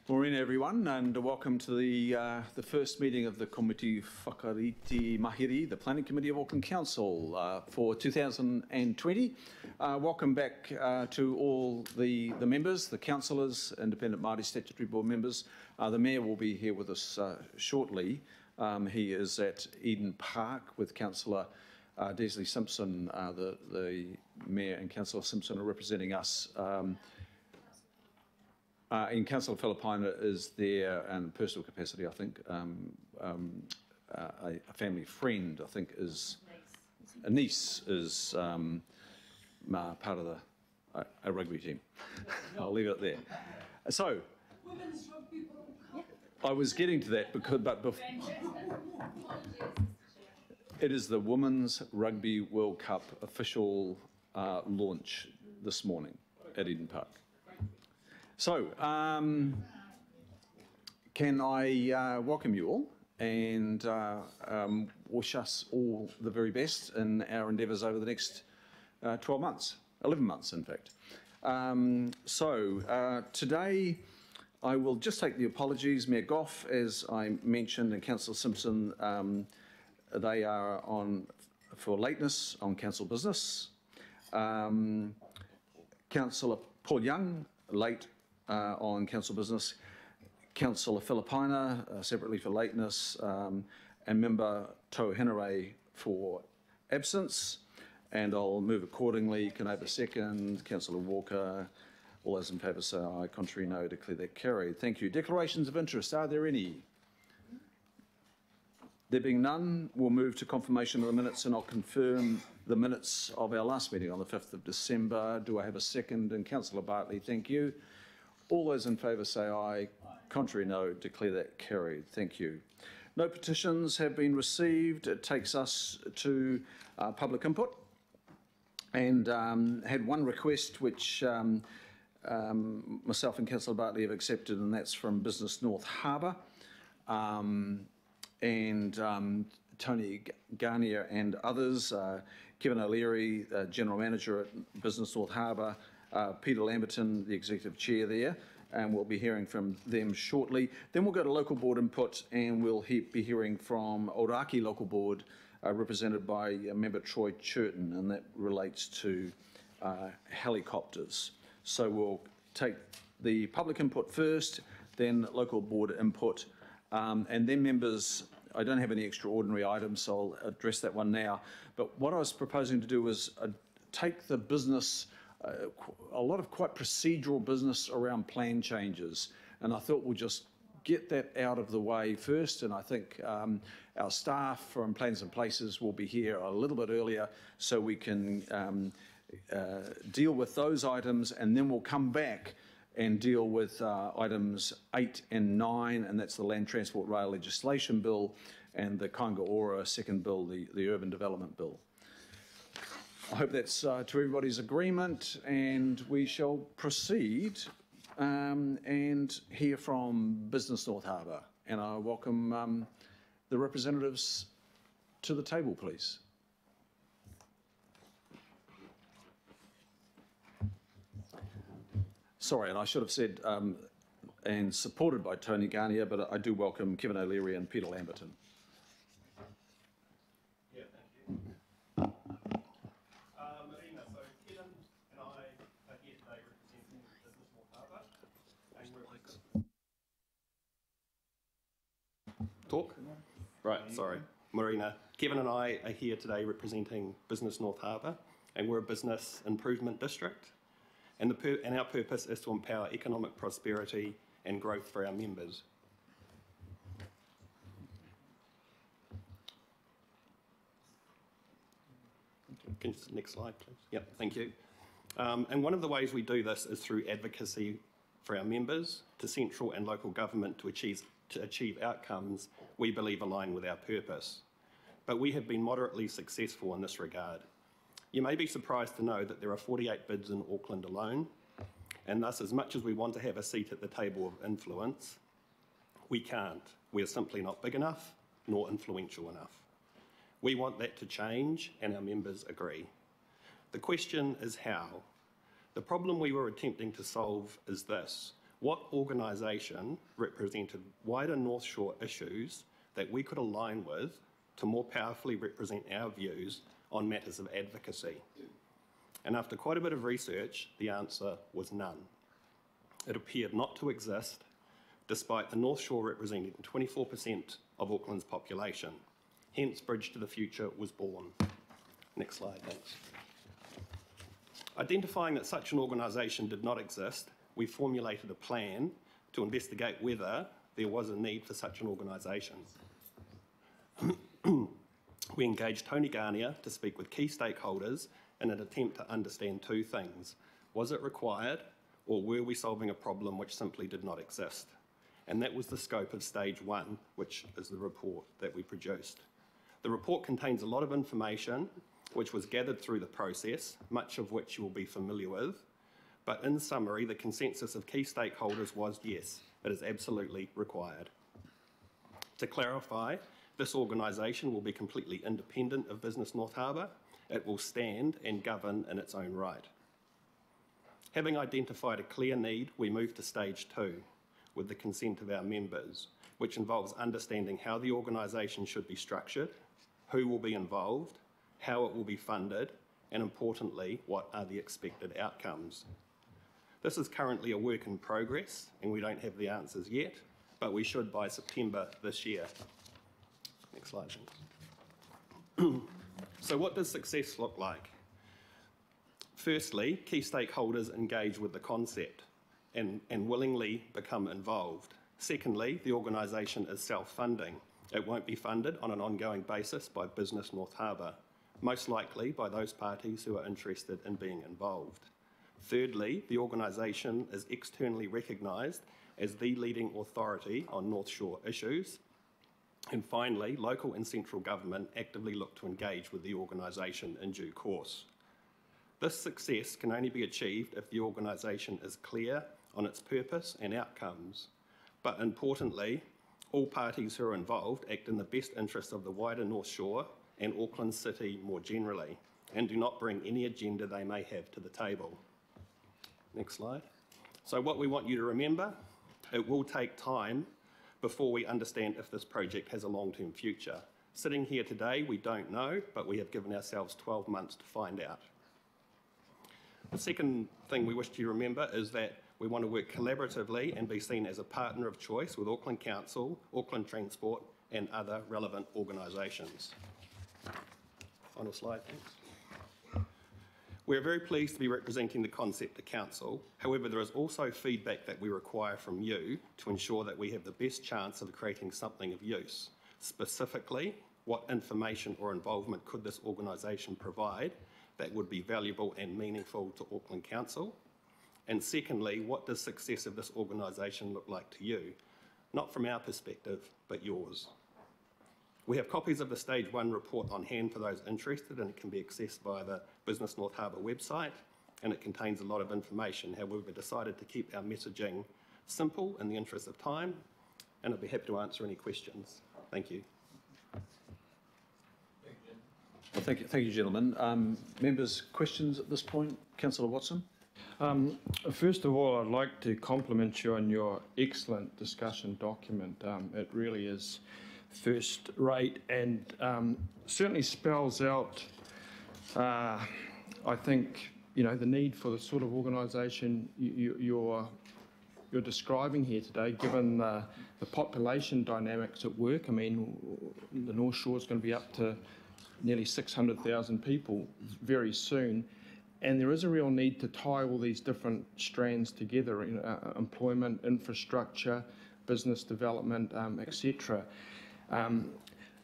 Morena everyone, and welcome to the first meeting of the Komiti Whakarite Mahiri, the Planning Committee of Auckland Council for 2020. Welcome back to all the members, the councillors, Independent Māori Statutory Board members. The Mayor will be here with us shortly. He is at Eden Park with Councillor Desley Simpson. The Mayor and Councillor Simpson are representing us. And Councillor Filipaina is there in personal capacity, I think. A family friend, I think, is a niece is part of a rugby team. I'll leave it there. So, I was getting to that but before, it is the Women's Rugby World Cup official launch this morning at Eden Park. So, can I welcome you all and wish us all the very best in our endeavours over the next 12 months, 11 months in fact. Today I will just take the apologies. Mayor Goff, as I mentioned, and Councillor Simpson, they are on for lateness on council business. Councillor Paul Young, late on council business, Councillor Filipaina separately for lateness, and Member Tau Henare for absence, and I'll move accordingly. Can I have a second? Councillor Walker. All those in favour say aye. Contrary, no. Declare that carried. Thank you. Declarations of interest. Are there any? There being none, we'll move to confirmation of the minutes, and I'll confirm the minutes of our last meeting on the 5th of December. Do I have a second? And Councillor Bartley, thank you. All those in favour say aye. Contrary, no. Declare that carried. Thank you. No petitions have been received. It takes us to public input, and had one request which myself and Councillor Bartley have accepted, and that's from Business North Harbour. Tony Garnier and others, Kevin O'Leary, General Manager at Business North Harbour, Peter Lamberton, the Executive Chair there, and we'll be hearing from them shortly. Then we'll go to local board input, and we'll be hearing from Ōrākei Local Board, represented by Member Troy Churton, and that relates to helicopters. So we'll take the public input first, then local board input, and then members. I don't have any extraordinary items, so I'll address that one now. But what I was proposing to do was take the business, a lot of quite procedural business around plan changes, and I thought we'll just get that out of the way first, and I think our staff from Plans and Places will be here a little bit earlier so we can deal with those items, and then we'll come back and deal with items 8 and 9, and that's the Land Transport Rail Legislation Bill and the Kāinga Ora second bill, the Urban Development Bill. I hope that's to everybody's agreement, and we shall proceed and hear from Business North Harbour. And I welcome the representatives to the table, please. Sorry, and I should have said, and supported by Tony Garnier, but I do welcome Kevin O'Leary and Peter Lamberton. Yeah, thank you. Marina, so Kevin and I are here today representing Business North Harbour. Talk? Right, sorry. Marina, Kevin and I are here today representing Business North Harbour, and we're a business improvement district. And our purpose is to empower economic prosperity and growth for our members. Next slide, please. Yep, thank you. And one of the ways we do this is through advocacy for our members to central and local government to achieve outcomes we believe align with our purpose. But we have been moderately successful in this regard. You may be surprised to know that there are 48 bids in Auckland alone, and thus as much as we want to have a seat at the table of influence, we can't. We're simply not big enough, nor influential enough. We want that to change, and our members agree. The question is how. The problem we were attempting to solve is this. What organisation represented wider North Shore issues that we could align with to more powerfully represent our views on matters of advocacy? And after quite a bit of research, the answer was none. It appeared not to exist, despite the North Shore representing 24% of Auckland's population. Hence, Bridge to the Future was born. Next slide, thanks. Identifying that such an organisation did not exist, we formulated a plan to investigate whether there was a need for such an organisation. We engaged Tony Garnier to speak with key stakeholders in an attempt to understand two things. Was it required, or were we solving a problem which simply did not exist? And that was the scope of stage one, which is the report that we produced. The report contains a lot of information which was gathered through the process, much of which you will be familiar with. But in summary, the consensus of key stakeholders was yes, it is absolutely required. To clarify, this organisation will be completely independent of Business North Harbour. It will stand and govern in its own right. Having identified a clear need, we move to stage two, with the consent of our members, which involves understanding how the organisation should be structured, who will be involved, how it will be funded, and importantly, what are the expected outcomes. This is currently a work in progress, and we don't have the answers yet, but we should by September this year. Next slide, please. So what does success look like? Firstly, key stakeholders engage with the concept and willingly become involved. Secondly, the organisation is self-funding. It won't be funded on an ongoing basis by Business North Harbour, most likely by those parties who are interested in being involved. Thirdly, the organisation is externally recognised as the leading authority on North Shore issues. And finally, local and central government actively look to engage with the organisation in due course. This success can only be achieved if the organisation is clear on its purpose and outcomes. But importantly, all parties who are involved act in the best interest of the wider North Shore and Auckland City more generally, and do not bring any agenda they may have to the table. Next slide. So what we want you to remember, it will take time before we understand if this project has a long-term future. Sitting here today, we don't know, but we have given ourselves 12 months to find out. The second thing we wish you to remember is that we want to work collaboratively and be seen as a partner of choice with Auckland Council, Auckland Transport, and other relevant organisations. Final slide, thanks. We're very pleased to be representing the concept to Council. However, there is also feedback that we require from you to ensure that we have the best chance of creating something of use. Specifically, what information or involvement could this organisation provide that would be valuable and meaningful to Auckland Council? And secondly, what does success of this organisation look like to you? Not from our perspective, but yours. We have copies of the Stage 1 report on hand for those interested, and it can be accessed via the Business North Harbour website, and it contains a lot of information. However, we decided to keep our messaging simple in the interest of time, and I'd be happy to answer any questions. Thank you. Well, thank you, gentlemen. Members, questions at this point? Councillor Watson? First of all, I'd like to compliment you on your excellent discussion document. It really is first rate and certainly spells out, I think, the need for the sort of organisation you're describing here today, given the population dynamics at work. I mean, the North Shore is going to be up to nearly 600,000 people very soon. And there is a real need to tie all these different strands together, employment, infrastructure, business development, etc.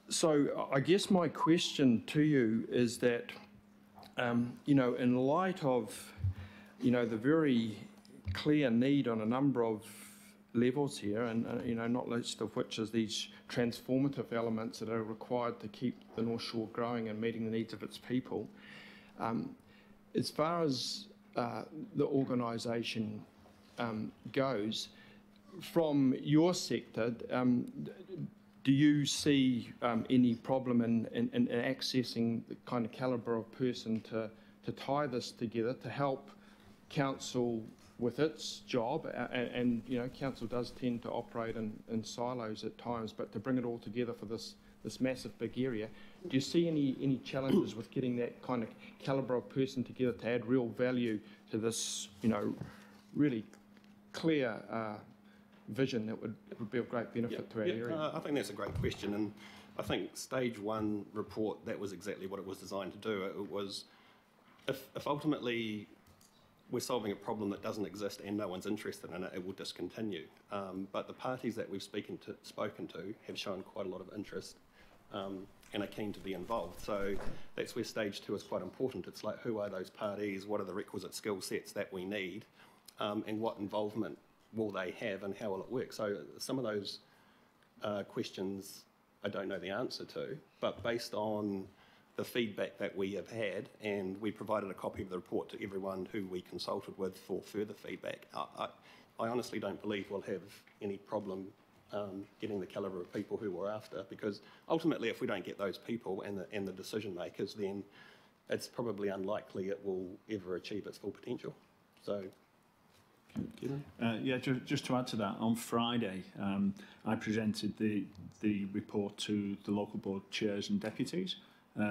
So I guess my question to you is that, in light of, the very clear need on a number of levels here, and, not least of which is these transformative elements that are required to keep the North Shore growing and meeting the needs of its people. As far as the organisation goes, from your sector, do you see any problem in accessing the kind of calibre of person to tie this together, to help council with its job, and you know, council does tend to operate in silos at times, but to bring it all together for this massive big area, do you see any challenges with getting that kind of calibre of person together to add real value to this, you know, really clear vision that would be of great benefit to our area? I think that's a great question, and I think stage one report, that was exactly what it was designed to do. It was, if ultimately we're solving a problem that doesn't exist and no one's interested in it, it will discontinue. But the parties that we've spoken to have shown quite a lot of interest and are keen to be involved. So that's where stage two is quite important. It's like, who are those parties? What are the requisite skill sets that we need? And what involvement will they have and how will it work? So some of those questions I don't know the answer to, but based on the feedback that we have had, and we provided a copy of the report to everyone who we consulted with for further feedback, I honestly don't believe we'll have any problem getting the calibre of people who we're after, because ultimately if we don't get those people and the decision makers, then it's probably unlikely it will ever achieve its full potential. So, yeah, just to add to that, on Friday I presented the report to the local board chairs and deputies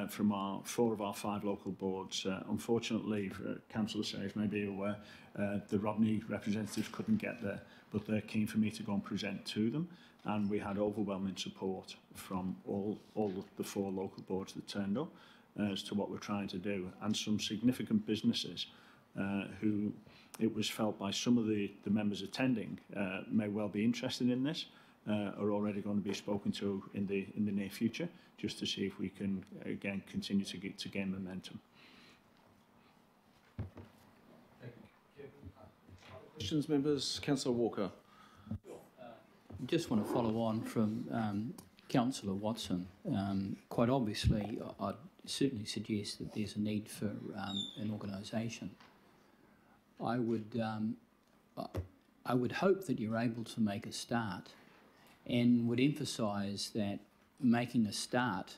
from four of our 5 local boards. Unfortunately, Councillor Sayers may be aware, the Rodney representatives couldn't get there, but they're keen for me to go and present to them, and we had overwhelming support from all the 4 local boards that turned up as to what we're trying to do, and some significant businesses who it was felt by some of the members attending may well be interested in this, are already going to be spoken to in the near future, just to see if we can again continue to gain momentum. Questions, members? Councillor Walker. Just want to follow on from Councillor Watson. Quite obviously, I'd certainly suggest that there's a need for an organisation. I would hope that you're able to make a start, and would emphasise that making a start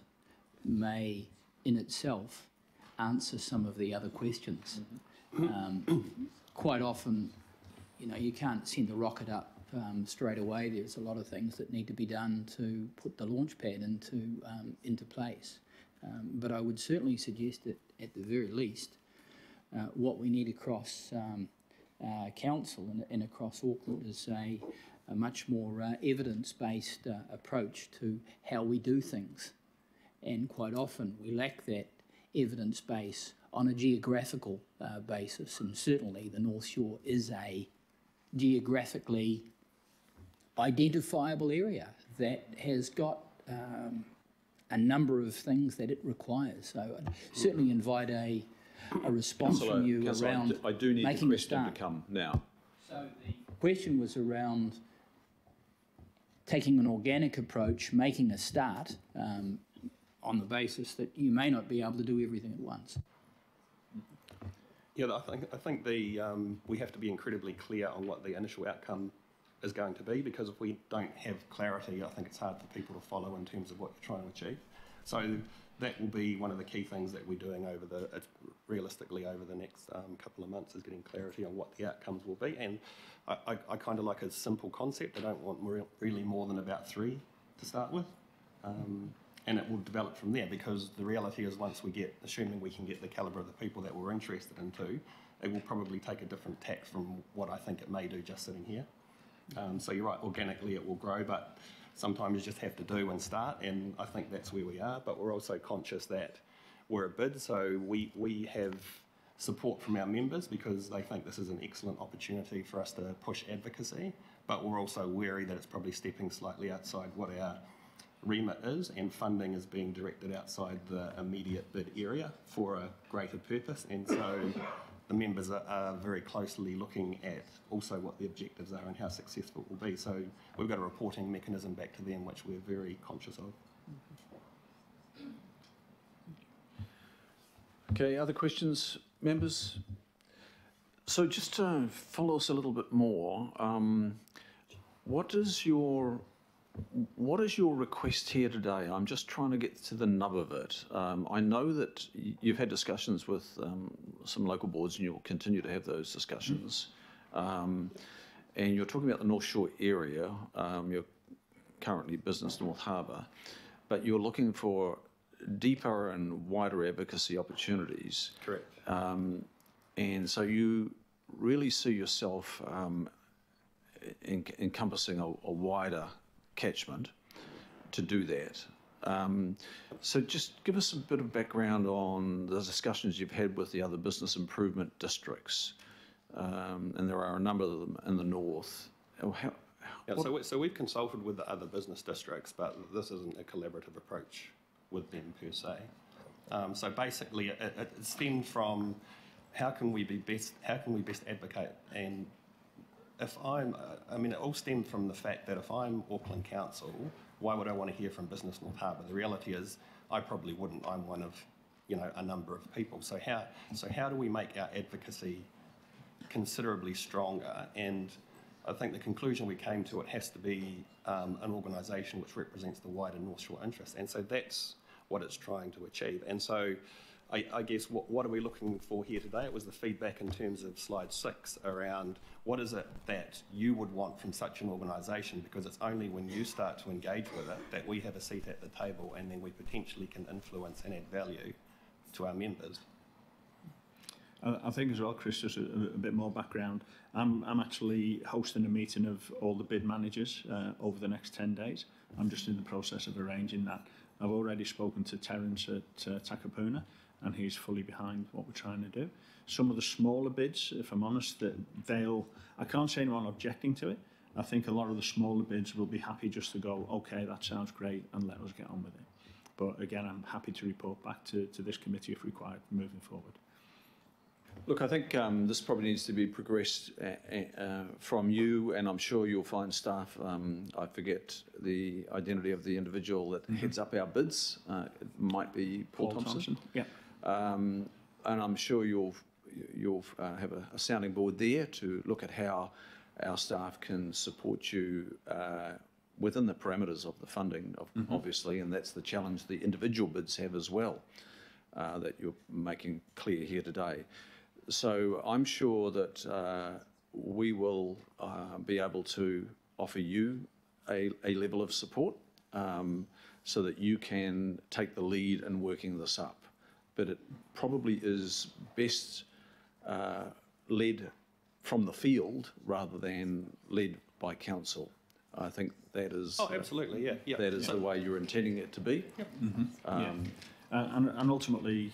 may in itself answer some of the other questions. Quite often, you know, you can't send the rocket up straight away. There's a lot of things that need to be done to put the launch pad into place. But I would certainly suggest that at the very least, what we need across council and across Auckland is a much more evidence-based approach to how we do things. And quite often we lack that evidence base on a geographical basis, and certainly the North Shore is a geographically identifiable area that has got a number of things that it requires. So I'd certainly invite a response from you around I do need making the a question start. to come now. So the question was around taking an organic approach, making a start on the basis that you may not be able to do everything at once. yeah, I think we have to be incredibly clear on what the initial outcome is going to be, because if we don't have clarity, I think it's hard for people to follow in terms of what you're trying to achieve. So that will be one of the key things that we're doing realistically over the next couple of months, is getting clarity on what the outcomes will be. And I kind of like a simple concept. I don't want really more than about 3 to start with. And it will develop from there, because the reality is, once we get, assuming we can get the calibre of the people that we're interested in too, it will probably take a different tack from what I think it may do just sitting here. So you're right, organically it will grow, but sometimes you just have to do and start, and I think that's where we are. But we're also conscious that we're a bid, so we have support from our members because they think this is an excellent opportunity for us to push advocacy, but we're also wary that it's probably stepping slightly outside what our remit is, and funding is being directed outside the immediate bid area for a greater purpose. And so the members are very closely looking at also what the objectives are and how successful it will be. So we've got a reporting mechanism back to them, which we're very conscious of. Okay, other questions, members? So just to follow us a little bit more, what is your request here today? I'm just trying to get to the nub of it. I know that you've had discussions with some local boards, and you'll continue to have those discussions. And you're talking about the North Shore area. You're currently Business North Harbour, but you're looking for deeper and wider advocacy opportunities. Correct. And so you really see yourself encompassing a wider catchment to do that. So just give us a bit of background on the discussions you've had with the other business improvement districts. And there are a number of them in the north. So we've consulted with the other business districts, but this isn't a collaborative approach with them per se. So basically, it stemmed from how can we best advocate, and if it all stemmed from the fact that if I'm Auckland Council, why would I want to hear from Business North Harbour? The reality is, I probably wouldn't. I'm one of, a number of people. So how do we make our advocacy considerably stronger? And I think the conclusion we came to, it has to be an organisation which represents the wider North Shore interest. And so that's what it's trying to achieve. And so I guess what are we looking for here today? It was the feedback in terms of slide 6 around what is it that you would want from such an organisation, because it's only when you start to engage with it that we have a seat at the table, and then we potentially can influence and add value to our members. I think as well, Chris, just a bit more background. I'm actually hosting a meeting of all the bid managers over the next 10 days. I'm just in the process of arranging that. I've already spoken to Terence at Takapuna, and he's fully behind what we're trying to do. Some of the smaller bids, if I'm honest, I can't say anyone objecting to it. I think a lot of the smaller bids will be happy just to go, okay, that sounds great, and let us get on with it. But again, I'm happy to report back to this committee if required moving forward. Look, I think this probably needs to be progressed from you, and I'm sure you'll find staff. I forget the identity of the individual that heads up our bids. It might be Paul Thompson. Yeah. And I'm sure you'll have a sounding board there to look at how our staff can support you within the parameters of the funding, obviously, and that's the challenge the individual bids have as well, that you're making clear here today. So I'm sure that we will be able to offer you a level of support so that you can take the lead in working this up. But it probably is best led from the field rather than led by council. I think that is... Oh, absolutely, yeah. That is the way you're intending it to be. Yep. And ultimately,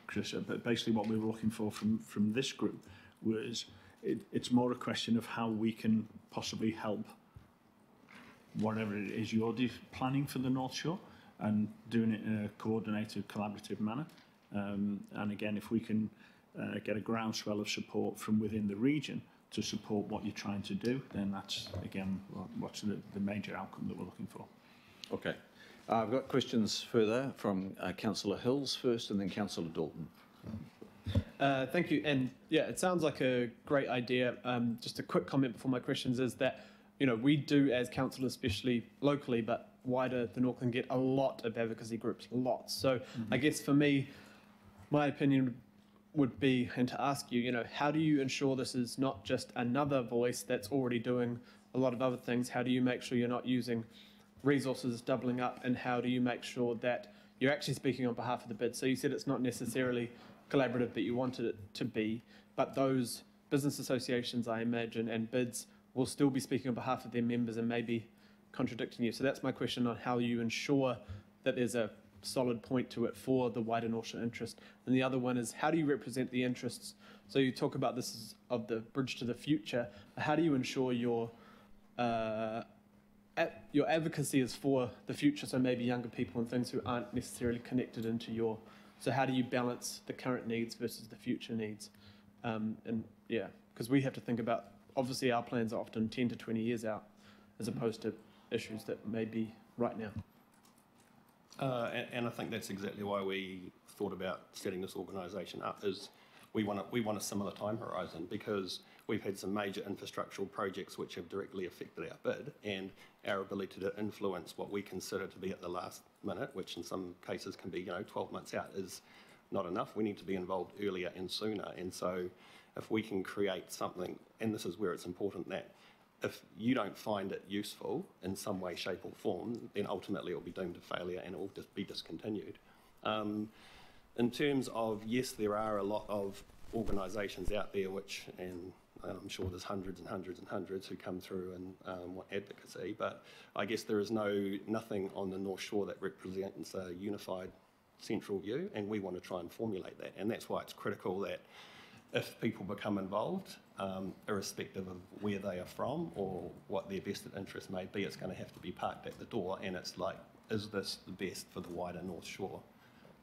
Chris, basically what we were looking for from this group was it's more a question of how we can possibly help whatever it is you're planning for the North Shore and doing it in a coordinated, collaborative manner. And again, if we can get a groundswell of support from within the region to support what you're trying to do, then that's, again, what's the major outcome that we're looking for. Okay. I've got questions further from Councillor Hills first and then Councillor Dalton. Thank you. And yeah, it sounds like a great idea. Just a quick comment before my questions is that, we do as council, especially locally, but wider than Auckland, get a lot of advocacy groups, lots. So I guess for me, my opinion would be, and to ask you, how do you ensure this is not just another voice that's already doing a lot of other things? How do you make sure you're not using resources doubling up, and how do you make sure that you're actually speaking on behalf of the bid? So you said it's not necessarily collaborative, but you wanted it to be, but those business associations, I imagine, and bids will still be speaking on behalf of their members and maybe contradicting you. So that's my question on how you ensure that there's a solid point to it for the wider North Shore interest. And the other one is, how do you represent the interests? So you talk about this as of the bridge to the future. How do you ensure your advocacy is for the future, so maybe younger people and things who aren't necessarily connected into your... So how do you balance the current needs versus the future needs? Because we have to think about, obviously our plans are often 10 to 20 years out, as opposed to issues that may be right now. And I think that's exactly why we thought about setting this organisation up, is we want a similar time horizon, because we've had some major infrastructural projects which have directly affected our bid, and our ability to influence what we consider to be at the last minute, which in some cases can be 12 months out, is not enough. We need to be involved earlier and sooner. And so if we can create something, and this is where it's important that if you don't find it useful in some way, shape or form, then ultimately it will be doomed to failure and it will just be discontinued. In terms of, yes, there are a lot of organisations out there which, and I'm sure there's hundreds and hundreds and hundreds who come through and want advocacy, but I guess there is nothing on the North Shore that represents a unified central view, and we want to try and formulate that. And that's why it's critical that if people become involved, irrespective of where they are from or what their vested interest may be, it's going to have to be parked at the door, and it's like, is this the best for the wider North Shore?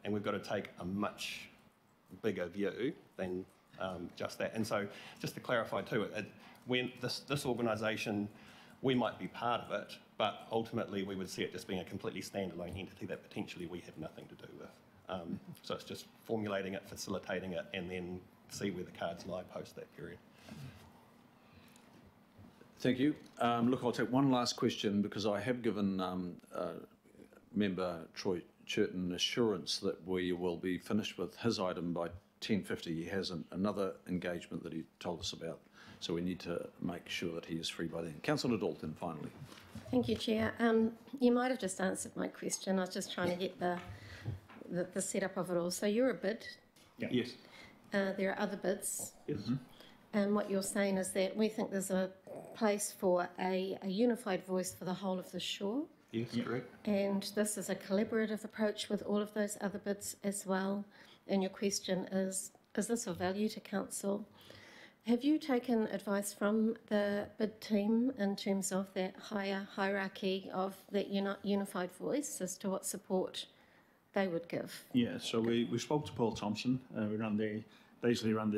And we've got to take a much bigger view than just that. And so just to clarify too, when this organisation, we might be part of it, but ultimately we would see it just being a completely standalone entity that potentially we have nothing to do with. So it's just formulating it, facilitating it, and then see where the cards lie post that period. Thank you. Look, I'll take one last question because I have given member Troy Churton assurance that we will be finished with his item by 10:50. He has another engagement that he told us about, so we need to make sure that he is free by then. Councillor Dalton, finally. Thank you, Chair. You might have just answered my question. I was just trying to get the setup of it all. So you're a bid. Yeah. Yes. There are other bids. Yes. And what you're saying is that we think there's a place for a unified voice for the whole of the shore. Yes, correct. And this is a collaborative approach with all of those other bids as well. And your question is this of value to council? Have you taken advice from the bid team in terms of that higher hierarchy of that unified voice as to what support they would give? Yeah, so we spoke to Paul Thompson. We basically ran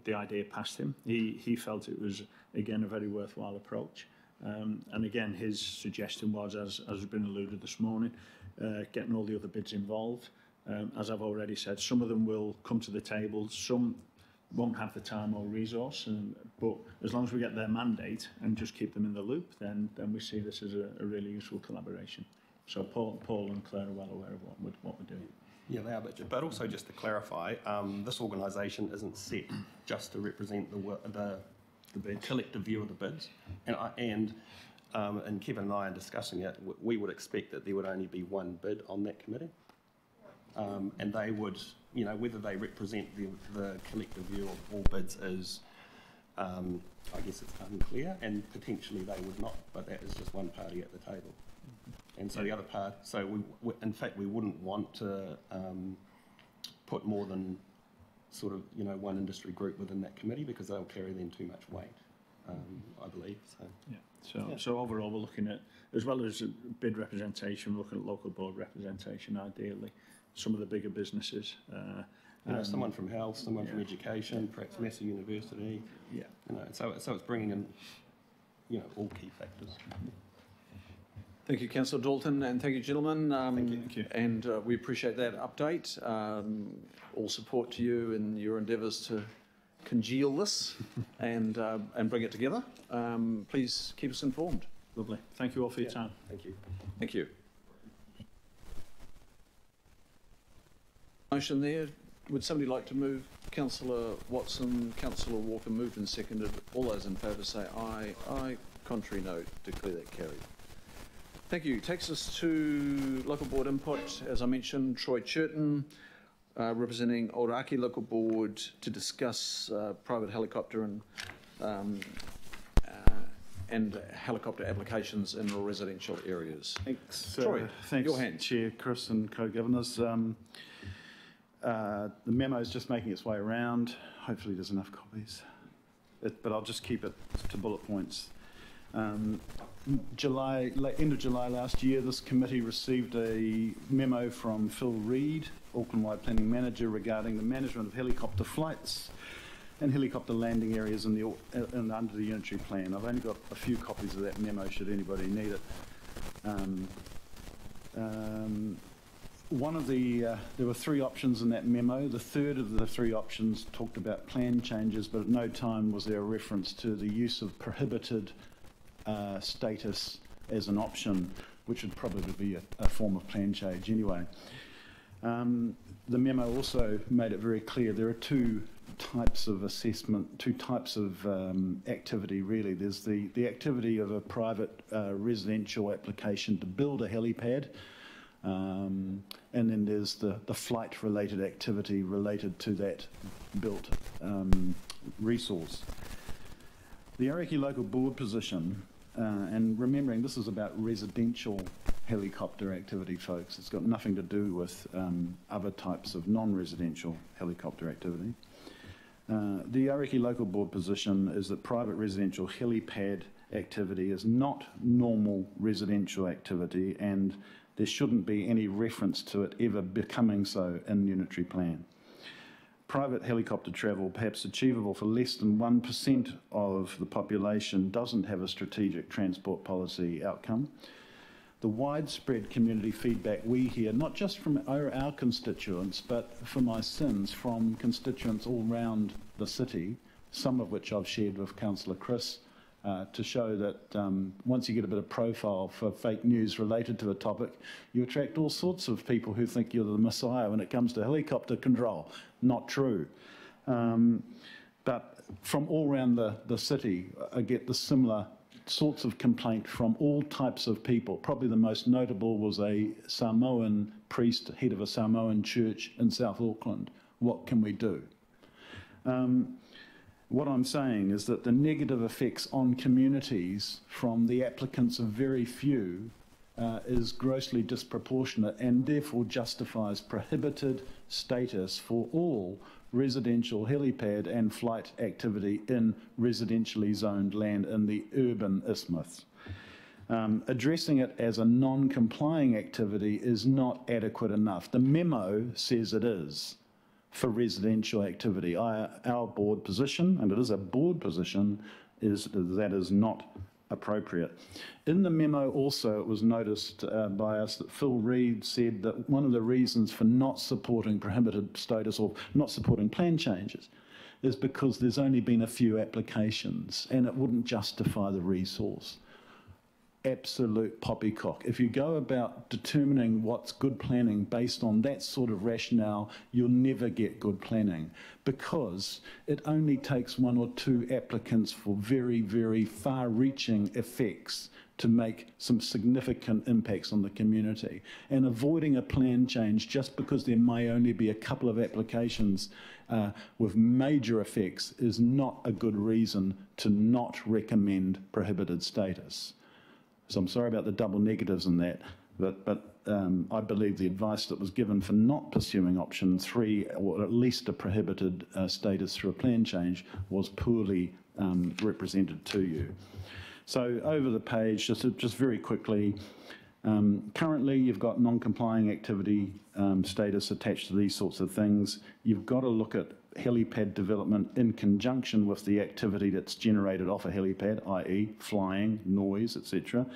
the idea past him. He felt it was, again, a very worthwhile approach. And again, his suggestion was, as has been alluded this morning, getting all the other bids involved. As I've already said, some of them will come to the table, some won't have the time or resource, but as long as we get their mandate and just keep them in the loop, then we see this as a really useful collaboration. So Paul and Claire are well aware of what we're doing. Yeah, they are, but also just to clarify, this organisation isn't set just to represent the collective view of the bids, and Kevin and I are discussing it. We would expect that there would only be one bid on that committee, and they would, whether they represent the collective view of all bids is, I guess it's unclear, and potentially they would not, but that is just one party at the table. And so the other part, in fact, we wouldn't want to put more than sort of, one industry group within that committee because they'll carry then too much weight, I believe. So overall, we're looking at, as well as bid representation, we're looking at local board representation, ideally, some of the bigger businesses. Someone from health, someone from education, perhaps Massey University. Yeah. So it's bringing in, all key factors. Thank you, Councillor Dalton, and thank you, gentlemen. Thank you. And we appreciate that update. All support to you in your endeavours to congeal this and bring it together. Please keep us informed. Lovely. Thank you all for your time. Thank you. Thank you. Motion there. Would somebody like to move? Councillor Watson, Councillor Walker moved and seconded. All those in favour say aye. Aye. Contrary, no. Declare that carried. Thank you. Takes us to local board input. As I mentioned, Troy Churton, representing Ōrākei Local Board, to discuss private helicopter and helicopter applications in residential areas. Thanks. Troy, thanks, your hand. Chair, Chris and co-governors. The memo is just making its way around. Hopefully there's enough copies. But I'll just keep it to bullet points. End of July last year, this committee received a memo from Phil Reid, Auckland-wide Planning Manager, regarding the management of helicopter flights and helicopter landing areas under the Unitary Plan. I've only got a few copies of that memo should anybody need it. There were three options in that memo. The third of the three options talked about plan changes, but at no time was there a reference to the use of prohibited status as an option, which would probably be a form of plan change anyway. The memo also made it very clear there are two types of assessment, two types of activity really. There's the activity of a private residential application to build a helipad, and then there's the flight-related activity related to that built resource. The Ariki Local Board position, and remembering this is about residential helicopter activity, folks. It's got nothing to do with other types of non-residential helicopter activity. The Ariki Local Board position is that private residential helipad activity is not normal residential activity, and there shouldn't be any reference to it ever becoming so in the unitary plan. Private helicopter travel, perhaps achievable for less than 1% of the population, doesn't have a strategic transport policy outcome. The widespread community feedback we hear, not just from our constituents, but for my sins, from constituents all round the city, some of which I've shared with Councillor Chris, to show that once you get a bit of profile for fake news related to a topic, you attract all sorts of people who think you're the messiah when it comes to helicopter control. Not true. But from all around the city, I get the similar sorts of complaint from all types of people. Probably the most notable was a Samoan priest, head of a Samoan church in South Auckland. What can we do? What I'm saying is that the negative effects on communities from the applicants of very few is grossly disproportionate and therefore justifies prohibited status for all residential helipad and flight activity in residentially zoned land in the urban isthmus. Addressing it as a non-complying activity is not adequate enough. The memo says it is for residential activity. Our board position, and it is a board position, is that is not appropriate. In the memo also it was noticed by us that Phil Reid said that one of the reasons for not supporting prohibited status or not supporting plan changes is because there's only been a few applications and it wouldn't justify the resource. Absolute poppycock. If you go about determining what's good planning based on that sort of rationale, you'll never get good planning because it only takes one or two applicants for very, very far-reaching effects to make some significant impacts on the community. And avoiding a plan change just because there may only be a couple of applications with major effects is not a good reason to not recommend prohibited status. So I'm sorry about the double negatives in that, but I believe the advice that was given for not pursuing option 3, or at least a prohibited status through a plan change, was poorly represented to you. So over the page, just very quickly, currently you've got non-complying activity status attached to these sorts of things. You've got to look at helipad development in conjunction with the activity that's generated off a helipad, i.e. flying, noise, etc.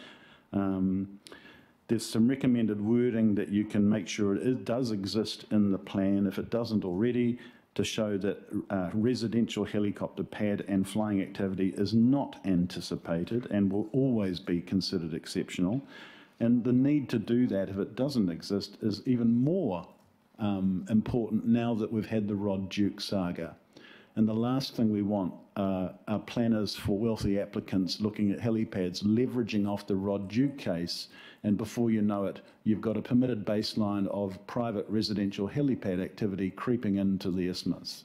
There's some recommended wording that you can make sure it does exist in the plan, if it doesn't already, to show that residential helicopter pad and flying activity is not anticipated and will always be considered exceptional. And the need to do that, if it doesn't exist, is even more important now that we've had the Rod Duke saga. And the last thing we want are planners for wealthy applicants looking at helipads, leveraging off the Rod Duke case, and before you know it, you've got a permitted baseline of private residential helipad activity creeping into the isthmus.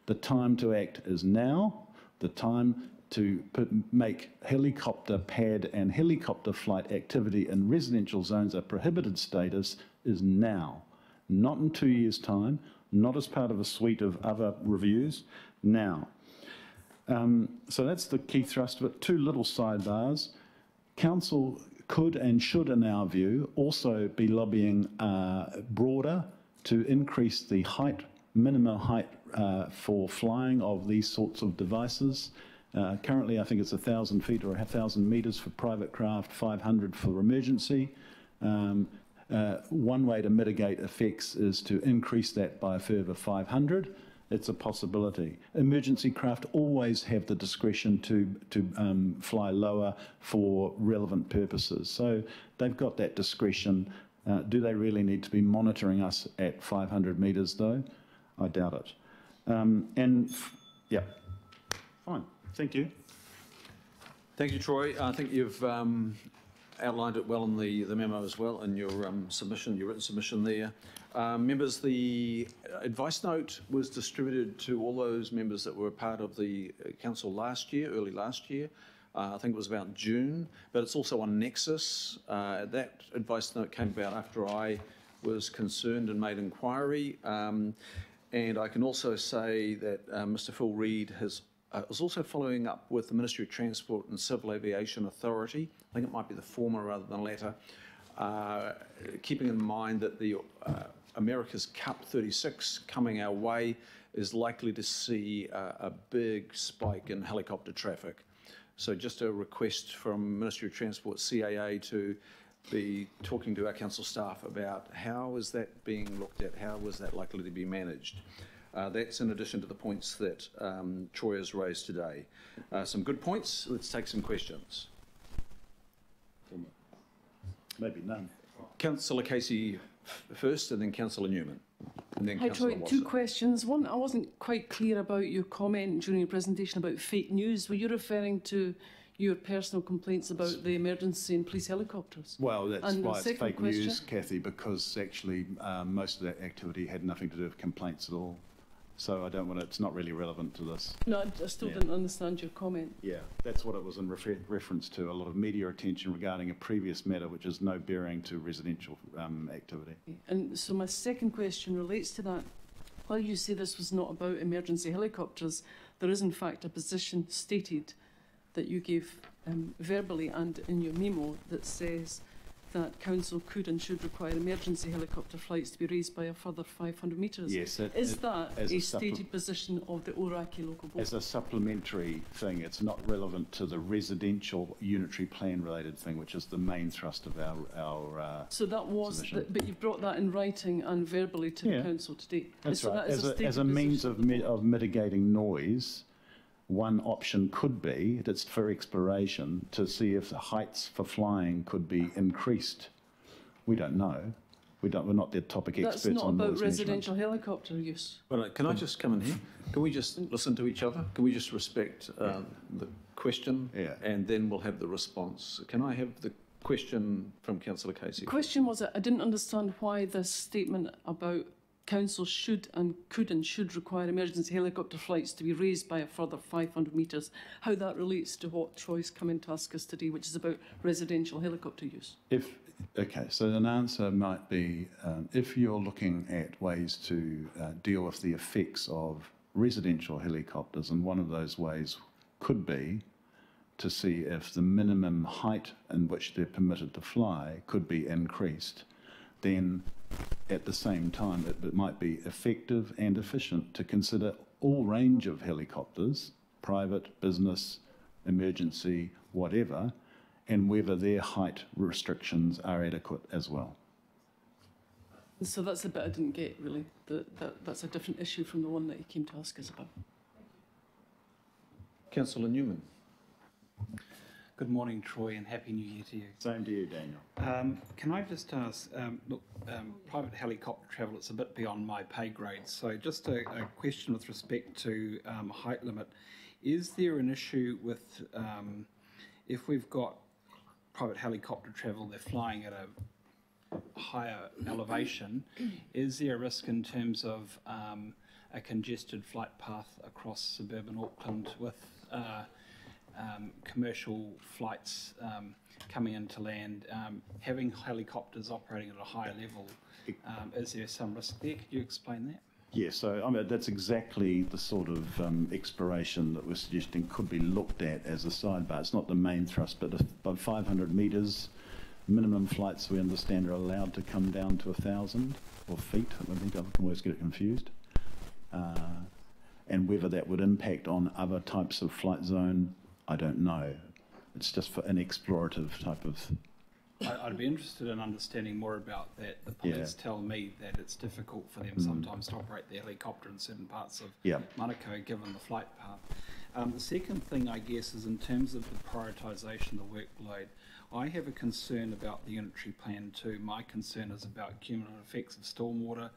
The time to act is now. The time to make helicopter pad and helicopter flight activity in residential zones a prohibited status is now. Not in 2 years' time, not as part of a suite of other reviews, now. So that's the key thrust of it. Two little sidebars. Council could and should, in our view, also be lobbying broader to increase the height, minimum height for flying of these sorts of devices. Currently, I think it's 1,000 feet or 1,000 metres for private craft, 500 for emergency. One way to mitigate effects is to increase that by a further 500. It's a possibility. Emergency craft always have the discretion to fly lower for relevant purposes. So they've got that discretion. Do they really need to be monitoring us at 500 metres though? I doubt it. Yeah, fine. Thank you. Thank you, Troy. I think you've outlined it well in the memo as well, in your submission, your written submission there. Members, the advice note was distributed to all those members that were part of the council last year, early last year. I think it was about June, but it's also on Nexus. That advice note came about after I was concerned and made inquiry. And I can also say that Mr. Phil Reid is also following up with the Ministry of Transport and Civil Aviation Authority. I think it might be the former rather than the latter, keeping in mind that the America's Cup 36 coming our way is likely to see a big spike in helicopter traffic. So just a request from Ministry of Transport, CAA, to be talking to our council staff about how is that being looked at, how is that likely to be managed. That's in addition to the points that Troy has raised today. Some good points. Let's take some questions. Maybe none. Councillor Casey first, and then Councillor Newman. And then Hi, Councillor Troy. Watson. Two questions. One, I wasn't quite clear about your comment during your presentation about fake news. Were you referring to your personal complaints about the emergency and police helicopters? Well, that's And the why it's second fake news, question? Kathy, because actually most of that activity had nothing to do with complaints at all. So I don't want to, it's not really relevant to this. No, I still Yeah. didn't understand your comment. Yeah, that's what it was in reference to, a lot of media attention regarding a previous matter which has no bearing to residential activity. And so my second question relates to that. While you say this was not about emergency helicopters, there is in fact a position stated that you gave verbally and in your memo that says that council could and should require emergency helicopter flights to be raised by a further 500 metres. Yes, Is that as a a stated position of the Ōrākei local board? as a supplementary thing, it's not relevant to the residential unitary plan related thing, which is the main thrust of our So that was, submission. but you've brought that in writing and verbally to Yeah. the council today. That's So right. that is As a stated means position of, the board. of mitigating noise, one option could be, it's for exploration, to see if the heights for flying could be increased. We don't know. We're not the topic That's experts not on about noise management. residential helicopter use. Well, can I just come in here? Can we just listen to each other? Can we just respect the question? Yeah. And then we'll have the response. Can I have the question from Councillor Casey? The question was that I didn't understand why this statement about council should and could and should require emergency helicopter flights to be raised by a further 500 metres, how that relates to what Troy's come in to ask us today, which is about residential helicopter use. Okay, so an answer might be if you're looking at ways to deal with the effects of residential helicopters, and one of those ways could be to see if the minimum height in which they're permitted to fly could be increased, then at the same time it might be effective and efficient to consider all range of helicopters, private, business, emergency, whatever, and whether their height restrictions are adequate as well. So that's the bit I didn't get, really. That's a different issue from the one that he came to ask us about. Councillor Newman. Good morning, Troy, and Happy New Year to you. Same to you, Daniel. Can I just ask, private helicopter travel, it's a bit beyond my pay grade, so just a question with respect to height limit. Is there an issue with, if we've got private helicopter travel, they're flying at a higher elevation, is there a risk in terms of a congested flight path across suburban Auckland with commercial flights coming into land, having helicopters operating at a higher level, is there some risk there? Could you explain that? Yes, so I mean, that's exactly the sort of exploration that we're suggesting could be looked at as a sidebar. It's not the main thrust, but by 500 metres, minimum flights we understand are allowed to come down to 1,000 or feet. I think I can always get it confused. And whether that would impact on other types of flight zone, I don't know. It's just for an explorative type of... I'd be interested in understanding more about that. The police tell me that it's difficult for them sometimes to operate the helicopter in certain parts of Manukau given the flight path. The second thing, I guess, is in terms of the prioritisation of the workload. I have a concern about the unitary plan too. My concern is about cumulative effects of stormwater.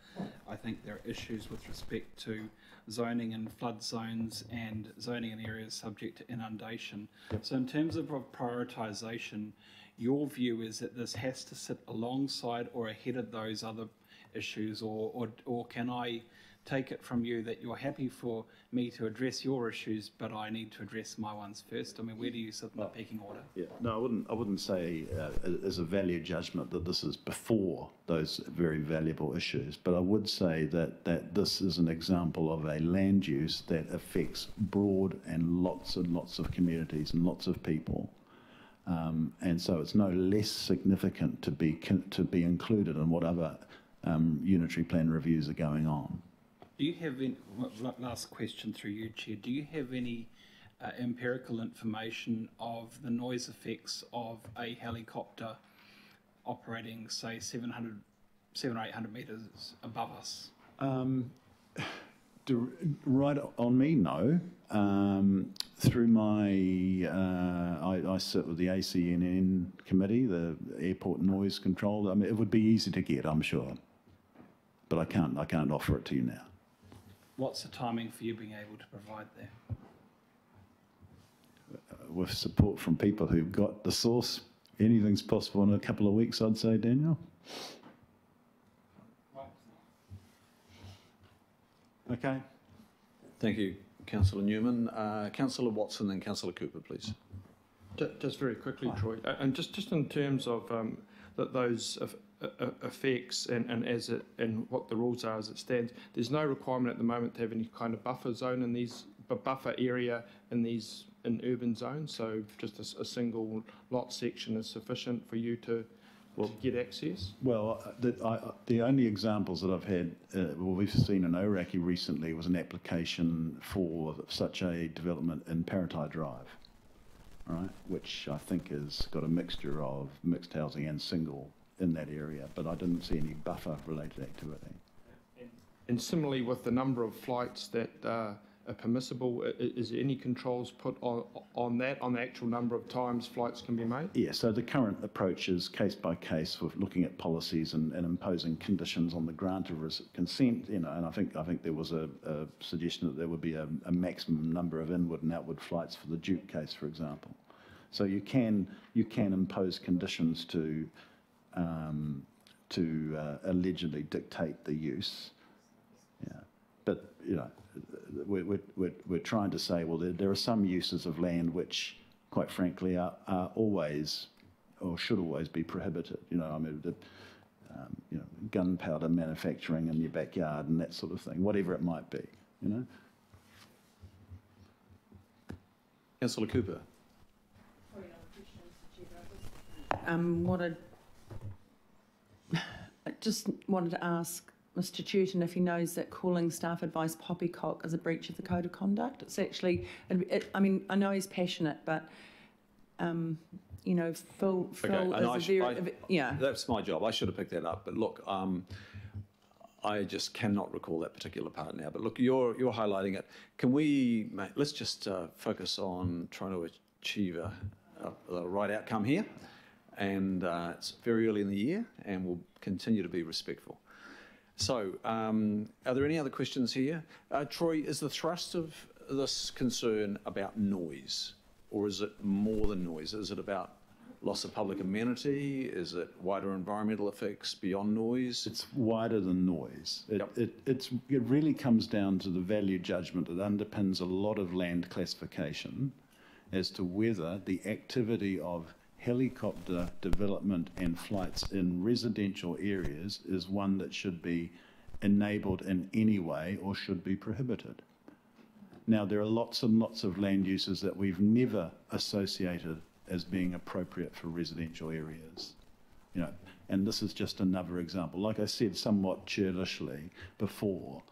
I think there are issues with respect to zoning in flood zones and zoning in areas subject to inundation. So in terms of prioritisation, your view is that this has to sit alongside or ahead of those other issues, or can I take it from you that you're happy for me to address your issues, but I need to address my ones first? I mean, where do you sit in the pecking order? Yeah, no, I wouldn't say as a value judgment that this is before those very valuable issues, but I would say that this is an example of a land use that affects broad and lots of communities and lots of people. And so it's no less significant to be included in whatever unitary plan reviews are going on. Do you have any, last question through you, Chair, do you have any empirical information of the noise effects of a helicopter operating, say, 700 or 800 metres above us? Right on me, no. Through my, I sit with the ACNN committee, the airport noise control. I mean, it would be easy to get, I'm sure, but I can't offer it to you now. What's the timing for you being able to provide that? With support from people who've got the source, anything's possible in a couple of weeks, I'd say, Daniel. Okay. Thank you, Councillor Newman. Councillor Watson and Councillor Cooper, please. Just very quickly, Troy, and just in terms of those effects and what the rules are as it stands, there's no requirement at the moment to have any kind of buffer zone in these, buffer area in urban zones. So just a single lot section is sufficient for you to get access. Well, the only examples that I've had, we've seen in Oraki recently was an application for such a development in Paratai Drive, right, which I think has got a mixture of mixed housing and single in that area, but I didn't see any buffer related activity. And similarly with the number of flights that are permissible, is there any controls put on that, on the actual number of times flights can be made? Yeah, so the current approach is case by case with looking at policies and imposing conditions on the grant of consent, you know, and I think there was a suggestion that there would be a maximum number of inward and outward flights for the Duke case, for example. So you can impose conditions to allegedly dictate the use. Yeah, but you know, we're trying to say, well, there are some uses of land which, quite frankly, are always or should always be prohibited. You know, I mean, you know, gunpowder manufacturing in your backyard and that sort of thing, whatever it might be. You know. Councillor Cooper. I just wanted to ask Mr. Churton if he knows that calling staff advice poppycock is a breach of the code of conduct. It's actually, I mean, I know he's passionate, but you know, Phil is a very, yeah. That's my job. I should have picked that up. But look, I just cannot recall that particular part now. But look, you're highlighting it. Can we, mate, let's just focus on trying to achieve the right outcome here. And it's very early in the year, and we'll continue to be respectful. So, are there any other questions here? Troy, is the thrust of this concern about noise, or is it more than noise? Is it about loss of public amenity? Is it wider environmental effects beyond noise? It's wider than noise. It really comes down to the value judgment that underpins a lot of land classification as to whether the activity of helicopter development and flights in residential areas is one that should be enabled in any way or should be prohibited. Now, there are lots and lots of land uses that we've never associated as being appropriate for residential areas. You know, and this is just another example. Like I said somewhat churlishly before,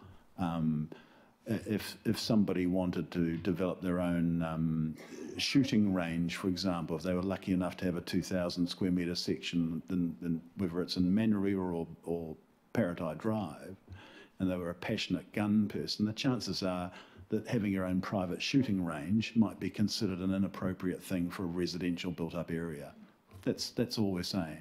if somebody wanted to develop their own shooting range, for example, if they were lucky enough to have a 2,000 square metre section, then whether it's in Manurewa or Paratai Drive, and they were a passionate gun person, the chances are that having your own private shooting range might be considered an inappropriate thing for a residential built-up area. That's all we're saying.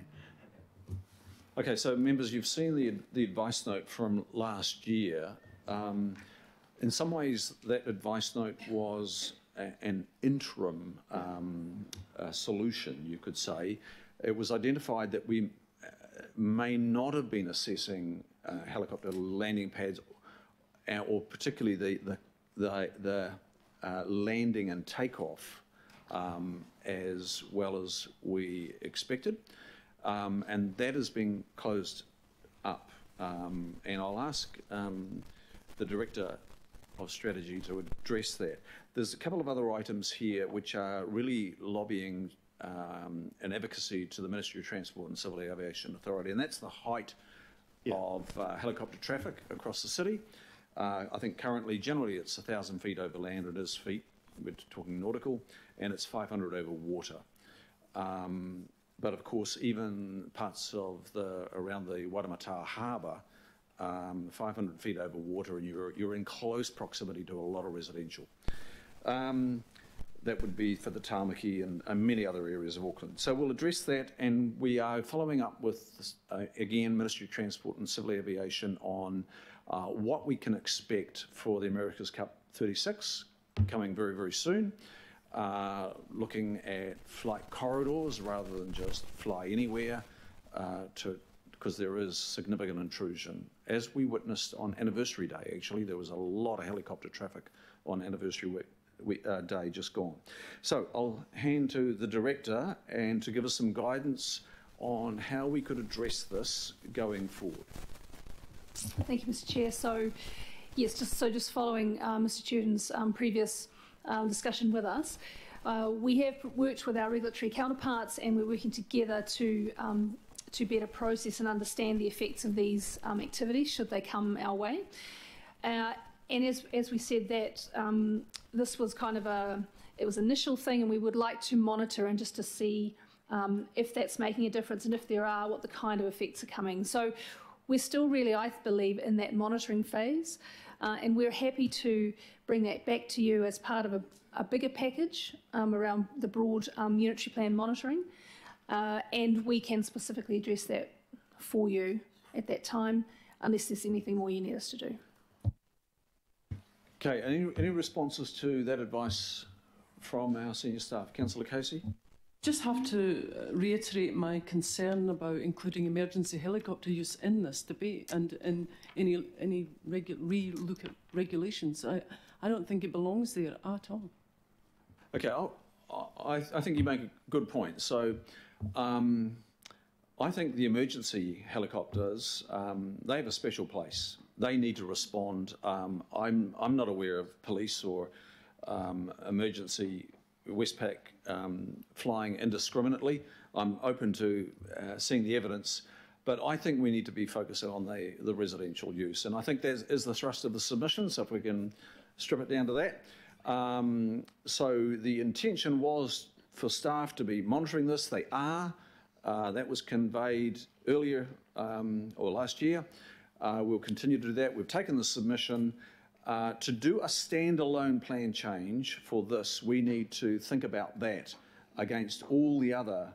Okay, so members, you've seen the advice note from last year. In some ways, that advice note was an interim solution, you could say. It was identified that we may not have been assessing helicopter landing pads, or particularly the landing and takeoff as well as we expected. And that has been closed up. And I'll ask the Director of Strategy to address that. There's a couple of other items here which are really lobbying and advocacy to the Ministry of Transport and Civil Aviation Authority, and that's the height of helicopter traffic across the city. I think currently, generally, it's 1,000 feet over land, it is feet, we're talking nautical, and it's 500 over water. But of course, even parts of around the Waitemata Harbour, 500 feet over water, and you're in close proximity to a lot of residential. That would be for the Tāmaki and many other areas of Auckland. So we'll address that, and we are following up with, again, Ministry of Transport and Civil Aviation on what we can expect for the America's Cup 36 coming very, very soon. Looking at flight corridors rather than just fly anywhere, because there is significant intrusion. As we witnessed on Anniversary Day, actually, there was a lot of helicopter traffic on Anniversary Day just gone. So I'll hand to the Director and to give us some guidance on how we could address this going forward. Thank you, Mr. Chair. So, yes, just following Mr. Chewton's previous discussion with us, we have worked with our regulatory counterparts, and we're working together to better process and understand the effects of these activities should they come our way. And as we said, that this was kind of it was an initial thing, and we would like to monitor and just to see if that's making a difference, and if there are, what the kind of effects are coming. So we're still really, I believe, in that monitoring phase, and we're happy to bring that back to you as part of a bigger package around the broad unitary plan monitoring, and we can specifically address that for you at that time, unless there's anything more you need us to do. Okay, any responses to that advice from our senior staff? Councillor Casey? Just have to reiterate my concern about including emergency helicopter use in this debate and in any re-look at regulations. I don't think it belongs there at all. Okay, I think you make a good point. So I think the emergency helicopters, they have a special place. They need to respond. I'm not aware of police or emergency Westpac flying indiscriminately. I'm open to seeing the evidence, but I think we need to be focusing on the residential use, and I think that is the thrust of the submission, so if we can strip it down to that. So the intention was for staff to be monitoring this. They are. That was conveyed earlier or last year. We'll continue to do that. We've taken the submission. To do a standalone plan change for this, we need to think about that against all the other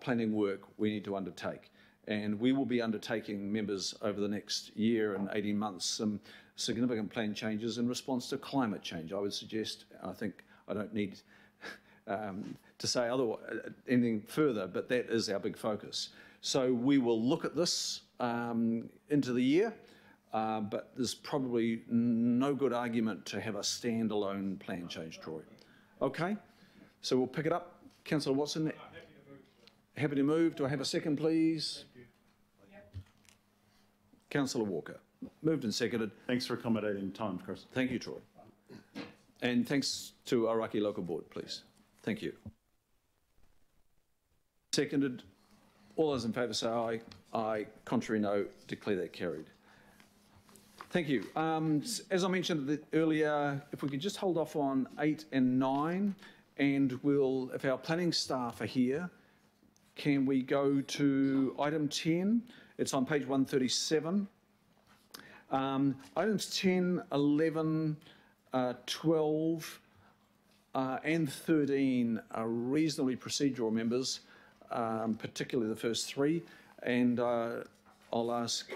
planning work we need to undertake. And we will be undertaking, members, over the next year and 18 months, some significant plan changes in response to climate change. I would suggest, I think I don't need to say anything further, but that is our big focus. So we will look at this into the year. But there's probably no good argument to have a standalone plan change, Troy. Okay, so we'll pick it up. Councillor Watson. Happy to move. Do I have a second, please? Yep. Councillor Walker. Moved and seconded. Thanks for accommodating time, Chris. Thank you, Troy. And thanks to Aoraki Local Board, please. Thank you. Seconded. All those in favour say aye. Aye. Contrary, no. Declare that carried. Thank you. As I mentioned earlier, if we could just hold off on 8 and 9, and we'll, if our planning staff are here, can we go to item 10? It's on page 137. Items 10, 11 12 and 13 are reasonably procedural members, particularly the first three. And I'll ask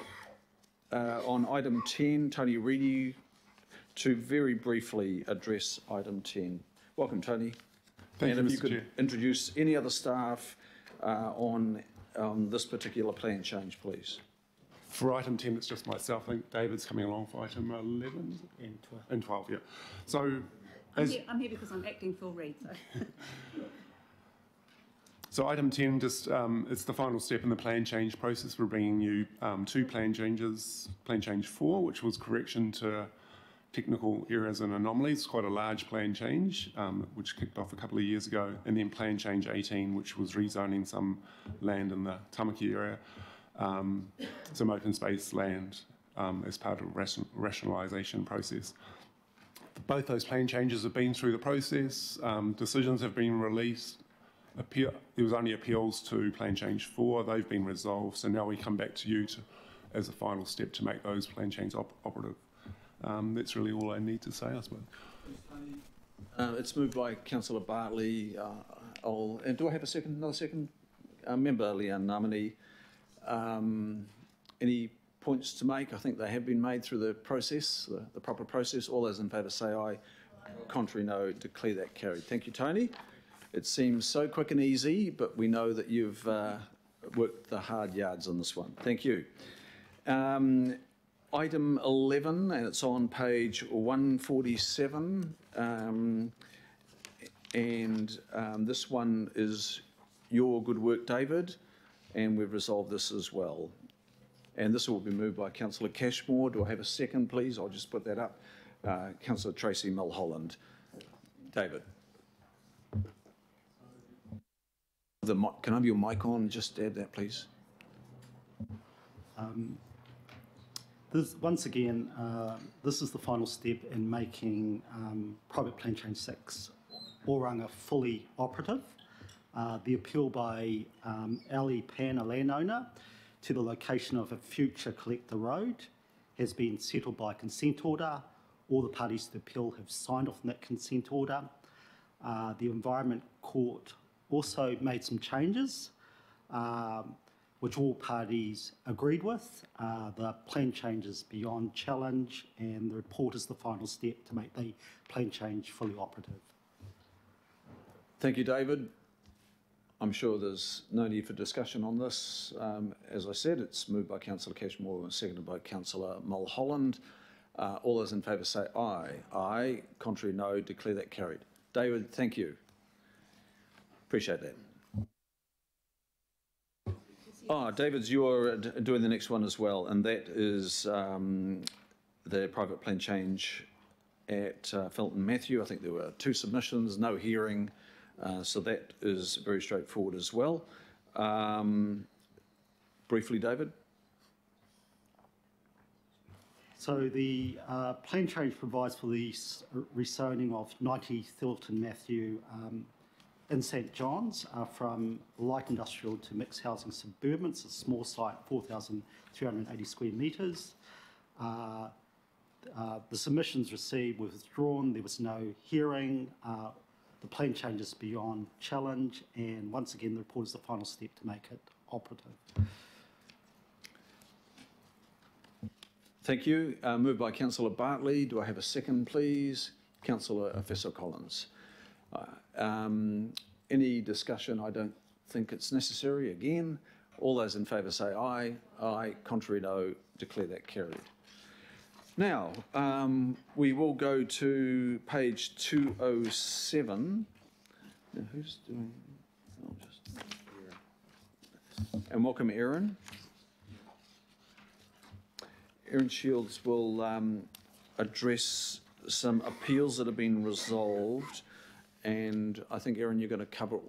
on item 10, Tony Reedy, to very briefly address item 10. Welcome, Tony. Thank you, and if you Mr. could Chair. introduce any other staff on this particular plan change, please. For item 10, it's just myself. I think David's coming along for item 11 And 12. and 12, yeah. So, as, I'm here because I'm acting Phil Reid. so item 10, just it's the final step in the plan change process. We're bringing you two plan changes. Plan change 4, which was correction to technical errors and anomalies, quite a large plan change, which kicked off a couple of years ago, and then plan change 18, which was rezoning some land in the Tamaki area, some open space land as part of a rationalisation process. Both those plan changes have been through the process, decisions have been released, there was only appeals to plan change 4, they've been resolved, so now we come back to you as a final step to make those plan changes operative. That's really all I need to say, I suppose. It's moved by Councillor Bartley. And do I have another second? Member Leanne Namani. Any points to make? I think they have been made through the process, the proper process. All those in favour say aye. Contrary, no. Declare that carried. Thank you, Tony. It seems so quick and easy, but we know that you've worked the hard yards on this one. Thank you. Item 11, and it's on page 147, this one is your good work, David, and we've resolved this as well. And this will be moved by Councillor Cashmore. Do I have a second, please? I'll just put that up. Councillor Tracy Mulholland. David. Can I have your mic on? Just add that, please. Once again, this is the final step in making private plan change 6 Oranga fully operative. The appeal by Ali Pan, a landowner, to the location of a future collector road has been settled by consent order. All the parties to the appeal have signed off on that consent order. The Environment Court also made some changes, which all parties agreed with. The plan change is beyond challenge, and the report is the final step to make the plan change fully operative. Thank you, David. I'm sure there's no need for discussion on this. As I said, it's moved by Councillor Cashmore and seconded by Councillor Mulholland. All those in favour say aye. Aye. Contrary, no. Declare that carried. David, thank you. Appreciate that. David, you're doing the next one as well, and that is the private plan change at Felton Matthew. I think there were 2 submissions, no hearing, so that is very straightforward as well. Briefly, David. So the plan change provides for the rezoning of 90 Felton Matthew in St John's from light industrial to mixed housing suburban. It's a small site, 4,380 square metres. The submissions received were withdrawn. There was no hearing. The plan change is beyond challenge, and once again, the report is the final step to make it operative. Thank you. Moved by Councillor Bartley. Do I have a second, please? Councillor Afeso-Collins. Any discussion? I don't think it's necessary. Again, all those in favour say aye. Aye. Contrary, no. Declare that carried. Now, we will go to page 207. Now, who's doing? And welcome, Erin. Erin Shields will address some appeals that have been resolved. And I think, Erin, you're going to cover,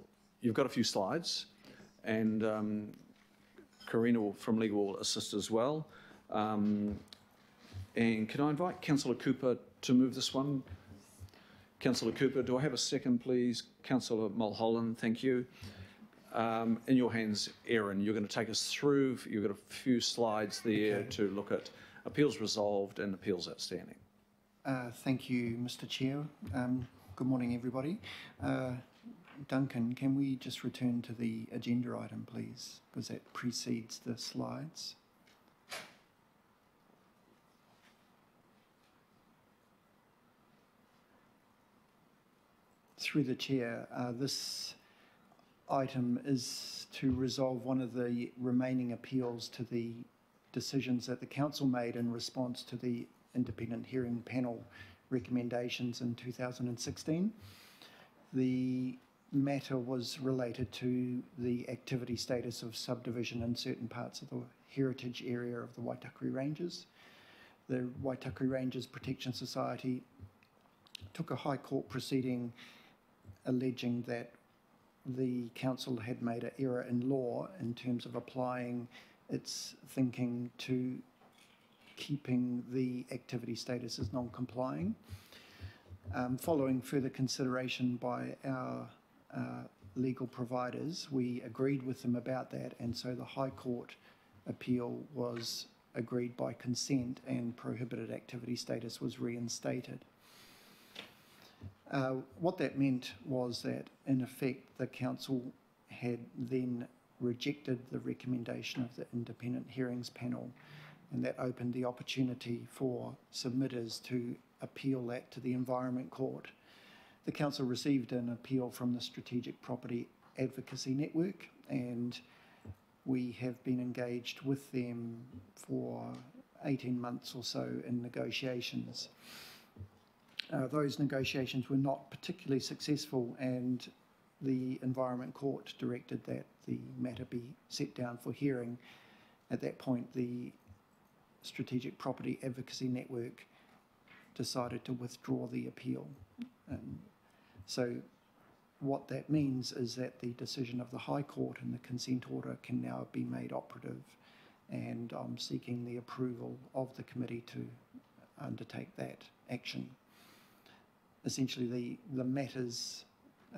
you've got a few slides, and Karina from Legal will assist as well. And can I invite Councillor Cooper to move this one? Councillor Cooper, do I have a second, please? Councillor Mulholland, thank you. In your hands, Erin, you're going to take us through, you've got a few slides there to look at appeals resolved and appeals outstanding. Thank you, Mr. Chair. Good morning, everybody. Duncan, can we just return to the agenda item, please, because that precedes the slides? Through the chair, this item is to resolve one of the remaining appeals to the decisions that the council made in response to the independent hearing panel recommendations in 2016. The matter was related to the activity status of subdivision in certain parts of the heritage area of the Waitakere Ranges. The Waitakere Ranges Protection Society took a High Court proceeding alleging that the council had made an error in law in terms of applying its thinking to keeping the activity status as non-complying. Following further consideration by our legal providers, we agreed with them about that, and so the High Court appeal was agreed by consent and prohibited activity status was reinstated. What that meant was that, in effect, the council had then rejected the recommendation of the independent hearings panel, and that opened the opportunity for submitters to appeal that to the Environment Court. The council received an appeal from the Strategic Property Advocacy Network, and we have been engaged with them for 18 months or so in negotiations. Those negotiations were not particularly successful, and the Environment Court directed that the matter be set down for hearing. At that point, the Strategic Property Advocacy Network decided to withdraw the appeal. So what that means is that the decision of the High Court and the consent order can now be made operative, and I'm seeking the approval of the committee to undertake that action. Essentially, the matters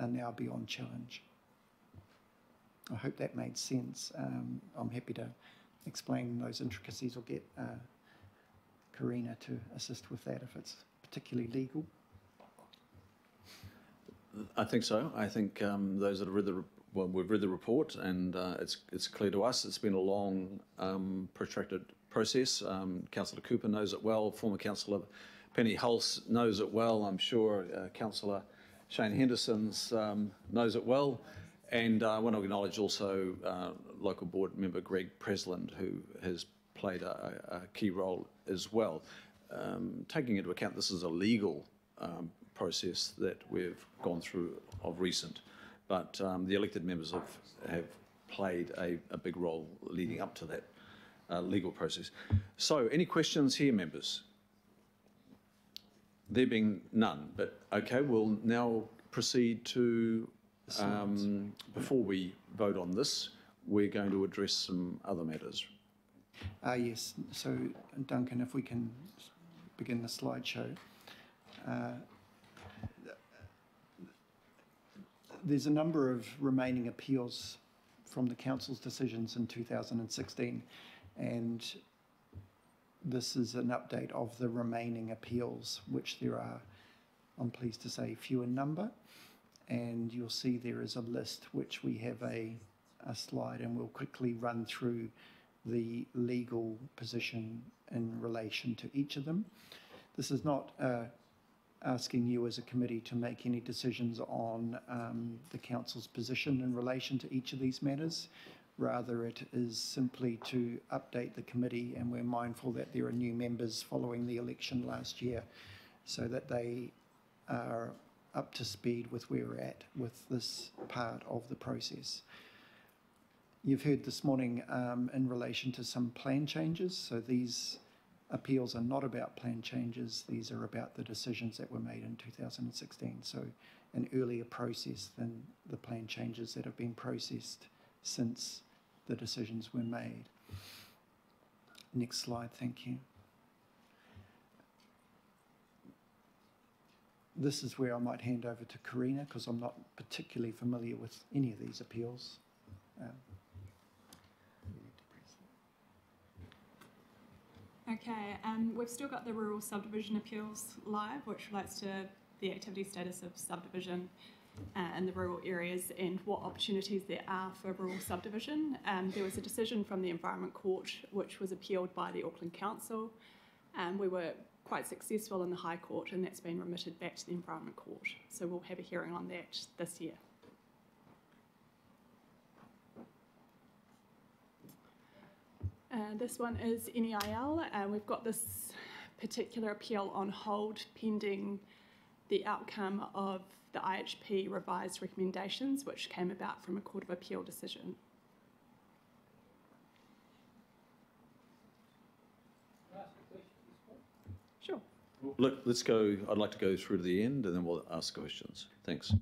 are now beyond challenge. I hope that made sense. I'm happy to explain those intricacies or get Karina to assist with that if it's particularly legal. I think so. I think those that have read we've read the report, and it's clear to us. It's been a long, protracted process. Councillor Cooper knows it well. Former Councillor Penny Hulse knows it well. I'm sure Councillor Shane Henderson knows it well. And I want to acknowledge also local board member Greg Presland, who has played a key role as well. Taking into account this is a legal process that we've gone through of recent, but the elected members have played a big role leading up to that legal process. So any questions here, members? There being none, but okay, we'll now proceed to, before we vote on this, we're going to address some other matters. Yes, so Duncan, if we can begin the slideshow. There's a number of remaining appeals from the council's decisions in 2016, and this is an update of the remaining appeals, which there are, I'm pleased to say, few in number. And you'll see there is a list which we have a slide, and we'll quickly run through the legal position in relation to each of them. This is not asking you as a committee to make any decisions on the council's position in relation to each of these matters. Rather, it is simply to update the committee, and we're mindful that there are new members following the election last year, so that they are up to speed with where we're at with this part of the process. You've heard this morning in relation to some plan changes, so these appeals are not about plan changes, these are about the decisions that were made in 2016, so an earlier process than the plan changes that have been processed since the decisions were made. Next slide, thank you. This is where I might hand over to Karina, because I'm not particularly familiar with any of these appeals. Okay, we've still got the rural subdivision appeals live, which relates to the activity status of subdivision in the rural areas and what opportunities there are for rural subdivision. There was a decision from the Environment Court which was appealed by the Auckland Council. We were quite successful in the High Court, and that's been remitted back to the Environment Court. So we'll have a hearing on that this year. This one is NEIL. We've got this particular appeal on hold pending the outcome of the IHP revised recommendations, which came about from a Court of Appeal decision. Sure. Look, let's go, I'd like to go through to the end and then we'll ask questions. Thanks.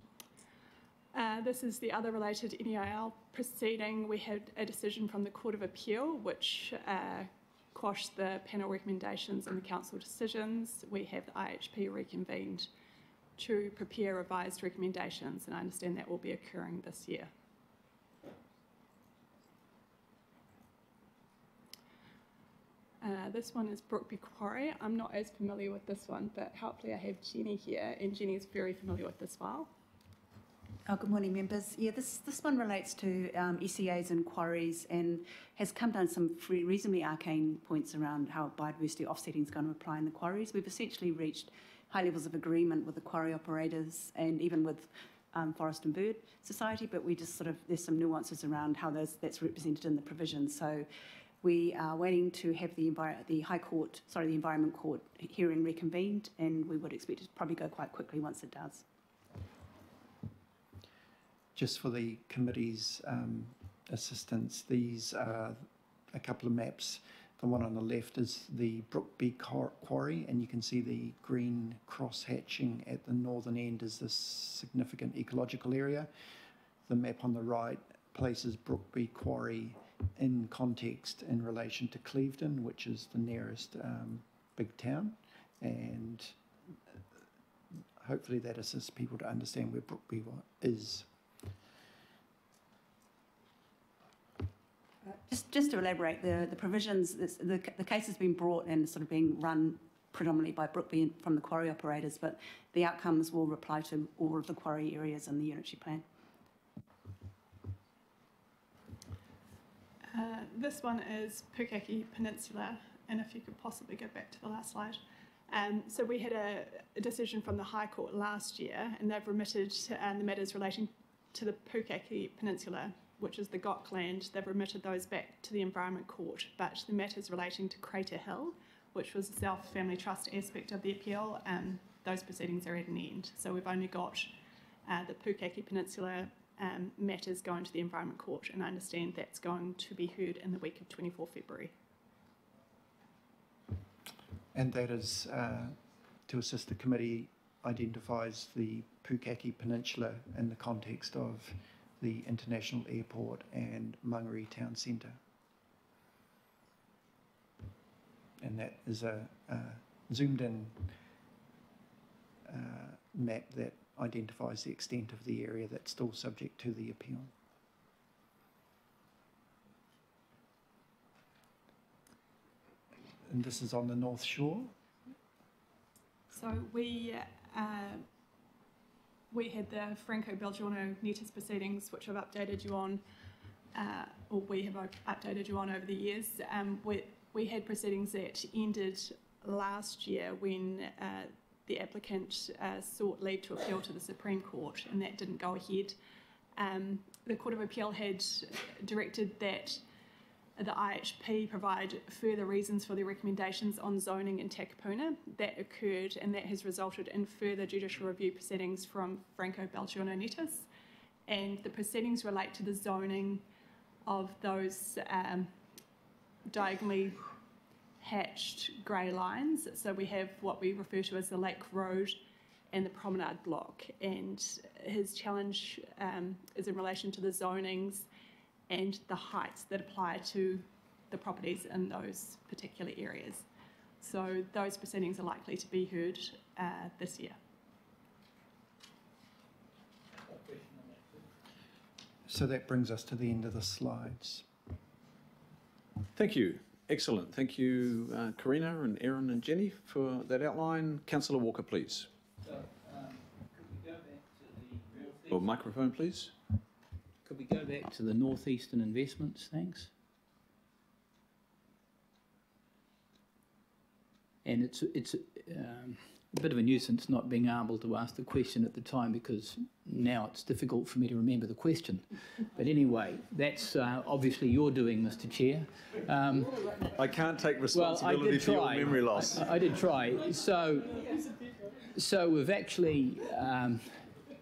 This is the other related NEIL proceeding. We had a decision from the Court of Appeal which quashed the panel recommendations and the council decisions. We have the IHP reconvened to prepare revised recommendations, and I understand that will be occurring this year. This one is Brookby Quarry. I'm not as familiar with this one, but hopefully I have Jenny here, and Jenny is very familiar with this file. Oh, good morning, members. Yeah, this one relates to SEAs and quarries and has come down some reasonably arcane points around how biodiversity offsetting is going to apply in the quarries. We've essentially reached high levels of agreement with the quarry operators and even with Forest and Bird Society, but we just sort of, there's some nuances around how that's represented in the provisions. So we are waiting to have the Environment Court hearing reconvened, and we would expect it to probably go quite quickly once it does. Just for the committee's assistance, these are a couple of maps. The one on the left is the Brookby Quarry, and you can see the green cross hatching at the northern end is this significant ecological area. The map on the right places Brookby Quarry in context in relation to Clevedon, which is the nearest big town, and hopefully that assists people to understand where Brookby is. Just to elaborate, the provisions, the case has been brought and sort of being run predominantly by Brookby from the quarry operators, but the outcomes will apply to all of the quarry areas in the unitary plan. This one is Pukaki Peninsula, and if you could possibly go back to the last slide. So we had a decision from the High Court last year, and they've remitted the matters relating to the Pukaki Peninsula, which is the GOC land. They've remitted those back to the Environment Court, but the matters relating to Crater Hill, which was the South Family Trust aspect of the appeal, those proceedings are at an end. So we've only got the Pukaki Peninsula matters going to the Environment Court, and I understand that's going to be heard in the week of 24 February. And that is to assist the committee identifies the Pukaki Peninsula in the context of the International Airport and Mangere Town Centre. And that is a zoomed in map that identifies the extent of the area that's still subject to the appeal. And this is on the North Shore. So we had the Franco Belgiano-Netas proceedings, which I've updated you on, or we have updated you on over the years. We had proceedings that ended last year when the applicant sought leave to appeal to the Supreme Court, and that didn't go ahead. The Court of Appeal had directed that the IHP provide further reasons for their recommendations on zoning in Takapuna. That occurred, and that has resulted in further judicial review proceedings from Franco Belgiano-Netas. And the proceedings relate to the zoning of those diagonally hatched grey lines. So we have what we refer to as the Lake Road and the Promenade Block. And his challenge is in relation to the zonings and the heights that apply to the properties in those particular areas. So those proceedings are likely to be heard this year. So that brings us to the end of the slides. Thank you. Excellent. Thank you, Karina and Erin and Jenny, for that outline. Councillor Walker, please. Or microphone, please. Could we go back to the northeastern investments? Thanks. And it's a bit of a nuisance not being able to ask the question at the time, because now it's difficult for me to remember the question. But anyway, that's obviously your doing, Mr. Chair. I can't take responsibility for your memory loss. I did try. So we've actually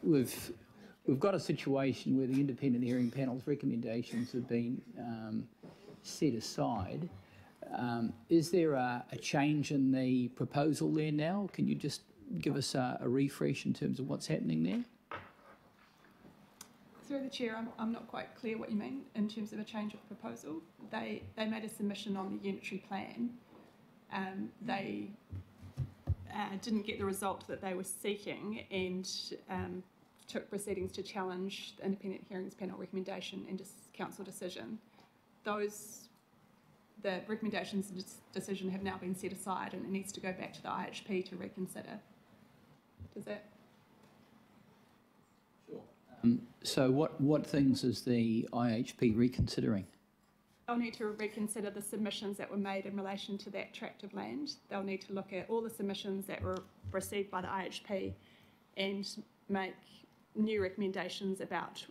we've got a situation where the independent hearing panel's recommendations have been set aside. Is there a change in the proposal there now? Can you just give us a refresh in terms of what's happening there? Through the chair, I'm not quite clear what you mean in terms of a change of proposal. They made a submission on the unitary plan. They didn't get the result that they were seeking, and took proceedings to challenge the independent hearings panel recommendation and council decision. The recommendations and decision have now been set aside, and it needs to go back to the IHP to reconsider. Does that? Sure. So what things is the IHP reconsidering? They'll need to reconsider the submissions that were made in relation to that tract of land. They'll need to look at all the submissions that were received by the IHP and make new recommendations about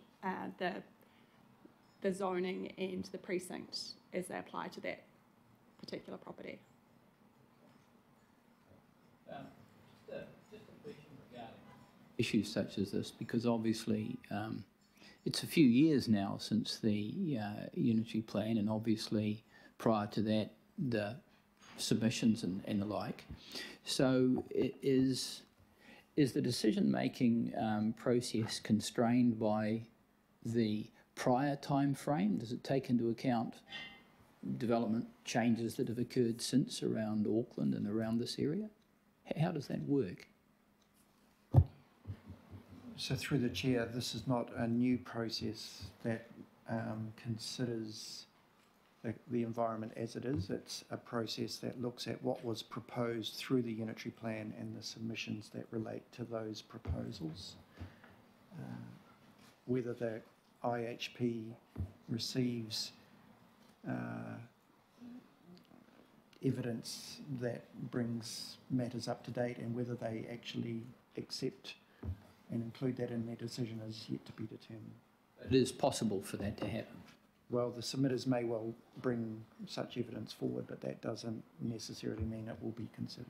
the zoning and the precinct as they apply to that particular property. Just a question regarding issues such as this, because obviously it's a few years now since the unitary plan, and obviously prior to that the submissions and the like. So is the decision-making process constrained by the prior time frame? Does it take into account development changes that have occurred since around Auckland and around this area? How does that work? So through the chair, this is not a new process that considers the environment as it is. It's a process that looks at what was proposed through the unitary plan and the submissions that relate to those proposals. Whether the IHP receives evidence that brings matters up to date, and whether they actually accept and include that in their decision is yet to be determined. It is possible for that to happen. Well, the submitters may well bring such evidence forward, but that doesn't necessarily mean it will be considered.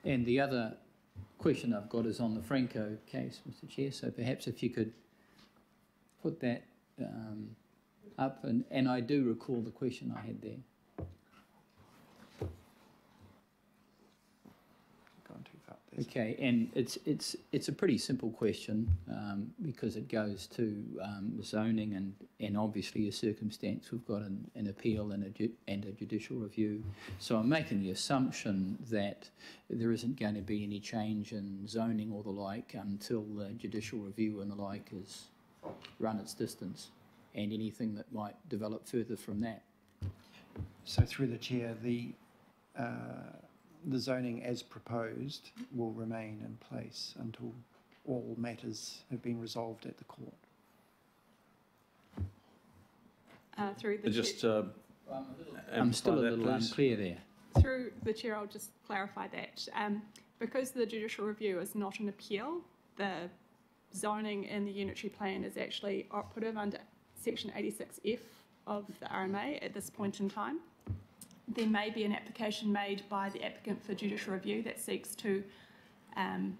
And the other question I've got is on the Franco case, Mr. Chair, so perhaps if you could put that up, and I do recall the question I had there. Okay, and it's a pretty simple question because it goes to zoning and obviously a circumstance. We've got an appeal and a judicial review. So I'm making the assumption that there isn't going to be any change in zoning or the like until the judicial review and the like has run its distance, and anything that might develop further from that. So through the chair, the zoning as proposed will remain in place until all matters have been resolved at the court. Through the Just, I'm still a little unclear there. Through the chair, I'll just clarify that. Because the judicial review is not an appeal, the zoning in the unitary plan is actually operative under section 86F of the RMA at this point in time. There may be an application made by the applicant for judicial review that seeks to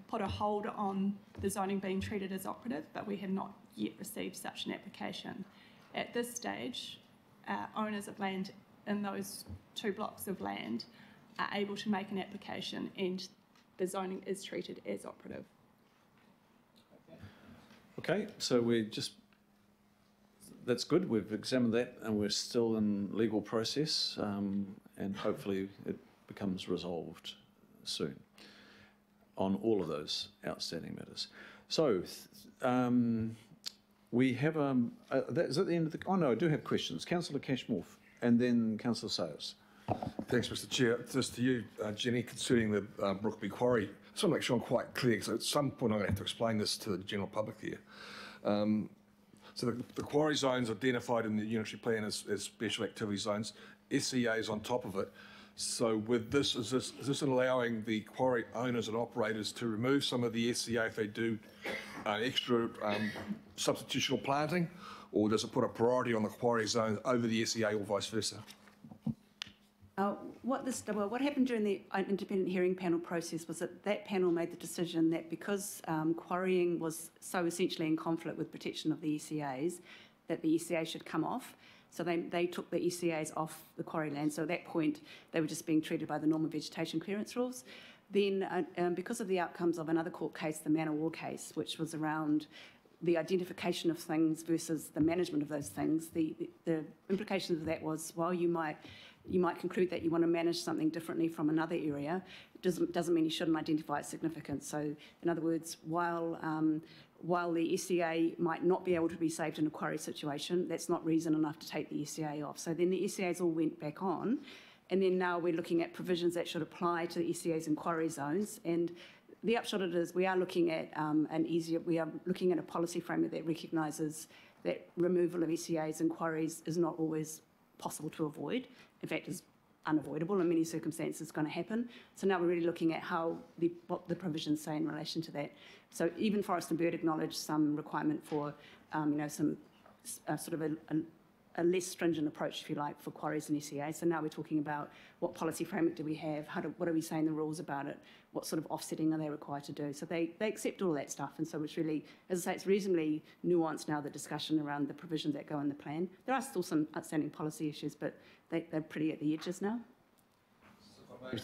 put a hold on the zoning being treated as operative, but we have not yet received such an application. At this stage, owners of land in those 2 blocks of land are able to make an application, and the zoning is treated as operative. Okay, so that's good. We've examined that, and we're still in legal process, and hopefully it becomes resolved soon on all of those outstanding matters. So we have is that the end of the? Oh no, I do have questions. Councillor Cashmore, and then Councillor Sayers. Thanks, Mr Chair. Just to you, Jenny, concerning the Brookby Quarry, I just want to make sure I'm quite clear, because at some point I'm going to have to explain this to the general public here. So the quarry zones identified in the unitary plan as special activity zones, SCA is on top of it. So with this, is this allowing the quarry owners and operators to remove some of the SCA if they do extra substitutional planting, or does it put a priority on the quarry zone over the SCA or vice versa? What happened during the independent hearing panel process was that panel made the decision that because quarrying was so essentially in conflict with protection of the ECAs, that the ECA should come off. So they took the ECAs off the quarry land. So at that point, they were just being treated by the normal vegetation clearance rules. Then, because of the outcomes of another court case, the Manor War case, which was around the identification of things versus the management of those things, the implications of that was, while you might conclude that you want to manage something differently from another area, doesn't mean you shouldn't identify its significance. So, in other words, while the SCA might not be able to be saved in a quarry situation, that's not reason enough to take the SCA off. So then the SCAs all went back on, and then now we're looking at provisions that should apply to the SCAs in quarry zones. And the upshot of it is we are looking at a policy framework that recognises that removal of SCAs in quarries is not always possible to avoid. In fact, is unavoidable in many circumstances. It's going to happen. So now we're really looking at what the provisions say in relation to that. So even Forest and Bird acknowledged some requirement for some sort of a less stringent approach, if you like, for quarries and SCA. So now we're talking about what policy framework do we have, what are we saying the rules about it, what sort of offsetting are they required to do. So they accept all that stuff, and so it's really, as I say, it's reasonably nuanced now, the discussion around the provisions that go in the plan. There are still some outstanding policy issues, but they're pretty at the edges now.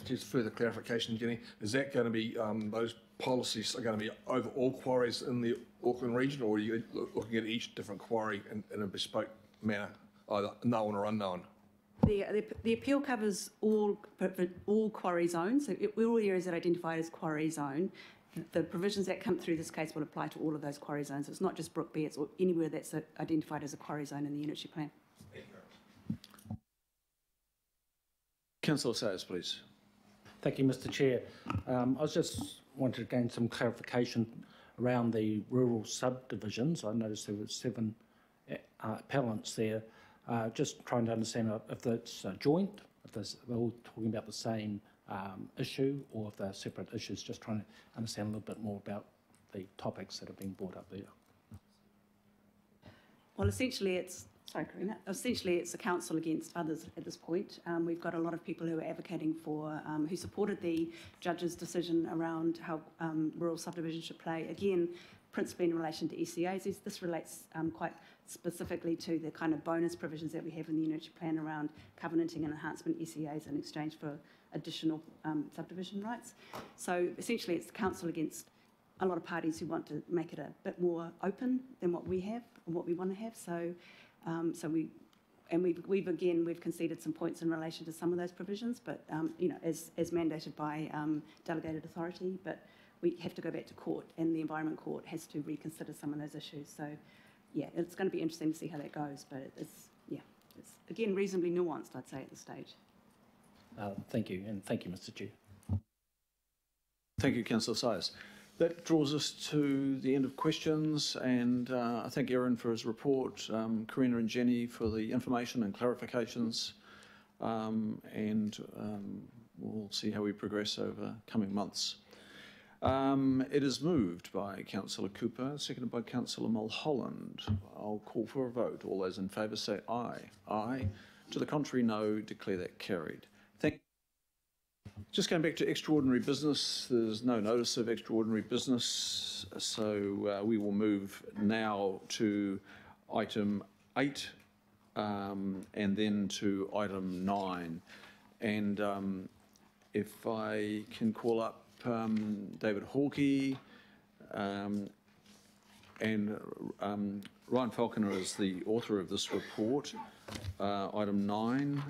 Just further clarification, Jenny, is that going to be, those policies are going to be over all quarries in the Auckland region, or are you looking at each different quarry in a bespoke manner, either known or unknown? The appeal covers all quarry zones, so all areas that are identified as quarry zone. The provisions that come through this case will apply to all of those quarry zones. It's not just Brookby, it's anywhere that's identified as a quarry zone in the unitary plan. Councillor Sayers, please. Thank you, Mr Chair. I was just wanted to gain some clarification around the rural subdivisions. I noticed there were 7 appellants there. Just trying to understand if that's joint, if they're all talking about the same issue, or if they're separate issues. Just trying to understand a little bit more about the topics that are being brought up there. Well, essentially it's a council against others at this point. We've got a lot of people who are advocating for, who supported the judge's decision around how rural subdivision should play. Again, principally in relation to SCAs. This relates quite specifically to the kind of bonus provisions that we have in the unitary plan around covenanting and enhancement SCAs in exchange for additional subdivision rights. So essentially it's the council against a lot of parties who want to make it a bit more open than what we have and what we want to have. So we've conceded some points in relation to some of those provisions, but as mandated by delegated authority. But we have to go back to court, and the Environment Court has to reconsider some of those issues. So, yeah, it's going to be interesting to see how that goes. But it's again reasonably nuanced, I'd say, at this stage. Thank you, and thank you, Mr Chair. Thank you, Councillor Sayers. That draws us to the end of questions, and I thank Aaron for his report, Karina and Jenny for the information and clarifications, and we'll see how we progress over coming months. It is moved by Councillor Cooper, seconded by Councillor Mulholland. I'll call for a vote. All those in favour say aye. Aye. To the contrary, no. Declare that carried. Thank you. Just going back to extraordinary business, there's no notice of extraordinary business, so we will move now to item 8 and then to item 9. And if I can call up David Hawkey and Ryan Falconer is the author of this report. Item 9,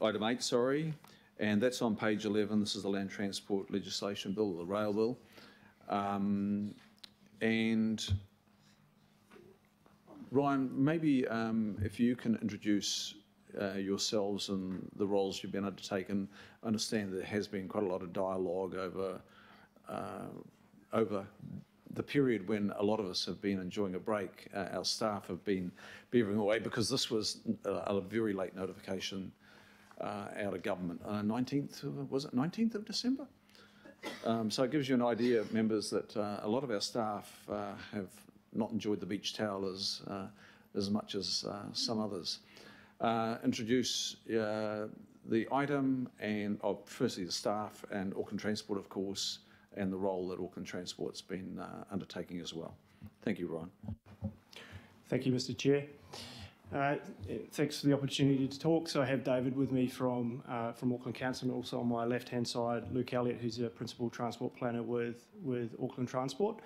item 8, sorry, and that's on page 11. This is the Land Transport Legislation Bill, the Rail Bill. And Ryan, maybe if you can introduce yourselves and the roles you've been undertaken. I understand there has been quite a lot of dialogue over the period when a lot of us have been enjoying a break. Our staff have been beavering away because this was a very late notification out of government. 19th, was it 19th of December? So it gives you an idea, members, that a lot of our staff have not enjoyed the beach towel as much as some others. Introduce the item and firstly the staff and Auckland Transport, of course, and the role that Auckland Transport's been undertaking as well. Thank you, Ryan. Thank you, Mr. Chair. Thanks for the opportunity to talk. So I have David with me from Auckland Council, and also on my left-hand side, Luke Elliott, who's a Principal Transport Planner with Auckland Transport.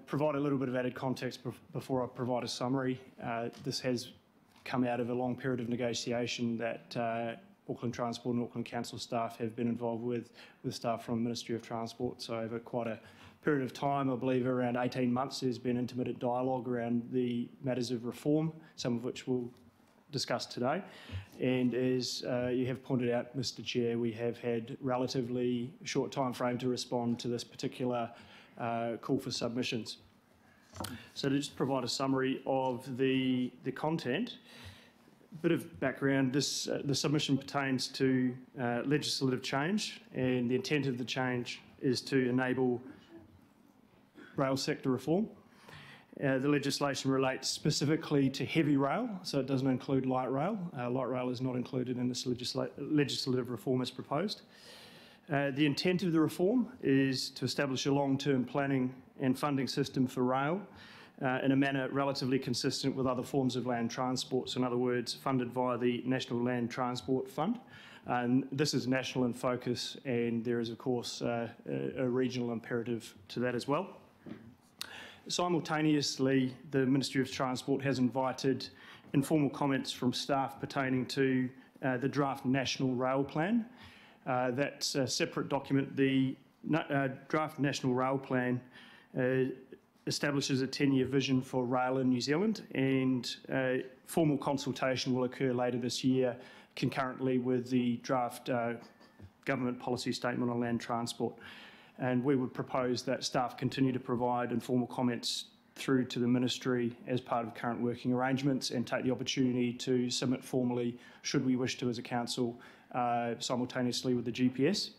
Provide a little bit of added context before I provide a summary. This has come out of a long period of negotiation that Auckland Transport and Auckland Council staff have been involved with staff from the Ministry of Transport. So over quite a period of time, I believe around 18 months, there's been intermittent dialogue around the matters of reform, some of which we'll discuss today. And as you have pointed out, Mr. Chair, we have had relatively short time frame to respond to this particular call for submissions. So to just provide a summary of the content, a bit of background, the submission pertains to legislative change, and the intent of the change is to enable rail sector reform. The legislation relates specifically to heavy rail, so it doesn't include light rail. Light rail is not included in this legislative reform as proposed. The intent of the reform is to establish a long-term planning and funding system for rail in a manner relatively consistent with other forms of land transport, so in other words, funded via the National Land Transport Fund. And this is national in focus, and there is, of course, a regional imperative to that as well. Simultaneously, the Ministry of Transport has invited informal comments from staff pertaining to the draft National Rail Plan. That's a separate document. The draft National Rail Plan establishes a 10-year vision for rail in New Zealand, and formal consultation will occur later this year concurrently with the draft government policy statement on land transport. And we would propose that staff continue to provide informal comments through to the Ministry as part of current working arrangements, and take the opportunity to submit formally, should we wish to as a council, simultaneously with the GPS.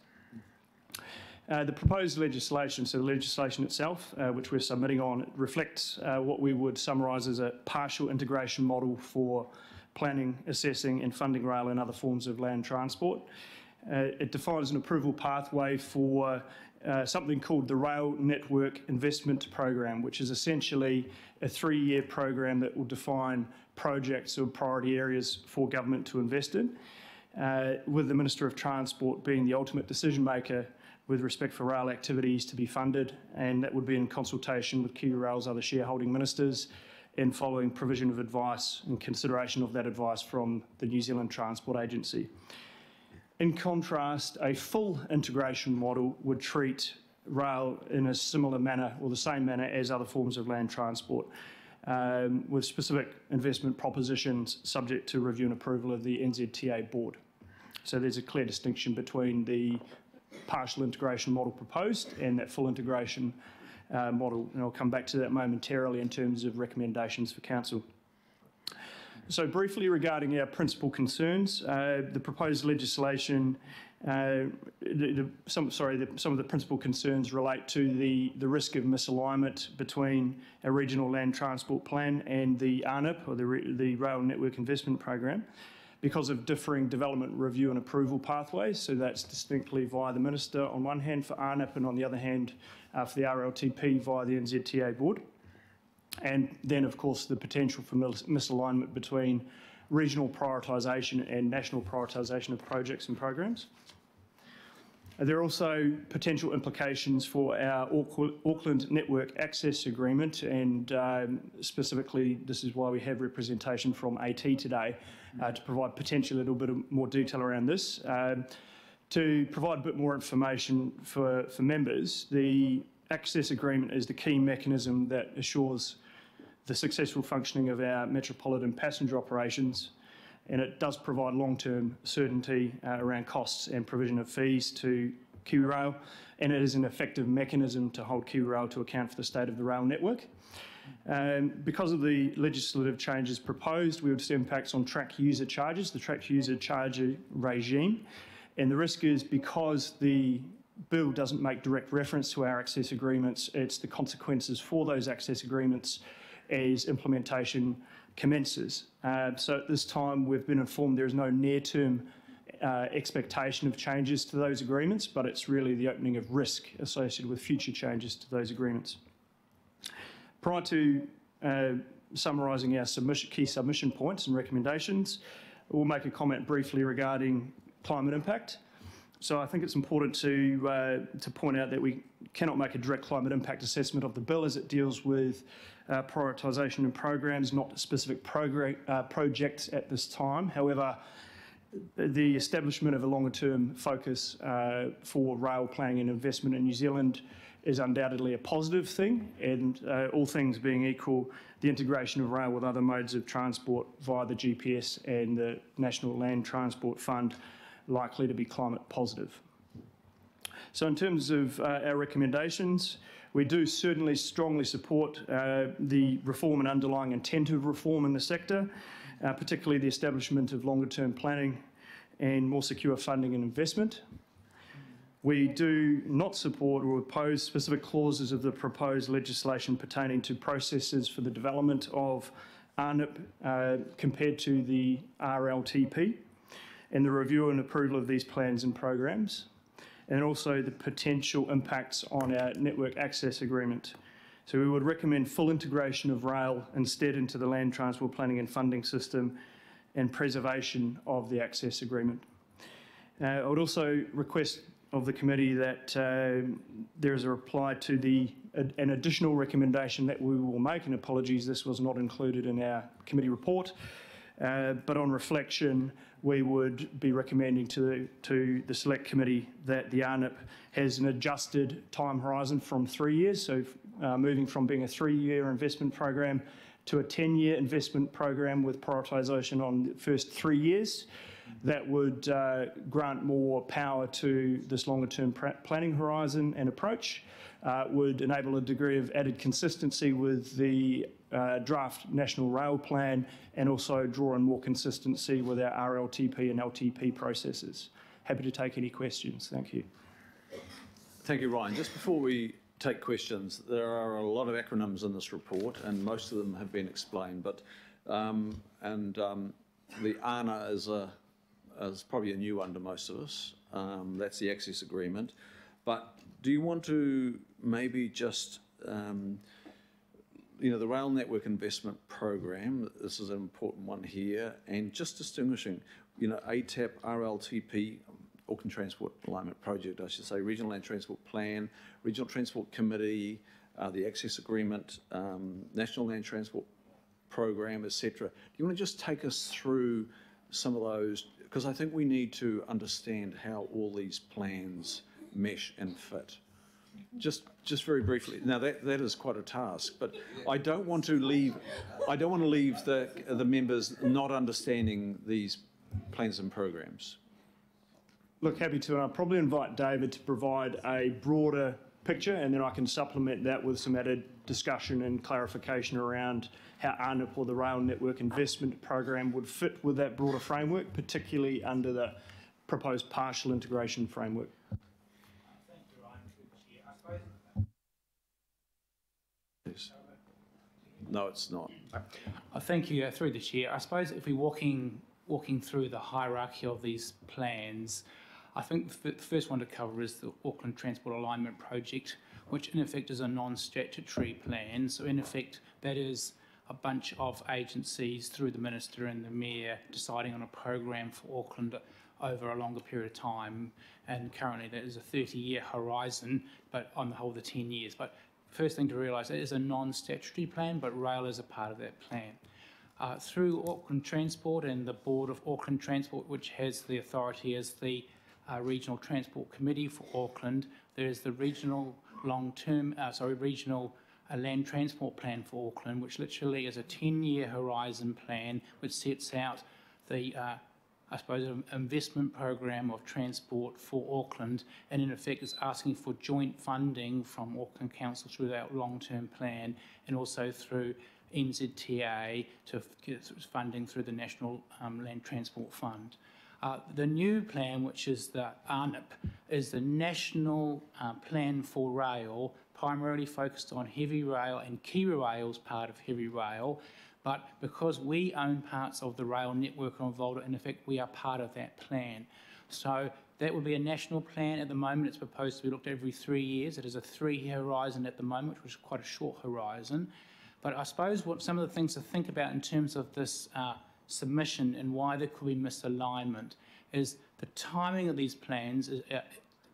The proposed legislation, so the legislation itself, which we're submitting on, reflects what we would summarise as a partial integration model for planning, assessing and funding rail and other forms of land transport. It defines an approval pathway for something called the Rail Network Investment Program, which is essentially a 3-year program that will define projects or priority areas for government to invest in, with the Minister of Transport being the ultimate decision maker with respect for rail activities to be funded, and that would be in consultation with KiwiRail's other shareholding ministers and following provision of advice and consideration of that advice from the New Zealand Transport Agency. In contrast, a full integration model would treat rail in a similar manner or the same manner as other forms of land transport, with specific investment propositions subject to review and approval of the NZTA board. So there's a clear distinction between the partial integration model proposed and that full integration model, and I'll come back to that momentarily in terms of recommendations for council. So briefly regarding our principal concerns, the proposed legislation, some of the principal concerns relate to the risk of misalignment between a regional land transport plan and the RNIP, or the Rail Network Investment Program, because of differing development review and approval pathways. So that's distinctly via the Minister on one hand for RNIP, and on the other hand for the RLTP via the NZTA board. And then, of course, the potential for misalignment between regional prioritisation and national prioritisation of projects and programs. There are also potential implications for our Auckland Network Access Agreement, and specifically this is why we have representation from AT today to provide potentially a little bit of more detail around this. To provide a bit more information for members, the Access Agreement is the key mechanism that assures the successful functioning of our metropolitan passenger operations, and it does provide long-term certainty around costs and provision of fees to KiwiRail, and it is an effective mechanism to hold KiwiRail to account for the state of the rail network. Because of the legislative changes proposed, we would see impacts on track user charges, the track user charge regime, and the risk is because the bill doesn't make direct reference to our access agreements, it's the consequences for those access agreements as implementation commences. So at this time, we've been informed there is no near-term expectation of changes to those agreements, but it's really the opening of risk associated with future changes to those agreements. Prior to summarising our key submission points and recommendations, we'll make a comment briefly regarding climate impact. So I think it's important to point out that we cannot make a direct climate impact assessment of the bill as it deals with prioritisation and programs, not specific projects at this time. However, the establishment of a longer-term focus for rail planning and investment in New Zealand is undoubtedly a positive thing, and all things being equal, the integration of rail with other modes of transport via the GPS and the National Land Transport Fund likely to be climate positive. So in terms of our recommendations, we do certainly strongly support the reform and underlying intent of reform in the sector, particularly the establishment of longer-term planning and more secure funding and investment. We do not support or oppose specific clauses of the proposed legislation pertaining to processes for the development of ARNIP compared to the RLTP, and the review and approval of these plans and programs, and also the potential impacts on our network access agreement. So we would recommend full integration of rail instead into the land transport planning and funding system and preservation of the access agreement. I would also request of the committee that there is a reply to an additional recommendation that we will make, and apologies, this was not included in our committee report, but on reflection, we would be recommending to the Select Committee that the ARNIP has an adjusted time horizon from 3 years, so moving from being a 3-year investment program to a 10-year investment program with prioritisation on the first 3 years. That would grant more power to this longer-term planning horizon and approach, would enable a degree of added consistency with the draft National Rail Plan, and also draw in more consistency with our RLTP and LTP processes. Happy to take any questions. Thank you. Thank you, Ryan. Just before we take questions, there are a lot of acronyms in this report, and most of them have been explained, but the ANA is probably a new one to most of us. That's the access agreement. But do you want to maybe just, the Rail Network Investment Program, this is an important one here, and just distinguishing, ATAP, RLTP, Auckland Transport Alignment Project, I should say, Regional Land Transport Plan, Regional Transport Committee, the Access Agreement, National Land Transport Program, etc. Do you want to just take us through some of those? Because I think we need to understand how all these plans mesh and fit. Just very briefly. Now that is quite a task, but I don't want to leave the members not understanding these plans and programs. Look, happy to, and I'll probably invite David to provide a broader picture, and then I can supplement that with some added discussion and clarification around how ARNIP, or the Rail Network Investment Program, would fit with that broader framework, particularly under the proposed partial integration framework. Thank you, Ryan. Through the chair. Yes. No, it's not. Thank you. Through the chair, I suppose if we're walking through the hierarchy of these plans, I think the first one to cover is the Auckland Transport Alignment Project, which in effect is a non-statutory plan. So in effect, that is a bunch of agencies through the Minister and the Mayor deciding on a program for Auckland over a longer period of time. And currently that is a 30-year horizon, but on the whole, the 10 years. But first thing to realise, it is a non-statutory plan, but rail is a part of that plan. Through Auckland Transport and the Board of Auckland Transport, which has the authority as the Regional Transport Committee for Auckland, there is the Regional a land transport plan for Auckland, which literally is a 10-year horizon plan which sets out the, I suppose, an investment program of transport for Auckland, and in effect is asking for joint funding from Auckland Council through that long-term plan and also through NZTA to get funding through the National Land Transport Fund. The new plan, which is the ARNIP, is the National Plan for Rail, primarily focused on heavy rail and KiwiRail's part of heavy rail. But because we own parts of the rail network on Volta, in effect, we are part of that plan. So that would be a national plan. At the moment, it's proposed to be looked at every 3 years. It is a 3-year horizon at the moment, which is quite a short horizon. But I suppose what some of the things to think about in terms of this submission and why there could be misalignment is the timing of these plans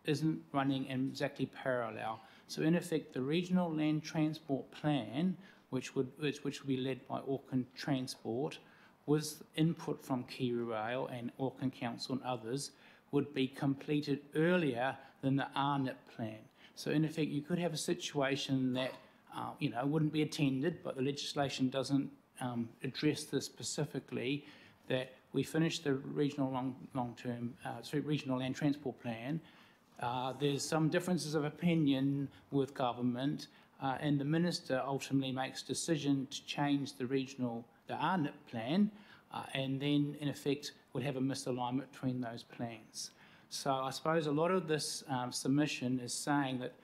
isn't running in exactly parallel. So in effect, the Regional Land Transport Plan, which would be led by Auckland Transport, with input from KiwiRail and Auckland Council and others, would be completed earlier than the ARNIP plan. So in effect, you could have a situation that wouldn't be attended, but the legislation doesn't address this specifically, that we finish the regional regional land transport plan. There's some differences of opinion with government, and the minister ultimately makes a decision to change the ARNIP plan, and then in effect would have a misalignment between those plans. So I suppose a lot of this submission is saying that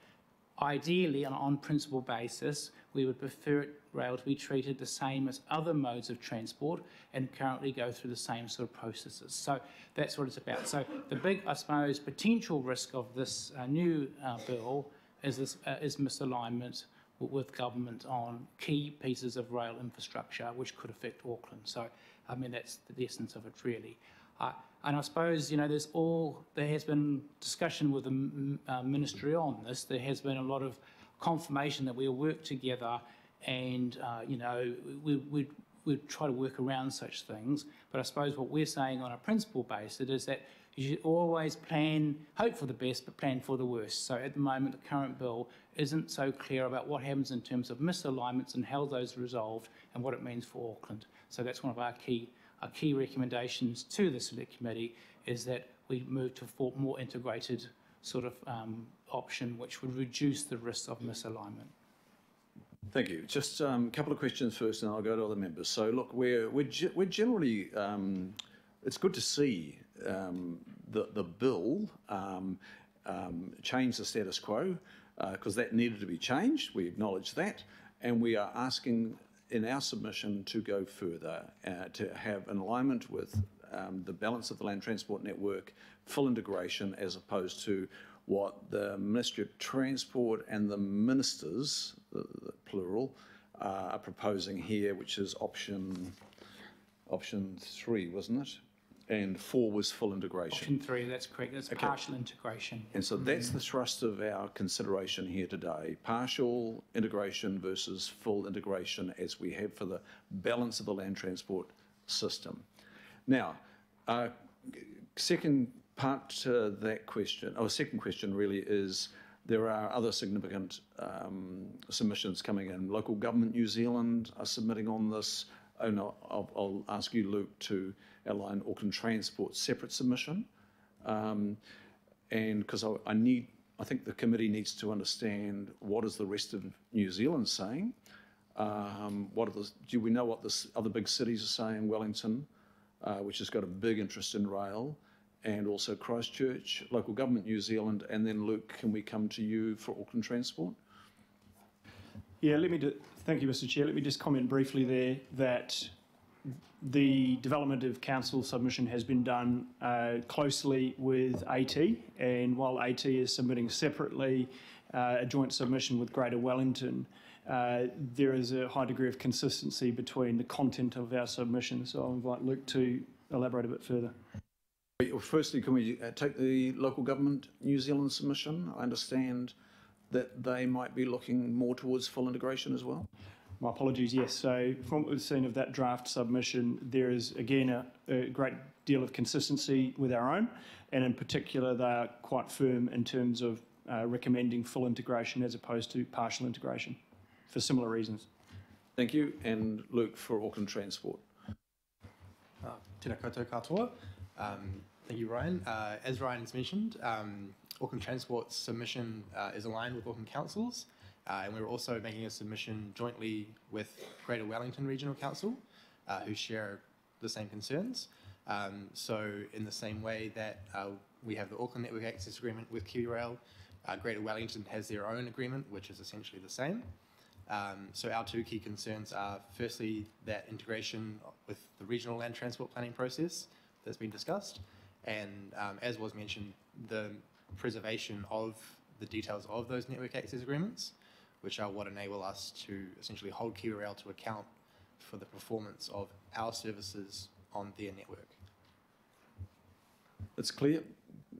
ideally, on an on-principle basis, we would prefer rail to be treated the same as other modes of transport and currently go through the same sort of processes. So that's what it's about. So the big, I suppose, potential risk of this new bill is misalignment with government on key pieces of rail infrastructure which could affect Auckland. So, I mean, that's the essence of it, really. And I suppose, there has been discussion with the ministry on this. There has been a lot of confirmation that we'll work together and, we'd try to work around such things. But I suppose what we're saying on a principle basis is that you should always hope for the best, but plan for the worst. So at the moment, the current bill isn't so clear about what happens in terms of misalignments and how those are resolved and what it means for Auckland. So that's one of our key recommendations to the Select Committee, is that we move to a more integrated sort of option which would reduce the risk of misalignment. Thank you. Just a couple of questions first, and I'll go to other members. So, look, we're generally it's good to see the bill change the status quo, because that needed to be changed. We acknowledge that, and we are asking in our submission to go further, to have an alignment with the balance of the land transport network, full integration, as opposed to what the Ministry of Transport and the ministers, the plural, are proposing here, which is option 3, wasn't it? And 4 was full integration. Option 3, that's correct. That's partial integration. And so that's the thrust of our consideration here today, partial integration versus full integration as we have for the balance of the land transport system. Now, second part to that question, or second question really, is there are other significant submissions coming in. Local Government New Zealand are submitting on this. Oh no, I'll ask you, Luke, to outline Auckland Transport's separate submission, and because I think the committee needs to understand what is the rest of New Zealand saying. Do we know what the other big cities are saying? Wellington, which has got a big interest in rail, and also Christchurch, Local Government New Zealand, and then Luke, can we come to you for Auckland Transport? Yeah, thank you, Mr. Chair. Let me just comment briefly there that the development of council submission has been done closely with AT, and while AT is submitting separately a joint submission with Greater Wellington, there is a high degree of consistency between the content of our submission. So I'll invite Luke to elaborate a bit further. Firstly, can we take the Local Government New Zealand submission? I understand that they might be looking more towards full integration as well. My apologies, yes. So from what we've seen of that draft submission, there is, again, a great deal of consistency with our own, and in particular, they are quite firm in terms of recommending full integration as opposed to partial integration. for similar reasons. Thank you. And Luke for Auckland Transport. Tēnā koutou katoa. Thank you, Ryan. As Ryan has mentioned, Auckland Transport's submission is aligned with Auckland Council's, and we're also making a submission jointly with Greater Wellington Regional Council, who share the same concerns. So in the same way that we have the Auckland Network Access Agreement with KiwiRail, Greater Wellington has their own agreement, which is essentially the same. So our two key concerns are firstly that integration with the regional land transport planning process that's been discussed, and as was mentioned, the preservation of the details of those network access agreements, which are what enable us to essentially hold KiwiRail to account for the performance of our services on their network. That's clear.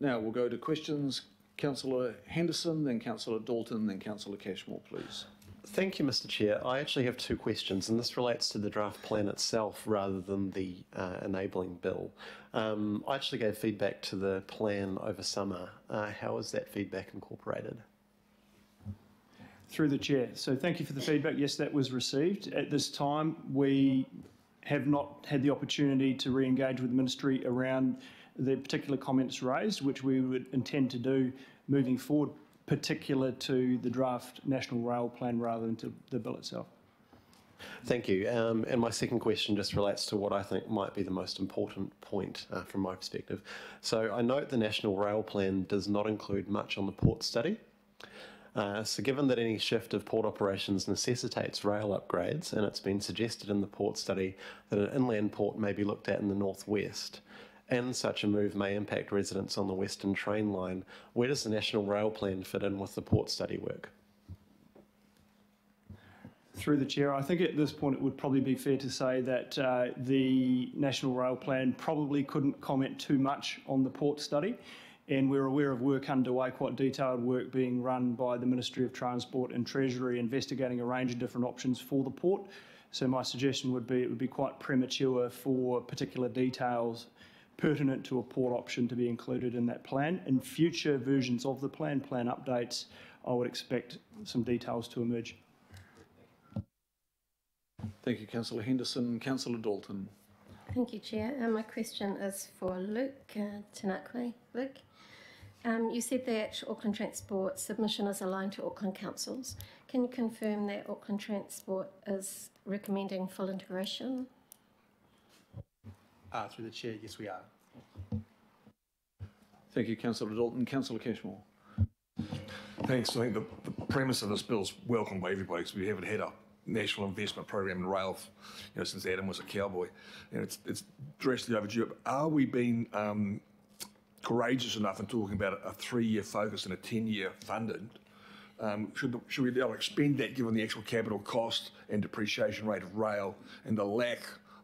Now we'll go to questions. Councillor Henderson, then Councillor Dalton, then Councillor Cashmore, please. Thank you, Mr. Chair. I actually have two questions, and this relates to the draft plan itself rather than the enabling bill. I actually gave feedback to the plan over summer. How is that feedback incorporated? Through the Chair. So thank you for the feedback. Yes, that was received. At this time, we have not had the opportunity to re-engage with the Ministry around the particular comments raised, which we would intend to do moving forward, particular to the draft National Rail Plan rather than to the bill itself. Thank you. And my second question just relates to what I think might be the most important point from my perspective. So I note the National Rail Plan does not include much on the port study. So given that any shift of port operations necessitates rail upgrades, and it's been suggested in the port study that an inland port may be looked at in the northwest, and such a move may impact residents on the Western Train Line, where does the National Rail Plan fit in with the port study work? Through the Chair, I think at this point it would probably be fair to say that the National Rail Plan probably couldn't comment too much on the port study, and we're aware of work underway, quite detailed work being run by the Ministry of Transport and Treasury investigating a range of different options for the port. So my suggestion would be it would be quite premature for particular details pertinent to a port option to be included in that plan. In future versions of the plan updates, I would expect some details to emerge. Thank you, Councillor Henderson. Councillor Dalton. Thank you, Chair. My question is for Luke Tinakwe. Luke, you said that Auckland Transport submission is aligned to Auckland Councils. Can you confirm that Auckland Transport is recommending full integration? Through the Chair, yes, we are. Thank you, Councillor Dalton. Councillor Cashmore. Thanks. I think the premise of this bill is welcomed by everybody because we haven't had a national investment program in rail, since Adam was a cowboy, and it's drastically overdue. But are we being courageous enough in talking about a 3-year focus and a 10-year funded? Should we be able to expend that given the actual capital cost and depreciation rate of rail and the lack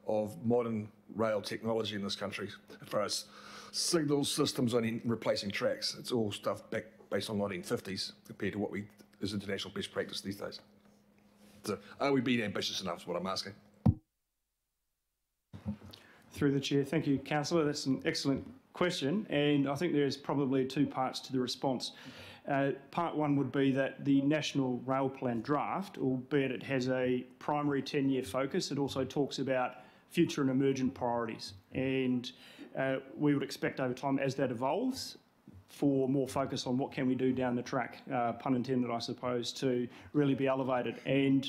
of modern rail technology in this country as far as signal systems and replacing tracks? It's all stuff back based on 1950s compared to what is international best practice these days. So are we being ambitious enough is what I'm asking. Through the Chair. Thank you, Councillor. That's an excellent question, and I think there's probably two parts to the response. Part one would be that the National Rail Plan draft, albeit it has a primary 10-year focus, it also talks about future and emergent priorities, and we would expect over time as that evolves for more focus on what can we do down the track, pun intended I suppose, to really be elevated. And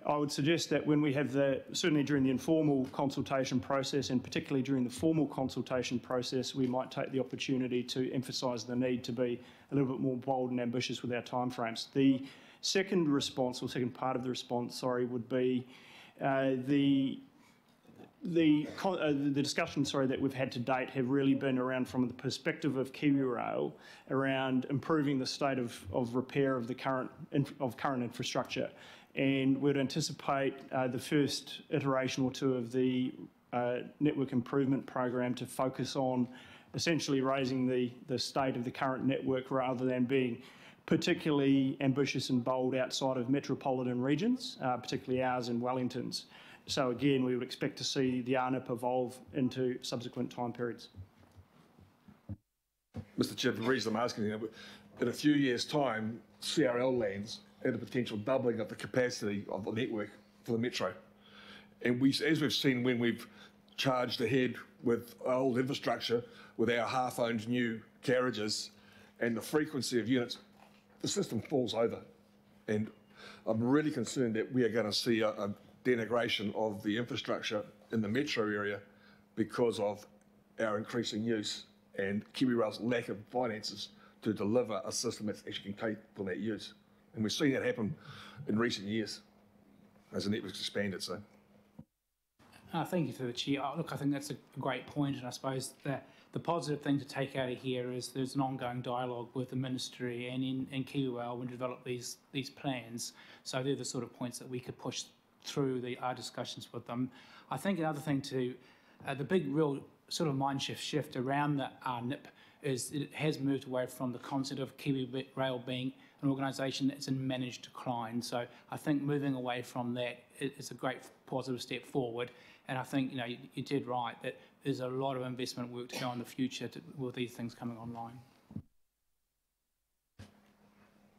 I would suggest that when we have certainly during the informal consultation process and particularly during the formal consultation process, we might take the opportunity to emphasise the need to be a little bit more bold and ambitious with our timeframes. The second response, or second part of the response, sorry, would be the discussion, that we've had to date have really been around from the perspective of KiwiRail around improving the state of repair of the current infrastructure, and we'd anticipate the first iteration or two of the network improvement program to focus on essentially raising the state of the current network rather than being particularly ambitious and bold outside of metropolitan regions, particularly ours and Wellington's. So again, we would expect to see the RNIP evolve into subsequent time periods. Mr. Chair, the reason I'm asking, in a few years' time, CRL lands at a potential doubling of the capacity of the network for the metro. And as we've seen when we've charged ahead with old infrastructure, with our half-owned new carriages and the frequency of units, the system falls over. And I'm really concerned that we are going to see a denigration of the infrastructure in the metro area because of our increasing use and KiwiRail's lack of finances to deliver a system that's actually capable of that use. And we've seen that happen in recent years as the network's expanded. So, thank you for the Chair. Look, I think that's a great point, and I suppose the positive thing to take out of here is there's an ongoing dialogue with the Ministry and KiwiRail when we develop these plans. So they're the sort of points that we could push through our discussions with them. I think another thing the big real sort of mind shift around the RNIP is it has moved away from the concept of KiwiRail being an organisation that's in managed decline. So I think moving away from that is a great positive step forward. And I think you did right that there's a lot of investment work to go in the future with these things coming online.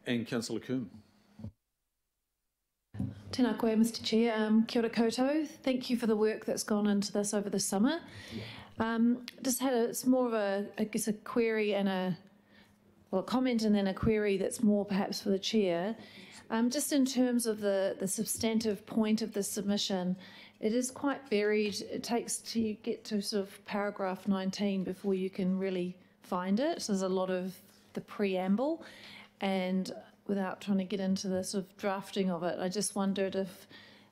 And Councillor Coombe. Tēnā koe, Mr Chair. Kia ora koutou. Thank you for the work that's gone into this over the summer. It's more of a query and a comment and then a query that's more perhaps for the Chair. Just in terms of the substantive point of the submission, it is quite varied. It takes to get to sort of paragraph 19 before you can really find it. So there's a lot of the preamble, and without trying to get into the sort of drafting of it, I just wondered if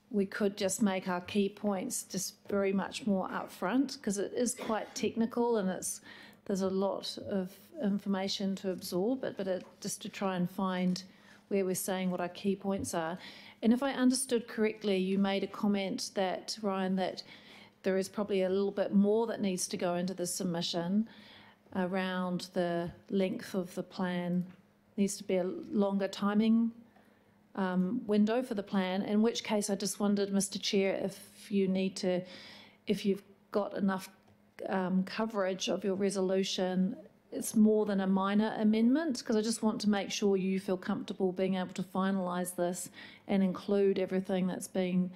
we could just make our key points just very much more upfront, because it is quite technical and there's a lot of information to absorb, but just to try and find where we're saying what our key points are. And if I understood correctly, you made a comment that, Ryan, that there is probably a little bit more that needs to go into the submission around the length of the plan. Needs to be a longer timing window for the plan, in which case I just wondered, Mr Chair, if you've got enough coverage of your resolution, it's more than a minor amendment, because I just want to make sure you feel comfortable being able to finalise this and include everything that's being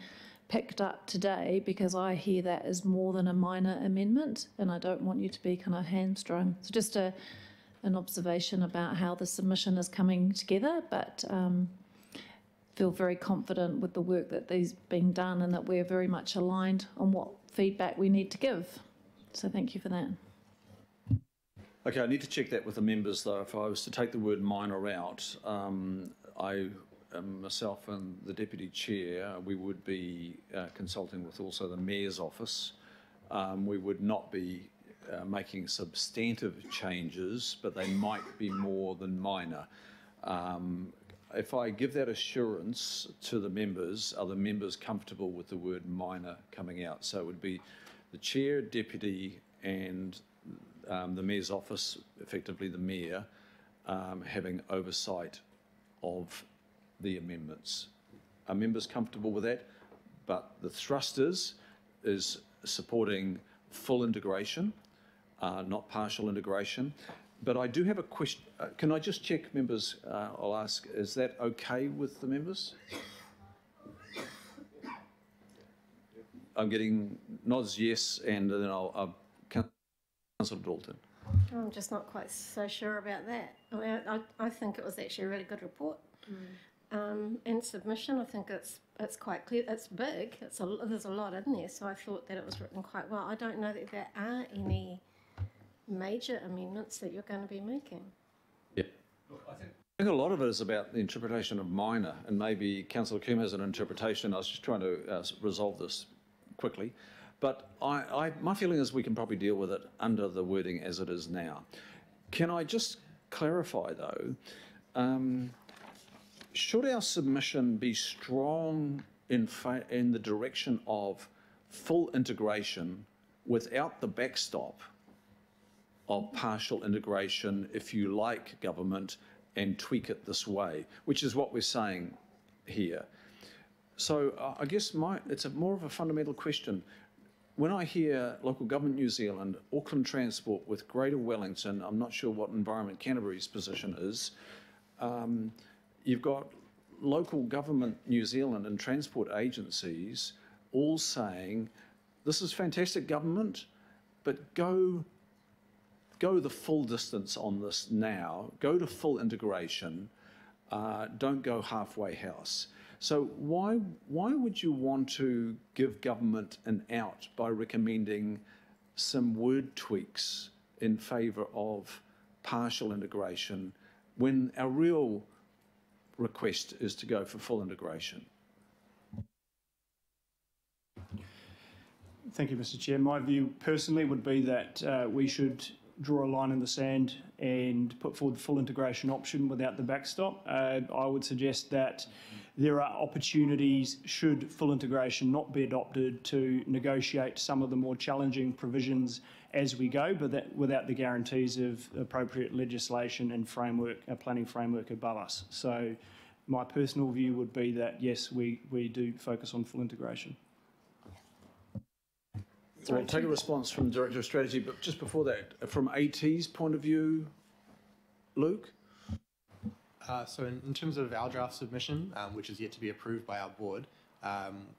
picked up today, because I hear that as more than a minor amendment and I don't want you to be kind of hamstrung. So just an observation about how the submission is coming together, but feel very confident with the work that is being done and that we're very much aligned on what feedback we need to give. So thank you for that. Okay, I need to check that with the members, though. If I was to take the word minor out, myself and the Deputy Chair, we would be consulting with also the Mayor's office. We would not be making substantive changes, but they might be more than minor. If I give that assurance to the members, are the members comfortable with the word minor coming out? So it would be the Chair, Deputy and the Mayor's office, effectively the Mayor, having oversight of the amendments. Are members comfortable with that? But the thrust is supporting full integration, not partial integration. But I do have a question. Can I just check, members? I'll ask, is that okay with the members? I'm getting nods yes, and then I'll Councillor Dalton. I'm just not quite so sure about that. I mean, I think it was actually a really good report. And submission, I think it's quite clear. It's big. There's a lot in there, so I thought that it was written quite well. I don't know that there are any major amendments that you're going to be making. Yeah. I think a lot of it is about the interpretation of minor, and maybe Councillor Coombe has an interpretation. I was just trying to resolve this quickly. But my feeling is we can probably deal with it under the wording as it is now. Can I just clarify, though, should our submission be strong in the direction of full integration without the backstop of partial integration, if you like, government, and tweak it this way, which is what we're saying here? So I guess it's more of a fundamental question. When I hear Local Government New Zealand, Auckland Transport with Greater Wellington, I'm not sure what Environment Canterbury's position is, you've got local government New Zealand and transport agencies all saying, this is fantastic government, but go the full distance on this now, go to full integration, don't go halfway house. So why would you want to give government an out by recommending some word tweaks in favour of partial integration when our real request is to go for full integration? Thank you, Mr. Chair. My view personally would be that we should draw a line in the sand and put forward the full integration option without the backstop. I would suggest that there are opportunities, should full integration not be adopted, to negotiate some of the more challenging provisions as we go, but that without the guarantees of appropriate legislation and framework, a planning framework above us. So my personal view would be that, yes, we do focus on full integration. I'll take a response from the Director of Strategy, but just before that, from AT's point of view, Luke? So in terms of our draft submission, which is yet to be approved by our board,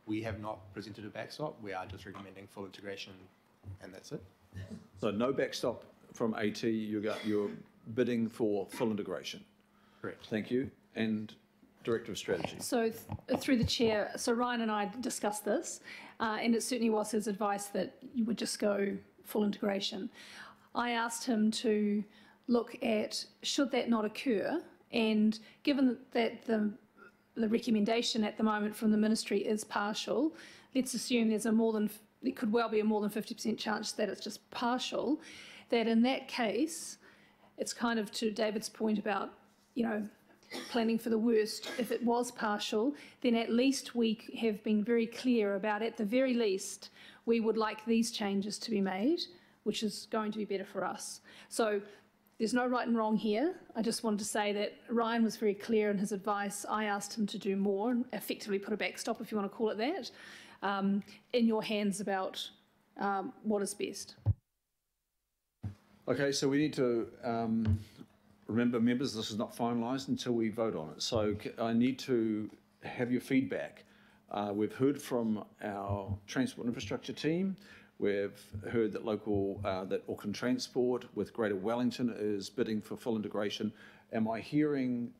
we have not presented a backstop. We are just recommending full integration, and that's it. So no backstop from AT, you're bidding for full integration? Correct. Thank you. And Director of Strategy. So through the chair, so Ryan and I discussed this, and it certainly was his advice that you would just go full integration. I asked him to look at, should that not occur, and given that the recommendation at the moment from the ministry is partial, let's assume there could well be a more than 50% chance that it's just partial, that in that case, it's kind of to David's point about, planning for the worst. If it was partial, then at least we have been very clear about, at the very least, we would like these changes to be made, which is going to be better for us. So there's no right and wrong here. I just wanted to say that Ryan was very clear in his advice. I asked him to do more, and effectively put a backstop, if you want to call it that, in your hands about what is best. Okay, so we need to remember, members, this is not finalised until we vote on it. So I need to have your feedback. We've heard from our transport infrastructure team. We've heard that that Auckland Transport with Greater Wellington is bidding for full integration. Am I hearing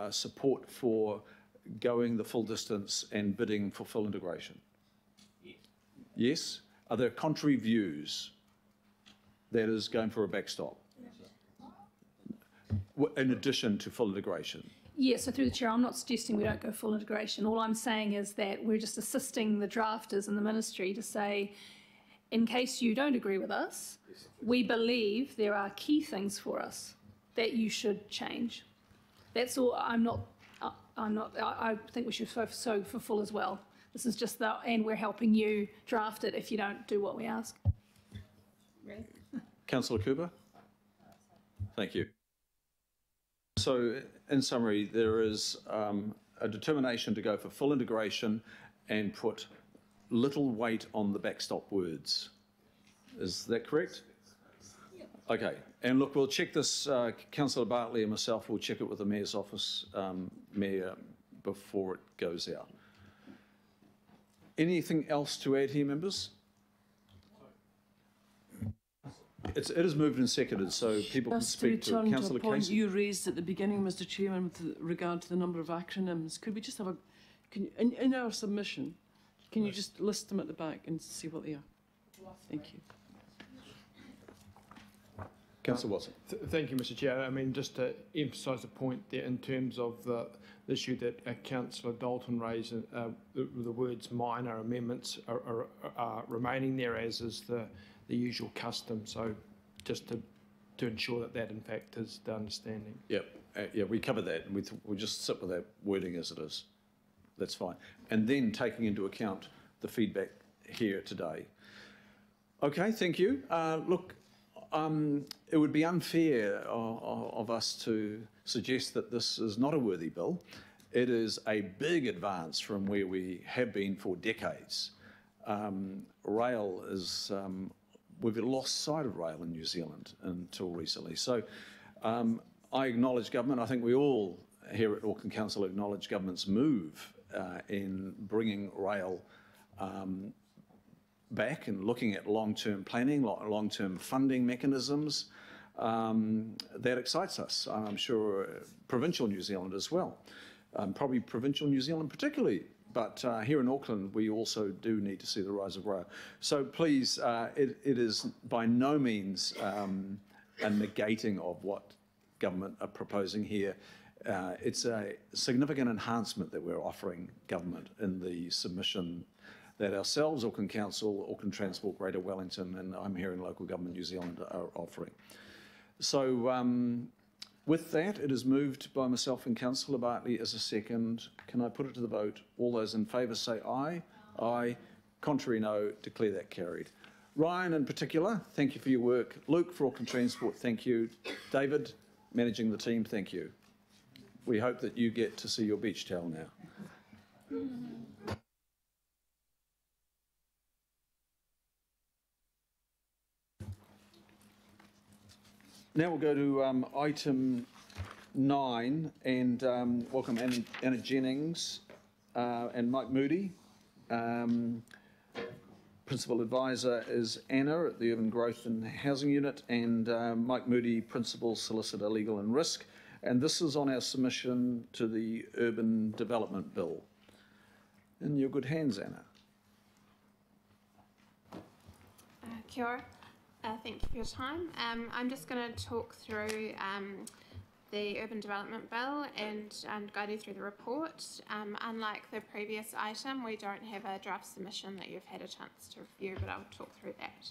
support for going the full distance and bidding for full integration? Yes. Yes? Are there contrary views that is going for a backstop? In addition to full integration? Yes, so through the chair, I'm not suggesting we don't go full integration. All I'm saying is that we're just assisting the drafters in the ministry to say, in case you don't agree with us, we believe there are key things for us that you should change. That's all. I think we should focus for full as well. This is just and we're helping you draft it if you don't do what we ask. Right. Councillor Cooper? Thank you. So, in summary, there is a determination to go for full integration and put little weight on the backstop words. Is that correct? Okay. And look, we'll check this. Councillor Bartley and myself will check it with the Mayor's office, Mayor, before it goes out. Anything else to add here, members? It is moved and seconded, so people can speak to it. Councillor To a point Casey? you raised at the beginning, Mr. Chairman, with regard to the number of acronyms, could we just have in our submission, can you just list them at the back and see what they are? Thank you. Councillor Watson. Thank you, Mr. Chair. I mean, just to emphasise the point there in terms of the issue that Councillor Dalton raised, the words minor amendments are remaining there, as is the usual custom. So just to ensure that in fact is the understanding. Yep. Yeah, we covered that, and we'll just sit with that wording as it is. That's fine. And then taking into account the feedback here today. Okay, thank you. Look, it would be unfair of us to suggest that this is not a worthy bill. It is a big advance from where we have been for decades. Rail is, we've lost sight of rail in New Zealand until recently. So I acknowledge government. I think we all here at Auckland Council acknowledge government's move in bringing rail back and looking at long-term planning, long-term funding mechanisms. That excites us. I'm sure provincial New Zealand as well. Probably provincial New Zealand particularly, but here in Auckland we also do need to see the rise of rail. So please, it is by no means a negating of what government are proposing here. It's a significant enhancement that we're offering government in the submission that ourselves, Auckland Council, Auckland Transport, Greater Wellington, and I'm hearing Local Government New Zealand are offering. So with that, it is moved by myself and Councillor Bartley as a second. Can I put it to the vote? All those in favour say aye. Aye. Contrary, no. Declare that carried. Ryan, in particular, thank you for your work. Luke, for Auckland Transport, thank you. David, managing the team, thank you. We hope that you get to see your beach towel now. Now we'll go to item 9 and welcome Anna Jennings and Mike Moody. Principal Advisor is Anna at the Urban Growth and Housing Unit, and Mike Moody, Principal Solicitor Legal and Risk. And this is on our submission to the Urban Development Bill. In your good hands, Anna. Kia ora. Thank you for your time. I'm just going to talk through the Urban Development Bill and guide you through the report. Unlike the previous item, we don't have a draft submission that you've had a chance to review, but I'll talk through that.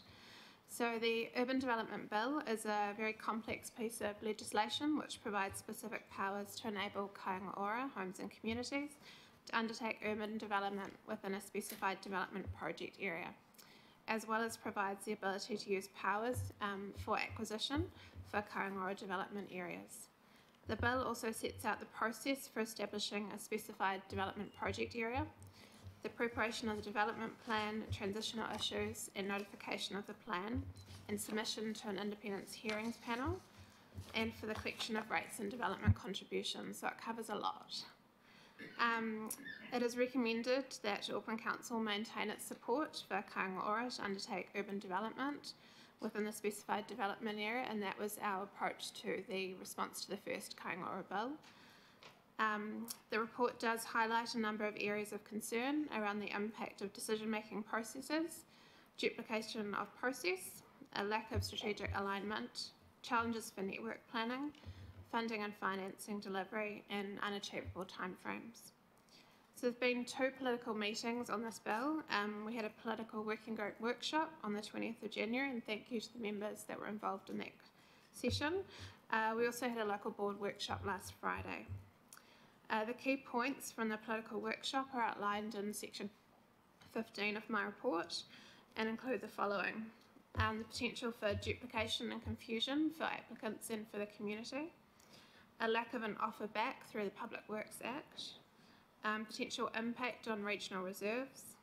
So the Urban Development Bill is a very complex piece of legislation which provides specific powers to enable kāinga ora, homes and communities, to undertake urban development within a specified development project area, as well as provides the ability to use powers for acquisition for kāinga ora development areas. The bill also sets out the process for establishing a specified development project area, the preparation of the development plan, transitional issues and notification of the plan, and submission to an independence hearings panel, and for the collection of rates and development contributions, so it covers a lot. It is recommended that Auckland Council maintain its support for kāinga ora to undertake urban development within the specified development area, and that was our approach to the response to the first kāinga ora bill. The report does highlight a number of areas of concern around the impact of decision-making processes, duplication of process, a lack of strategic alignment, challenges for network planning, funding and financing delivery, and unachievable timeframes. So there have been 2 political meetings on this bill. We had a political working group workshop on the 20th of January, and thank you to the members that were involved in that session. We also had a local board workshop last Friday. The key points from the political workshop are outlined in section 15 of my report and include the following. The potential for duplication and confusion for applicants and for the community, a lack of an offer back through the Public Works Act, potential impact on regional reserves,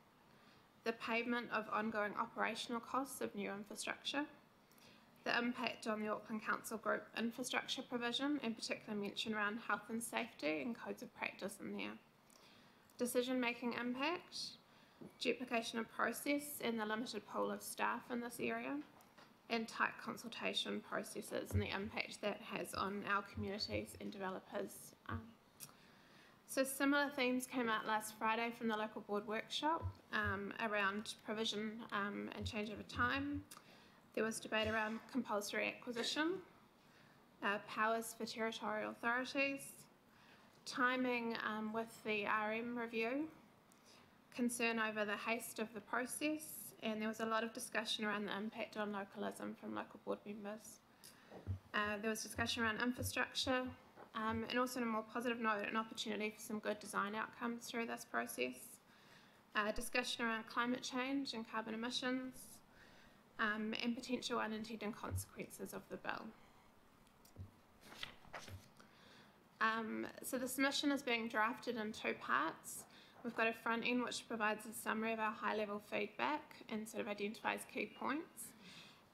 the payment of ongoing operational costs of new infrastructure, the impact on the Auckland Council Group infrastructure provision, in particular mention around health and safety and codes of practice in there, decision-making impact, duplication of process and the limited pool of staff in this area, and tight consultation processes and the impact that has on our communities and developers. So similar themes came out last Friday from the local board workshop around provision and change over time. There was debate around compulsory acquisition, powers for territorial authorities, timing with the RM review, concern over the haste of the process, and there was a lot of discussion around the impact on localism from local board members. There was discussion around infrastructure, and also on a more positive note, an opportunity for some good design outcomes through this process. Discussion around climate change and carbon emissions, and potential unintended consequences of the bill. So the submission is being drafted in 2 parts. We've got a front end which provides a summary of our high-level feedback and sort of identifies key points.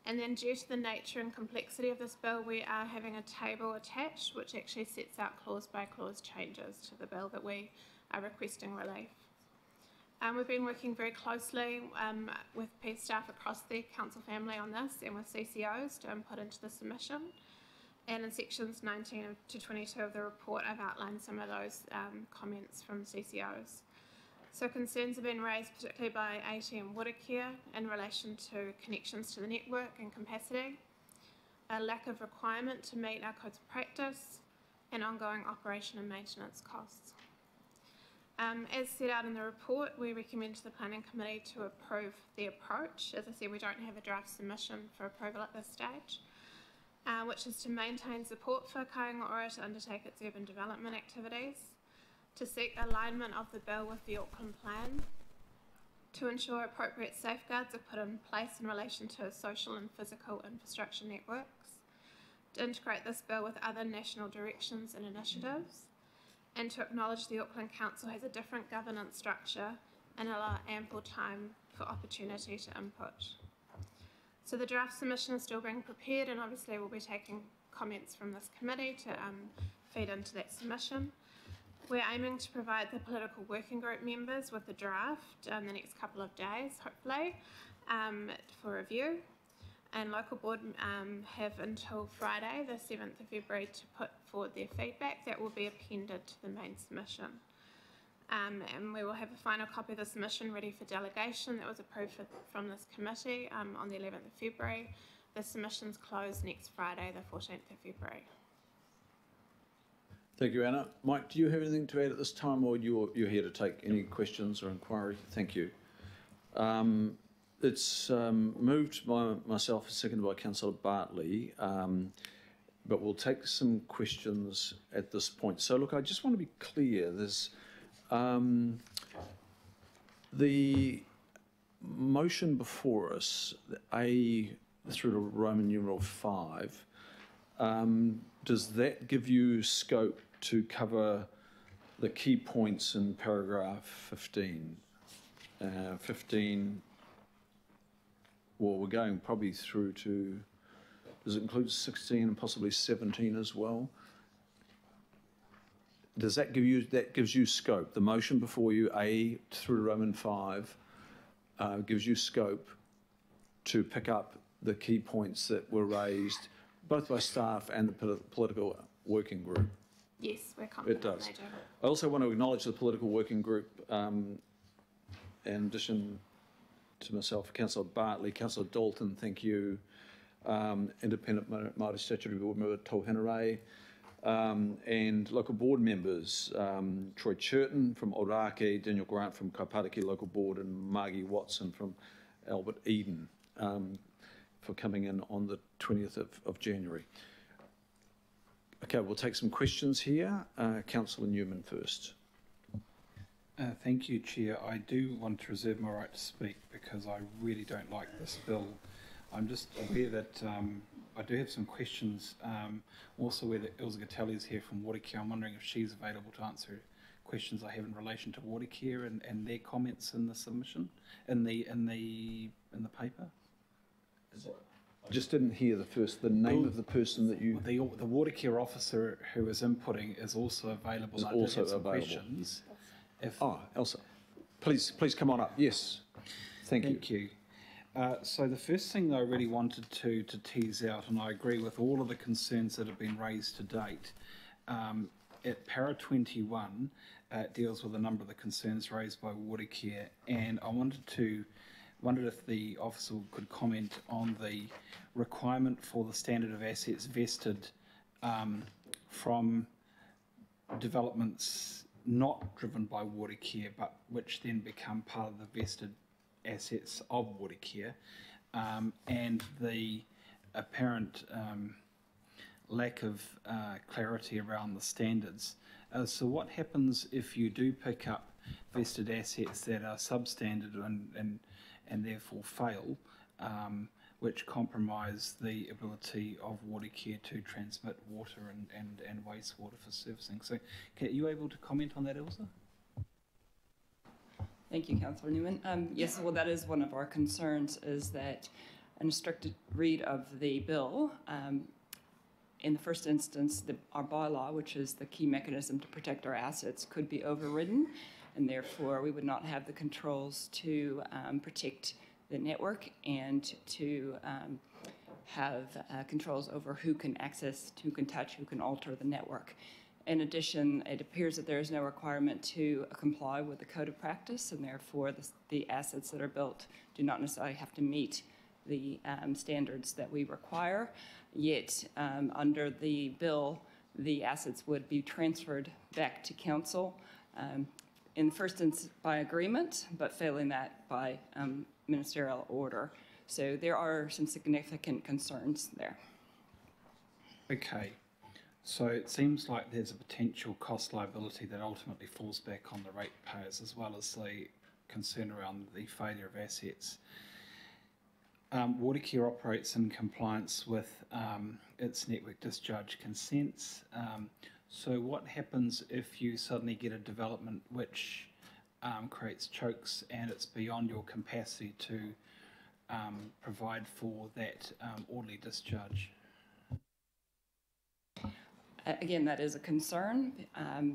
And then due to the nature and complexity of this bill, we are having a table attached which actually sets out clause by clause changes to the bill that we are requesting relief. We've been working very closely with peace staff across the council family on this and with CCOs to input into the submission. And in sections 19 to 22 of the report, I've outlined some of those comments from CCOs. So concerns have been raised particularly by ATM Watercare in relation to connections to the network and capacity, a lack of requirement to meet our codes of practice, and ongoing operation and maintenance costs. As set out in the report, we recommend to the Planning Committee to approve the approach. As I said, we don't have a draft submission for approval at this stage, which is to maintain support for Kāinga Ora to undertake its urban development activities, to seek alignment of the bill with the Auckland Plan, to ensure appropriate safeguards are put in place in relation to social and physical infrastructure networks, to integrate this bill with other national directions and initiatives, and to acknowledge the Auckland Council has a different governance structure and allow ample time for opportunity to input. So the draft submission is still being prepared, and obviously we'll be taking comments from this committee to feed into that submission. We're aiming to provide the political working group members with the draft in the next couple of days, hopefully, for review. And local board have until Friday, the 7th of February, to put forward their feedback. That will be appended to the main submission. And we will have a final copy of the submission ready for delegation that was approved from this committee on the 11th of February. The submissions close next Friday, the 14th of February. Thank you, Anna. Mike, do you have anything to add at this time, or you're here to take any questions or inquiry? Thank you. It's moved by myself, seconded by Councillor Bartley, but we'll take some questions at this point. So, look, I just want to be clear. There's the motion before us, A through to Roman numeral 5. Does that give you scope to cover the key points in paragraph 15? 15, well, we're going probably through to, does it include 16 and possibly 17 as well? Does that give you, that gives you scope? The motion before you, A through to Roman 5, gives you scope to pick up the key points that were raised both by staff and the political working group? Yes, we're confident. It does. They do. I also want to acknowledge the political working group, in addition to myself, Councillor Bartley, Councillor Dalton, thank you, Independent Māori Statutory Board Member Tauhenarei, and local board members, Troy Churton from Orake, Daniel Grant from Kaipatiki Local Board, and Margie Watson from Albert Eden, for coming in on the 20th of January. Okay, we'll take some questions here. Councillor Newman first. Thank you, Chair. I do want to reserve my right to speak because I really don't like this bill. I'm just aware that I do have some questions. Also aware that Ilse Gatelli is here from Watercare. I'm wondering if she's available to answer questions I have in relation to Watercare and their comments in the submission, in the paper. I just didn't hear the name of the person that you... The Watercare officer who is inputting is also available. Is I also have some available. questions. Elsa, please come on up. Yes, thank you. Thank you. So the first thing that I really wanted to tease out, and I agree with all of the concerns that have been raised to date, at para 21, it deals with a number of the concerns raised by Watercare, and I wondered if the officer could comment on the requirement for the standard of assets vested from developments not driven by Watercare, but which then become part of the vested assets of Watercare, and the apparent lack of clarity around the standards. So what happens if you do pick up vested assets that are substandard and therefore fail, which compromise the ability of Watercare to transmit water and wastewater for servicing? So are you able to comment on that, Ilse? Thank you, Councillor Newman. Yes, well, that is one of our concerns, is that and a strict read of the bill, in the first instance, our bylaw, which is the key mechanism to protect our assets, could be overridden, and therefore we would not have the controls to protect the network and to have controls over who can access, who can touch, who can alter the network. In addition, it appears that there is no requirement to comply with the code of practice, and therefore the assets that are built do not necessarily have to meet the standards that we require. Yet, under the bill, the assets would be transferred back to council, in the first instance by agreement, but failing that by ministerial order. So there are some significant concerns there. Okay. So it seems like there's a potential cost liability that ultimately falls back on the ratepayers, as well as the concern around the failure of assets. Watercare operates in compliance with its network discharge consents. So what happens if you suddenly get a development which creates chokes and it's beyond your capacity to provide for that orderly discharge? Again, that is a concern.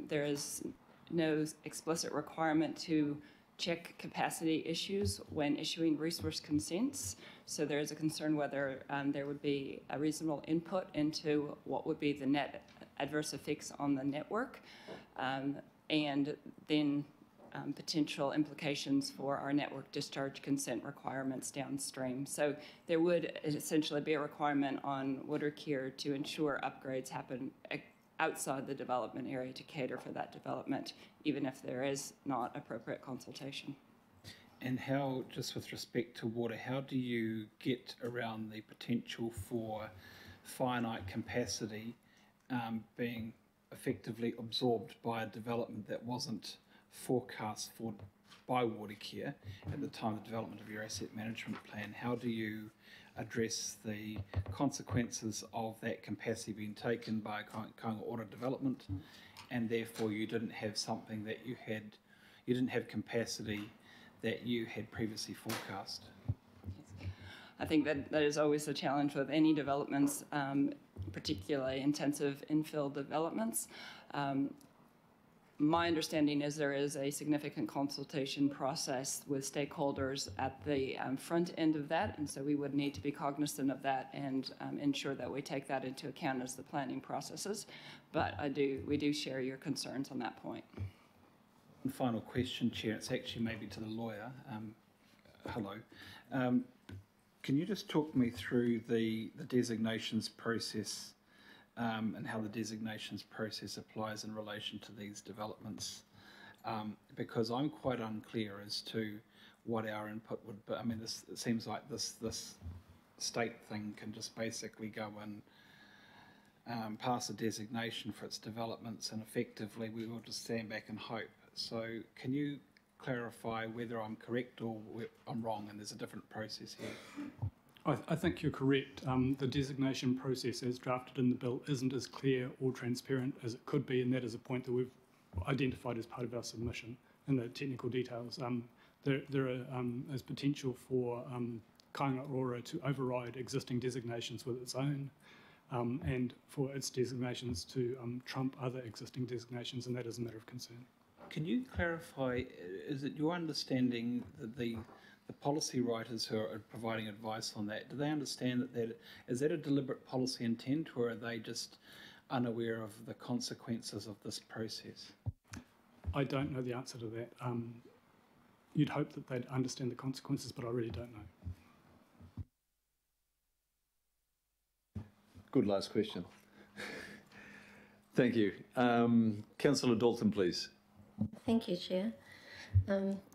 There is no explicit requirement to check capacity issues when issuing resource consents. So there is a concern whether there would be a reasonable input into what would be the net adverse effects on the network, and then potential implications for our network discharge consent requirements downstream. So there would essentially be a requirement on Watercare to ensure upgrades happen outside the development area to cater for that development, even if there is not appropriate consultation. And how, just with respect to water, how do you get around the potential for finite capacity being effectively absorbed by a development that wasn't forecast for by Watercare at the time of the development of your asset management plan? How do you address the consequences of that capacity being taken by Kainga Ora development, and therefore you didn't have something that you didn't have capacity that you had previously forecast? I think that is always a challenge with any developments, particularly intensive infill developments. My understanding is there is a significant consultation process with stakeholders at the front end of that, and so we would need to be cognizant of that and ensure that we take that into account as the planning processes. But we do share your concerns on that point. One final question, Chair. It's actually maybe to the lawyer. Hello. Can you just talk me through the designations process and how the designations process applies in relation to these developments? Because I'm quite unclear as to what our input would be. I mean, it seems like this state thing can just basically go and pass a designation for its developments, and effectively we will just stand back and hope. So can you clarify whether I'm correct or I'm wrong and there's a different process here? I think you're correct. The designation process as drafted in the bill isn't as clear or transparent as it could be, and that is a point that we've identified as part of our submission in the technical details. There is potential for Kainga Ora to override existing designations with its own, and for its designations to trump other existing designations, and that is a matter of concern. Can you clarify, is it your understanding that the policy writers who are providing advice on that, do they understand that is that a deliberate policy intent, or are they just unaware of the consequences of this process? I don't know the answer to that. You'd hope that they'd understand the consequences, but I really don't know. Good last question. Thank you. Councillor Dalton, please. Thank you, Chair.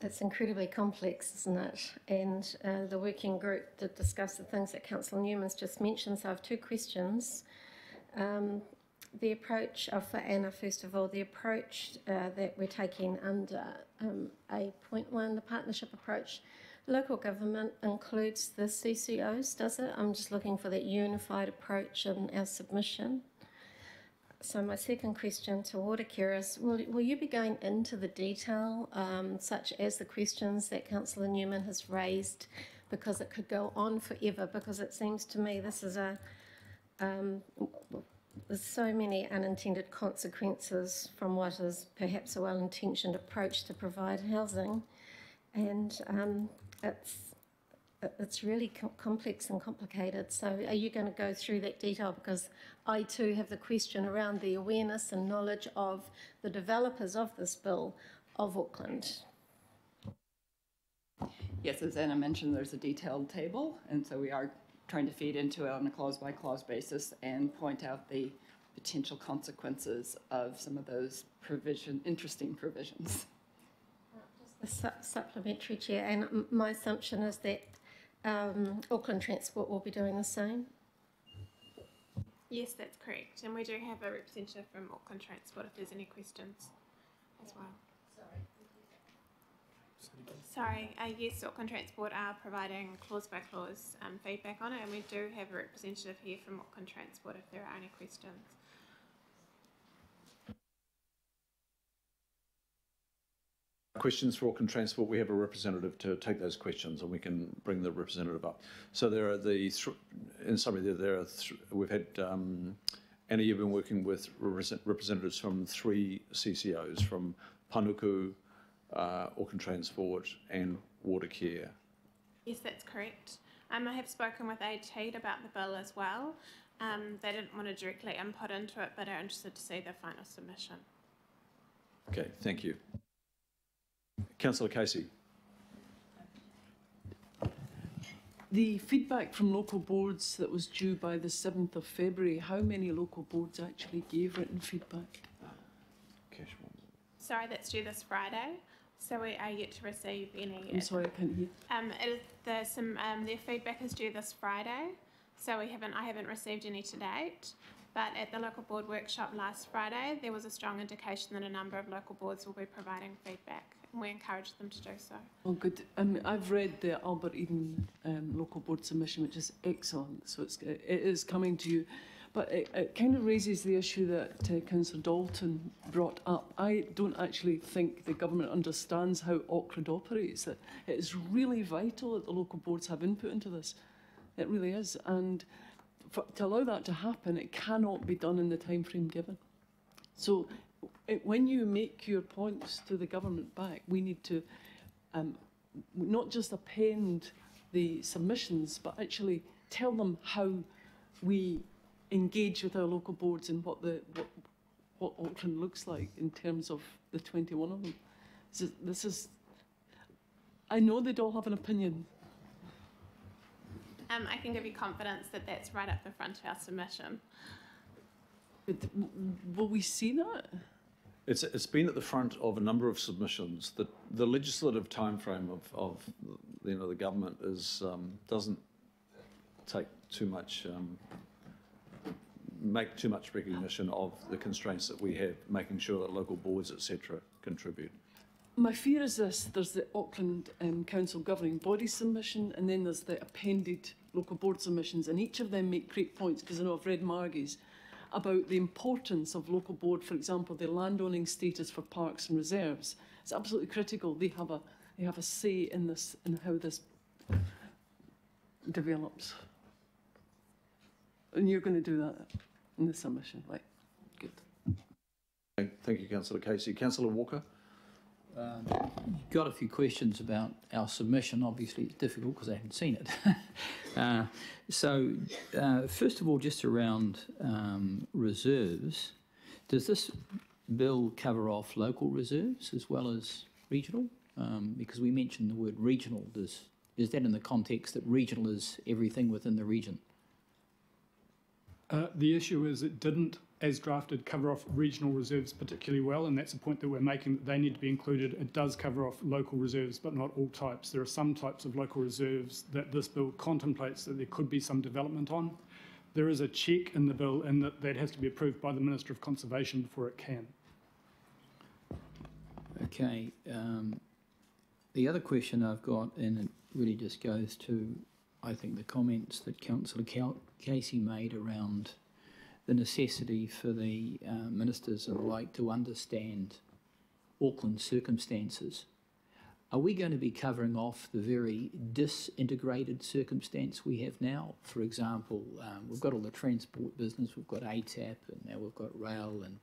It's incredibly complex, isn't it? And the working group did discuss the things that Councillor Newman's just mentioned, so I have two questions. The approach, for Anna first of all, the approach that we're taking under A.1, the partnership approach, local government includes the CCOs, does it? I'm just looking for that unified approach in our submission. So my second question to Watercare is, will you be going into the detail, such as the questions that Councillor Newman has raised, because it could go on forever, because it seems to me this is there's so many unintended consequences from what is perhaps a well-intentioned approach to provide housing, and it's really complex and complicated. So are you going to go through that detail? Because I too have the question around the awareness and knowledge of the developers of this bill of Auckland. Yes, as Anna mentioned, there's a detailed table, and so we are trying to feed into it on a clause-by-clause basis and point out the potential consequences of some of those interesting provisions. Just a supplementary, Chair, and my assumption is that Auckland Transport will be doing the same. Yes, that's correct, and we do have a representative from Auckland Transport if there's any questions as well. Sorry, yes, Auckland Transport are providing clause-by-clause feedback on it, and we do have a representative here from Auckland Transport if there are any questions. Questions for Auckland Transport, we have a representative to take those questions, and we can bring the representative up. So there are in summary, we've had, Anna, you've been working with representatives from 3 CCOs, from Panuku, Auckland Transport and Watercare. Yes, that's correct. I have spoken with ATEED about the bill as well. They didn't want to directly input into it, but are interested to see the final submission. Okay, thank you. Councillor Casey. The feedback from local boards that was due by the 7th of February, how many local boards actually gave written feedback? Sorry, that's due this Friday, so we are yet to receive any. I'm sorry, I can't hear. Their feedback is due this Friday, so I haven't received any to date. But at the local board workshop last Friday, there was a strong indication that a number of local boards will be providing feedback, and we encourage them to do so. Oh, good. I've read the Albert Eden local board submission, which is excellent. So it is coming to you. But it kind of raises the issue that Councillor Dalton brought up. I don't actually think the government understands how Auckland operates. That it is really vital that the local boards have input into this. It really is. And to allow that to happen, it cannot be done in the time frame given. So when you make your points to the government back, we need to not just append the submissions, but actually tell them how we engage with our local boards and what Auckland looks like in terms of the 21 of them. This is I know they'd all have an opinion. I can give you confidence that that's right up the front of our submission. But will we see that? It's been at the front of a number of submissions. The legislative timeframe of the government doesn't take too much make too much recognition of the constraints that we have, making sure that local boards, etc., contribute. My fear is this: there's the Auckland Council governing body submission, and then there's the appended local board submissions, and each of them make great points, because I know I've read Margie's, about the importance of local board, for example, their landowning status for parks and reserves. It's absolutely critical. They have a say in this, in how this develops. And you're going to do that in the submission, right? Good. Thank you, Councillor Casey. Councillor Walker? Got a few questions about our submission. Obviously, it's difficult because I haven't seen it. First of all, just around reserves, does this bill cover off local reserves as well as regional? Because we mentioned the word regional. Is that in the context that regional is everything within the region? The issue is it didn't, as drafted, cover off regional reserves particularly well, and that's a point that we're making, that they need to be included. It does cover off local reserves, but not all types. There are some types of local reserves that this bill contemplates that there could be some development on. There is a check in the bill, and that has to be approved by the Minister of Conservation before it can. Okay. The other question I've got, and it really just goes to, I think, the comments that Councillor Casey made around the necessity for the ministers and the like to understand Auckland's circumstances. are we going to be covering off the very disintegrated circumstance we have now? For example, we've got all the transport business, we've got ATAP, and now we've got rail, and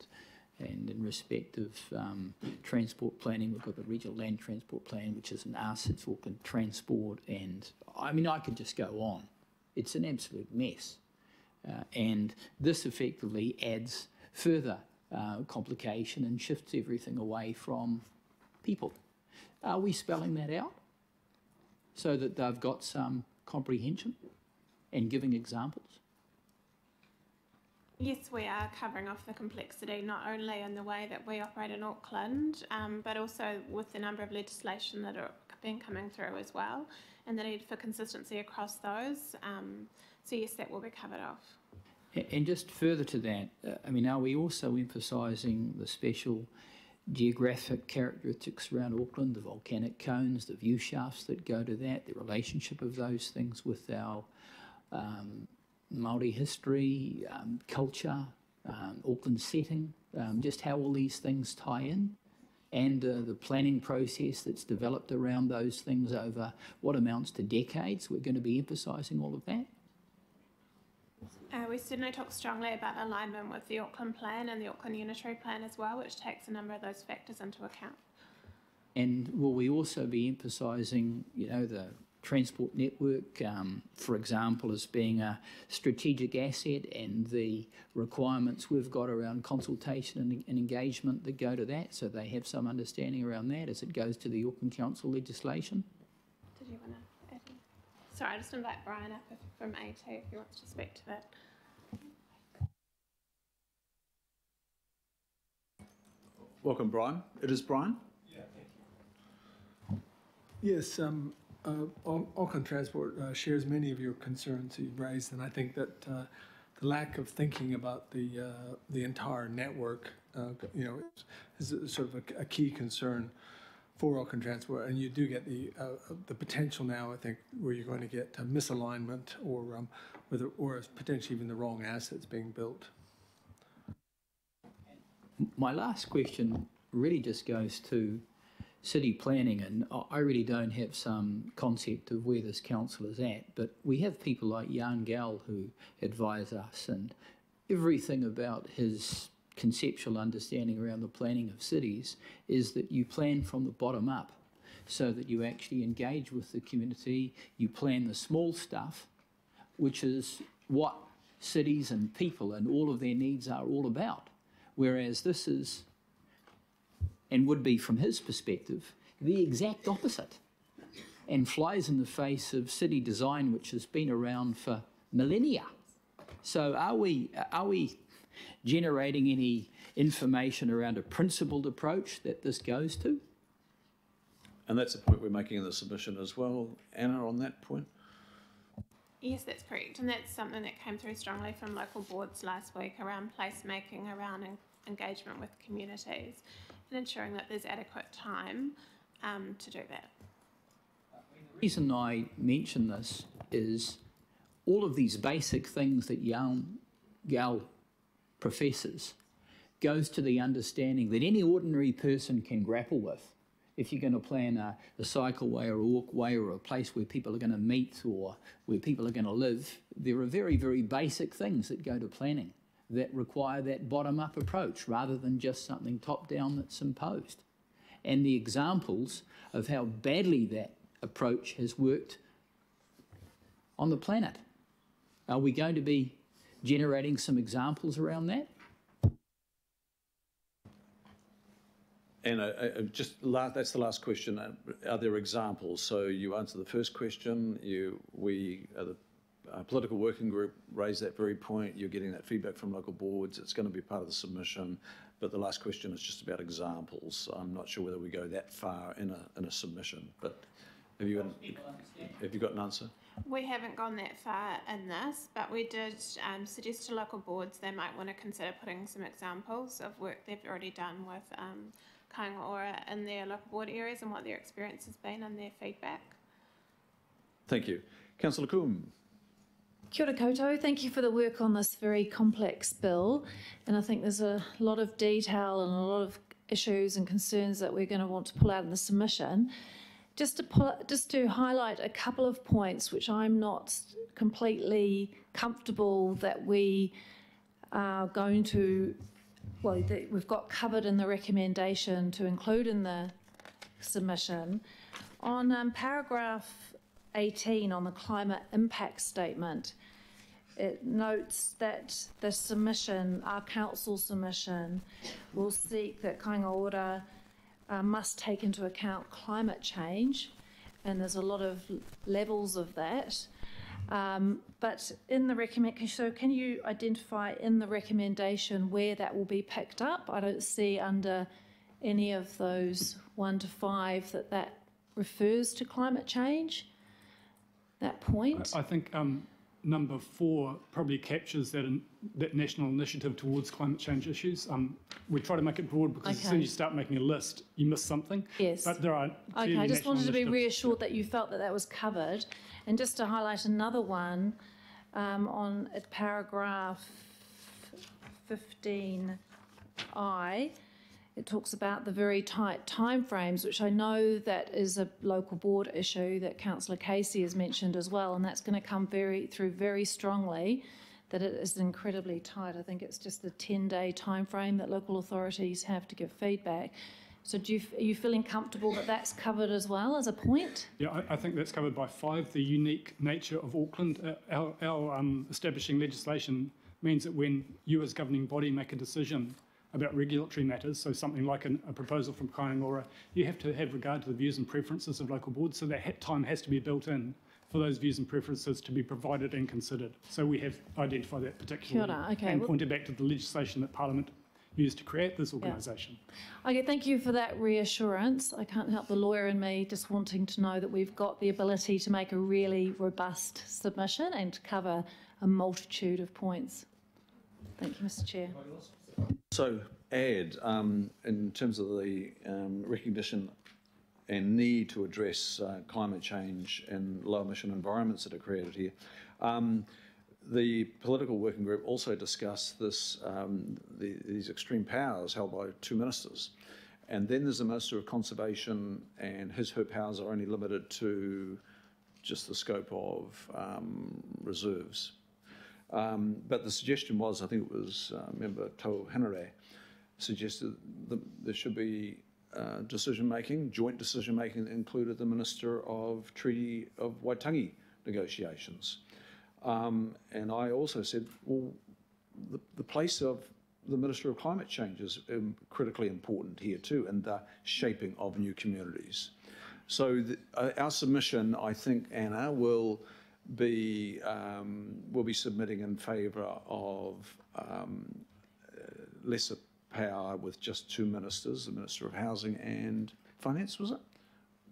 in respect of transport planning, we've got the Regional Land Transport Plan, which is an us, it's Auckland Transport, and I mean, I could just go on. It's an absolute mess. And this effectively adds further complication and shifts everything away from people. Are we spelling that out so that they've got some comprehension and giving examples? Yes, we are covering off the complexity, not only in the way that we operate in Auckland, but also with the number of legislation that are been coming through as well, and the need for consistency across those. So yes, that will be covered off. And just further to that, I mean, are we also emphasising the special geographic characteristics around Auckland, the volcanic cones, the view shafts that go to that, the relationship of those things with our Māori history, culture, Auckland setting, just how all these things tie in, and the planning process that's developed around those things over what amounts to decades? We're going to be emphasising all of that. We certainly talk strongly about alignment with the Auckland Plan and the Auckland Unitary Plan as well, which takes a number of those factors into account. And will we also be emphasising, you know, the transport network, for example, as being a strategic asset, and the requirements we've got around consultation and engagement that go to that, so they have some understanding around that as it goes to the Auckland Council legislation? Did you want to add? Sorry, I just invite Brian up from A2 if he wants to speak to that. Welcome, Brian. It is Brian. Yeah, thank you. Yes, Auckland Transport shares many of your concerns you've raised, and I think that the lack of thinking about the entire network, you know, is sort of a key concern for Auckland Transport, and you do get the potential now, I think, where you're going to get misalignment or potentially even the wrong assets being built. My last question really just goes to city planning, and I really don't have some concept of where this council is at, but we have people like Jan Gell who advise us, and everything about his conceptual understanding around the planning of cities is that you plan from the bottom up, so that you actually engage with the community, you plan the small stuff, which is what cities and people and all of their needs are all about. Whereas this is, and would be from his perspective, the exact opposite, and flies in the face of city design, which has been around for millennia. So are we generating any information around a principled approach that this goes to? And that's the point we're making in the submission as well. Anna, on that point? Yes, that's correct. And that's something that came through strongly from local boards last week around placemaking, around engagement with communities, and ensuring that there's adequate time to do that. The reason I mention this is all of these basic things that Jan Gell professes goes to the understanding that any ordinary person can grapple with. If you're going to plan a cycleway or a walkway or a place where people are going to meet or where people are going to live, there are very, very basic things that go to planning that require that bottom-up approach rather than just something top-down that's imposed. And the examples of how badly that approach has worked on the planet. Are we going to be generating some examples around that? And that's the last question. Are there examples? So you answer the first question. The political working group raised that very point. You're getting that feedback from local boards. It's going to be part of the submission. But the last question is just about examples. I'm not sure whether we go that far in a submission. But have you got an answer? We haven't gone that far in this, but we did suggest to local boards they might want to consider putting some examples of work they've already done with Kāinga Ora in their local board areas and what their experience has been and their feedback. Thank you. Councillor Coombe. Kia ora koutou. Thank you for the work on this very complex bill, and I think there's a lot of detail and a lot of issues and concerns that we're going to want to pull out in the submission. just to highlight a couple of points which I'm not completely comfortable that we are going to, well, that we've got covered in the recommendation to include in the submission. On paragraph 18 on the climate impact statement, it notes that the submission, our council submission, will seek that Kāinga Ora must take into account climate change, and there's a lot of levels of that. But in the recommendation, so can you identify in the recommendation where that will be picked up? I don't see under any of those 1 to 5 that refers to climate change, that point. I think number 4 probably captures that national initiative towards climate change issues. We try to make it broad because as soon as you start making a list, you miss something. Yes. But there are Okay, I just wanted to be initiatives. reassured that you felt that that was covered. And just to highlight another one, on paragraph 15I, it talks about the very tight timeframes, which I know that is a local board issue that Councillor Casey has mentioned as well, and that's going to come through very strongly, that it is incredibly tight. I think it's just the 10-day timeframe that local authorities have to give feedback. So are you feeling comfortable that that's covered as well as a point? Yeah, I think that's covered by 5. The unique nature of Auckland, our establishing legislation means that when you as governing body make a decision about regulatory matters, so something like a proposal from Kāinga Ora, you have to have regard to the views and preferences of local boards, so that time has to be built in for those views and preferences to be provided and considered. So we have identified that particularly Kia ora, okay, and well, pointed back to the legislation that Parliament used to create this organisation. Okay, thank you for that reassurance. I can't help the lawyer in me just wanting to know that we've got the ability to make a really robust submission and to cover a multitude of points. Thank you, Mr. Chair. So add, in terms of the recognition and need to address climate change and low emission environments that are created here, the political working group also discussed this, these extreme powers held by 2 ministers. And then there's the Minister of Conservation, and her powers are only limited to just the scope of reserves. But the suggestion was, I think it was Member Tau Henare, suggested that there should be decision-making, joint decision-making that included the Minister of Treaty of Waitangi negotiations. And I also said, well, the place of the Minister of Climate Change is critically important here too, and the shaping of new communities. So our submission, I think, Anna, will be submitting in favour of lesser power with just 2 ministers, the Minister of Housing and Finance, was it?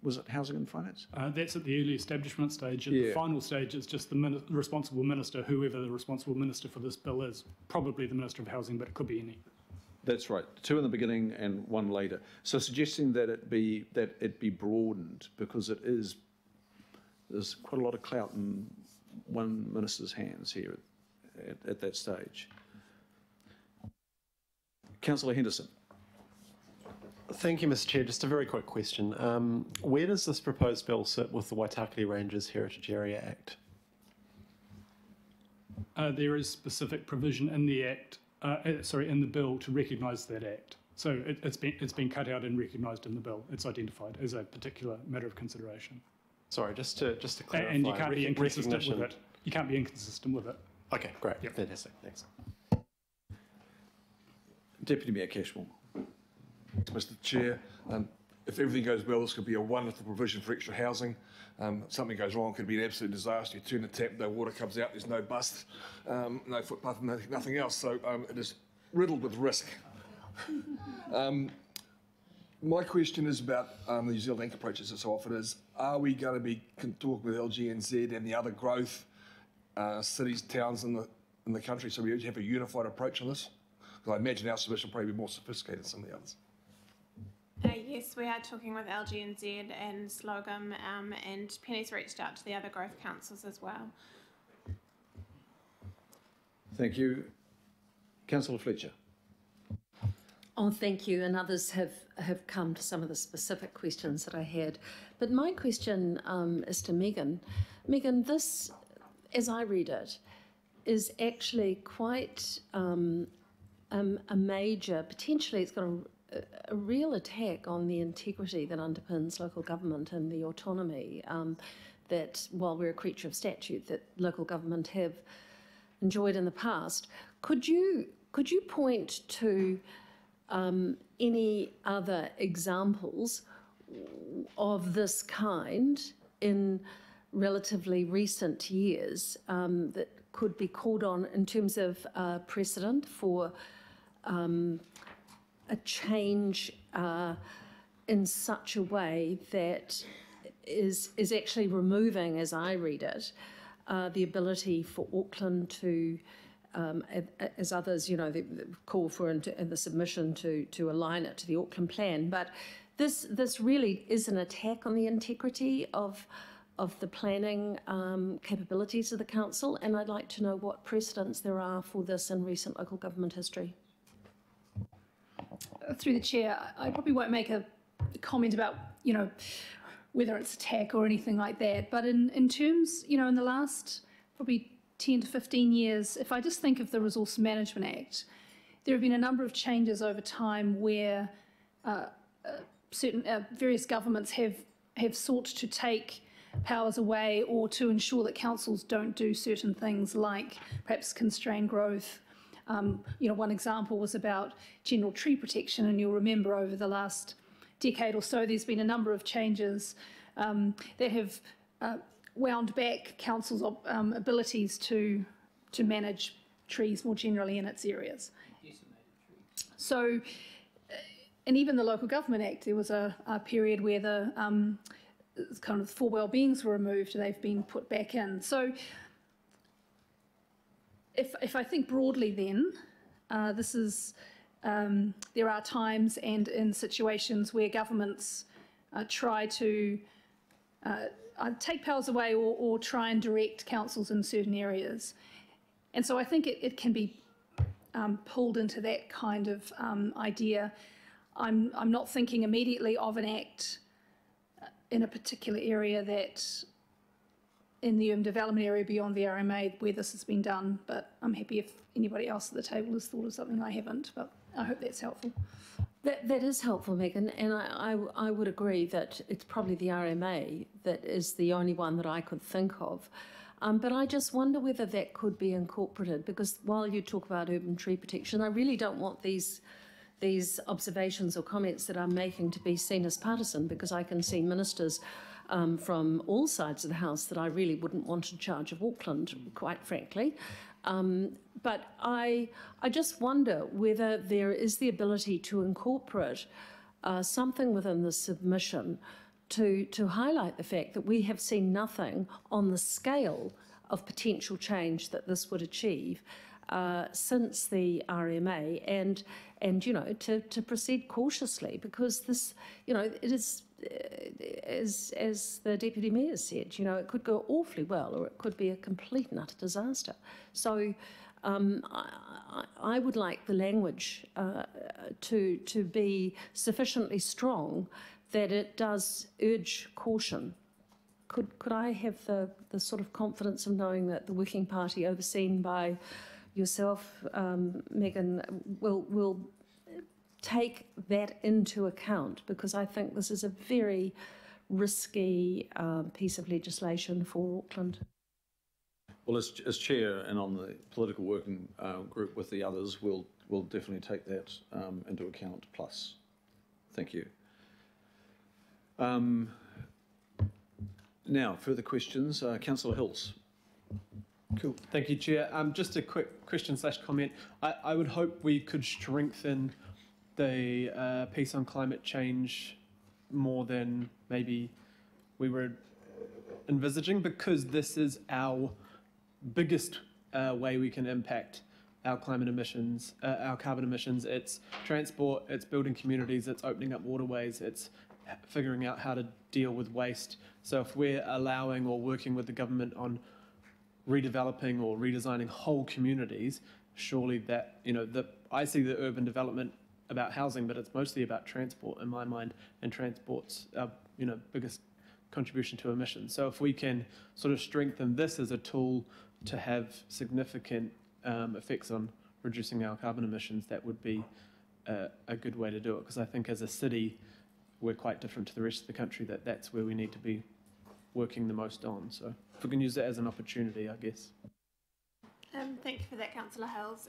Was it Housing and Finance? That's at the early establishment stage. At the final stage, it's just the responsible minister, whoever the responsible minister for this bill is, probably the Minister of Housing, but it could be any. That's right. 2 in the beginning and 1 later. So suggesting that it be broadened, because there's quite a lot of clout in one minister's hands here at that stage. Councillor Henderson. Thank you, Mr. Chair. Just a very quick question. Where does this proposed bill sit with the Waitakere Ranges Heritage Area Act? There is specific provision in the act, in the bill to recognise that act. So it's been cut out and recognised in the bill. It's identified as a particular matter of consideration. Sorry, just to clarify. And you can't be inconsistent with it. You can't be inconsistent with it. Okay, great. Yep. Fantastic. Thanks. Deputy Mayor Cashmore. Mr. Chair, if everything goes well, this could be a wonderful provision for extra housing. Something goes wrong, it could be an absolute disaster. You turn the tap, no water comes out, there's no bust, no footpath, nothing else. So it is riddled with risk. My question is about the New Zealand Anchor approach, as it so often is. Are we going to be talking with LGNZ and the other growth cities, towns in the country, so we have a unified approach on this? Because I imagine our submission will probably be more sophisticated than some of the others. Yes, we are talking with LGNZ and Slogum, and Penny's reached out to the other growth councils as well. Thank you. Councillor Fletcher. Oh, thank you. And others have come to some of the specific questions that I had. But my question is to Megan. Megan, this, as I read it, is actually quite a major, potentially it's got a real attack on the integrity that underpins local government and the autonomy that, while we're a creature of statute, that local government have enjoyed in the past. Could you point to any other examples of this kind in relatively recent years that could be called on in terms of precedent for a change in such a way that is actually removing, as I read it, the ability for Auckland to, as others, they call for in the submission to align it to the Auckland plan. But this really is an attack on the integrity of the planning capabilities of the council, and I'd like to know what precedents there are for this in recent local government history. Through the chair, I probably won't make a comment about, whether it's attack or anything like that. But in terms, in the last probably 10 to 15 years, if I just think of the Resource Management Act, there have been a number of changes over time where certain various governments have sought to take powers away or to ensure that councils don't do certain things like perhaps constrain growth. One example was about general tree protection, and you'll remember over the last decade or so there's been a number of changes that have wound back councils' abilities to manage trees more generally in its areas. So, and even the Local Government Act, there was a period where the kind of 4 well-beings were removed and they've been put back in. So if I think broadly then, this is, there are times and in situations where governments try to take powers away or try and direct councils in certain areas. And so I think it can be pulled into that kind of idea. I'm not thinking immediately of an act in a particular area that in the urban development area beyond the RMA where this has been done, but I'm happy if anybody else at the table has thought of something I haven't, but I hope that's helpful. That is helpful, Megan, and I would agree that it's probably the RMA that is the only one that I could think of. But I just wonder whether that could be incorporated, because while you talk about urban tree protection, I really don't want these observations or comments that I'm making to be seen as partisan, because I can see ministers from all sides of the House that I really wouldn't want in charge of Auckland, quite frankly. But I just wonder whether there is the ability to incorporate something within the submission to highlight the fact that we have seen nothing on the scale of potential change that this would achieve since the RMA, and to proceed cautiously, because this, it is, as the Deputy Mayor said, it could go awfully well or it could be a complete and utter disaster. So I would like the language to be sufficiently strong that it does urge caution. Could I have the sort of confidence of knowing that the working party overseen by yourself, Megan, will take that into account, because I think this is a very risky piece of legislation for Auckland. Well, as chair and on the political working group with the others, we'll definitely take that into account. Plus, thank you. Now, further questions, Councillor Hills. Cool. Thank you, Chair. Just a quick question/comment. I would hope we could strengthen the piece on climate change more than maybe we were envisaging, because this is our biggest way we can impact our climate emissions, our carbon emissions. It's transport, it's building communities, it's opening up waterways, it's figuring out how to deal with waste. So if we're allowing or working with the government on redeveloping or redesigning whole communities, surely that, I see the urban development about housing, but it's mostly about transport in my mind, and transport's our biggest contribution to emissions. So if we can sort of strengthen this as a tool to have significant effects on reducing our carbon emissions, that would be a good way to do it, because I think as a city we're quite different to the rest of the country, that's where we need to be working the most on. So if we can use that as an opportunity, I guess. Thank you for that, Councillor Hills.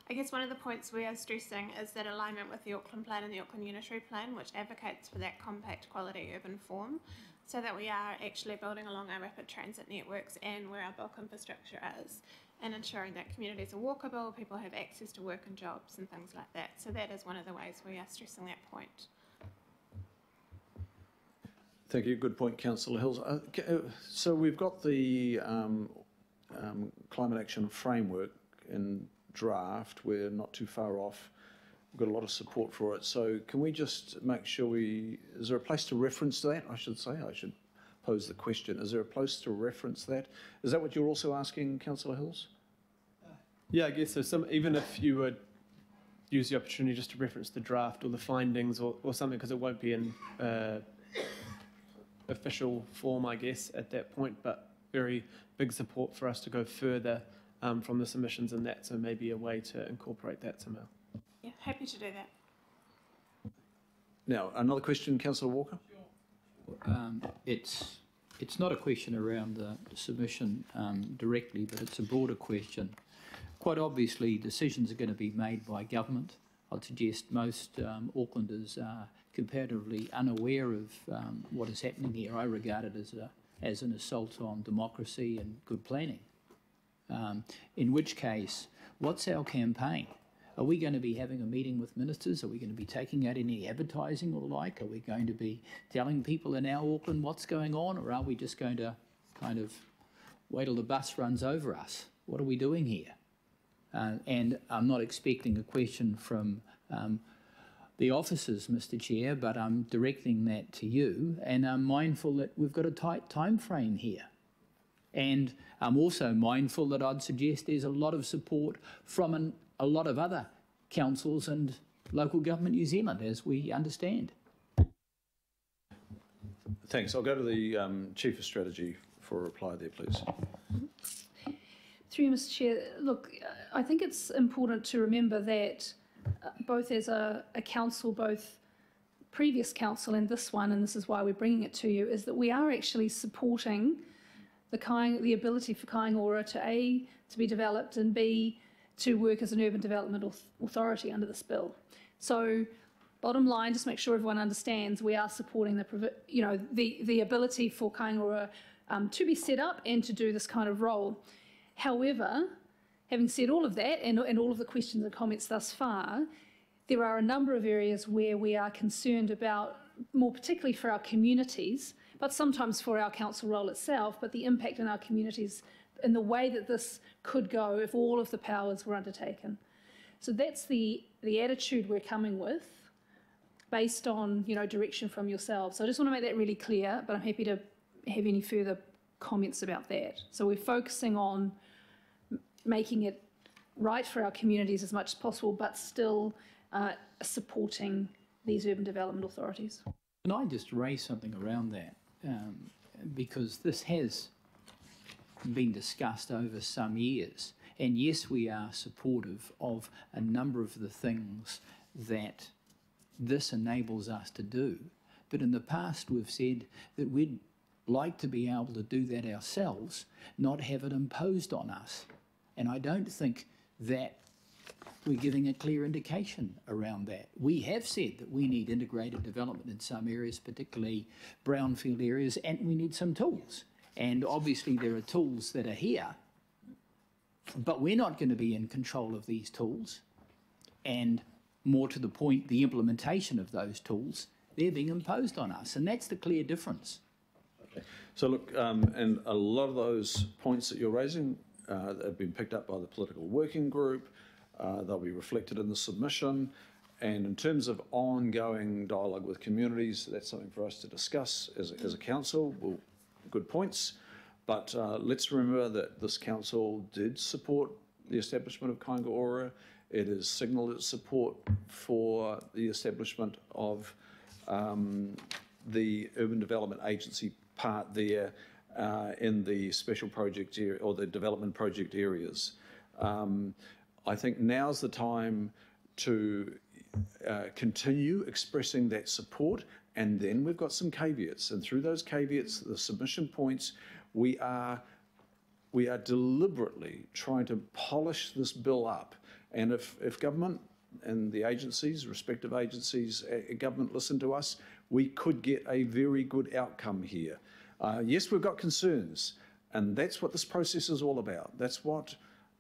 I guess one of the points we are stressing is that alignment with the Auckland Plan and the Auckland Unitary Plan, which advocates for that compact quality urban form, so that we are actually building along our rapid transit networks and where our bulk infrastructure is, and ensuring that communities are walkable, people have access to work and jobs and things like that. So that is one of the ways we are stressing that point. Thank you. Good point, Councillor Hills. So we've got the climate action framework in draft. We're not too far off. We've got a lot of support for it. So can we just make sure is there a place to reference that? I should pose the question. Is there a place to reference that? Is that what you're also asking, Councillor Hills? Yeah, I guess so. Even if you would use the opportunity just to reference the draft or the findings or something, because it won't be in official form, I guess, at that point, but very big support for us to go further from the submissions in that, so maybe a way to incorporate that somehow. Yeah, happy to do that. Now, another question, Councillor Walker? It's not a question around the submission directly, but it's a broader question. Quite obviously, decisions are going to be made by government. I'd suggest most Aucklanders are comparatively unaware of what is happening here. I regard it as an assault on democracy and good planning. In which case, what's our campaign? Are we going to be having a meeting with ministers? Are we going to be taking out any advertising or like? Are we going to be telling people in our Auckland what's going on? Or are we just going to kind of wait till the bus runs over us? What are we doing here? And I'm not expecting a question from the officers, Mr. Chair, but I'm directing that to you, and I'm mindful that we've got a tight time frame here. And I'm also mindful that I'd suggest there's a lot of support from a lot of other councils and local government New Zealand, as we understand. Thanks. I'll go to the Chief of Strategy for a reply there, please. Through you, Mr. Chair, look, I think it's important to remember that both as a council, both previous council and this one, and this is why we're bringing it to you, is that we are actually supporting the ability for Kāinga Ora to A, to be developed, and B, to work as an urban development authority under this bill. So bottom line, just make sure everyone understands, we are supporting the ability for Kāinga Ora to be set up and to do this kind of role. However, having said all of that and all of the questions and comments thus far, there are a number of areas where we are concerned about, more particularly for our communities, but sometimes for our council role itself, but the impact on our communities in the way that this could go if all of the powers were undertaken. So that's the attitude we're coming with based on direction from yourselves. So I just want to make that really clear, but I'm happy to have any further comments about that. So we're focusing on making it right for our communities as much as possible, but still supporting these urban development authorities. Can I just raise something around that? Because this has been discussed over some years. And yes, we are supportive of a number of the things that this enables us to do. But in the past, we've said that we'd like to be able to do that ourselves, not have it imposed on us. And I don't think that we're giving a clear indication around that. We have said that we need integrated development in some areas, particularly brownfield areas, and we need some tools. And obviously there are tools that are here, but we're not going to be in control of these tools. And more to the point, the implementation of those tools, they're being imposed on us. And that's the clear difference. Okay. So look, and a lot of those points that you're raising have been picked up by the political working group. They'll be reflected in the submission. And in terms of ongoing dialogue with communities, that's something for us to discuss as a council. Good points. But let's remember that this council did support the establishment of Kāinga Ora, It has signalled its support for the establishment of the Urban Development Agency part there in the special project area or the development project areas. I think now's the time to continue expressing that support, and then we've got some caveats, and through those caveats, the submission points, we are deliberately trying to polish this bill up. And if government and the agencies, respective agencies, government listen to us, we could get a very good outcome here. Yes, we've got concerns, and that's what this process is all about. That's what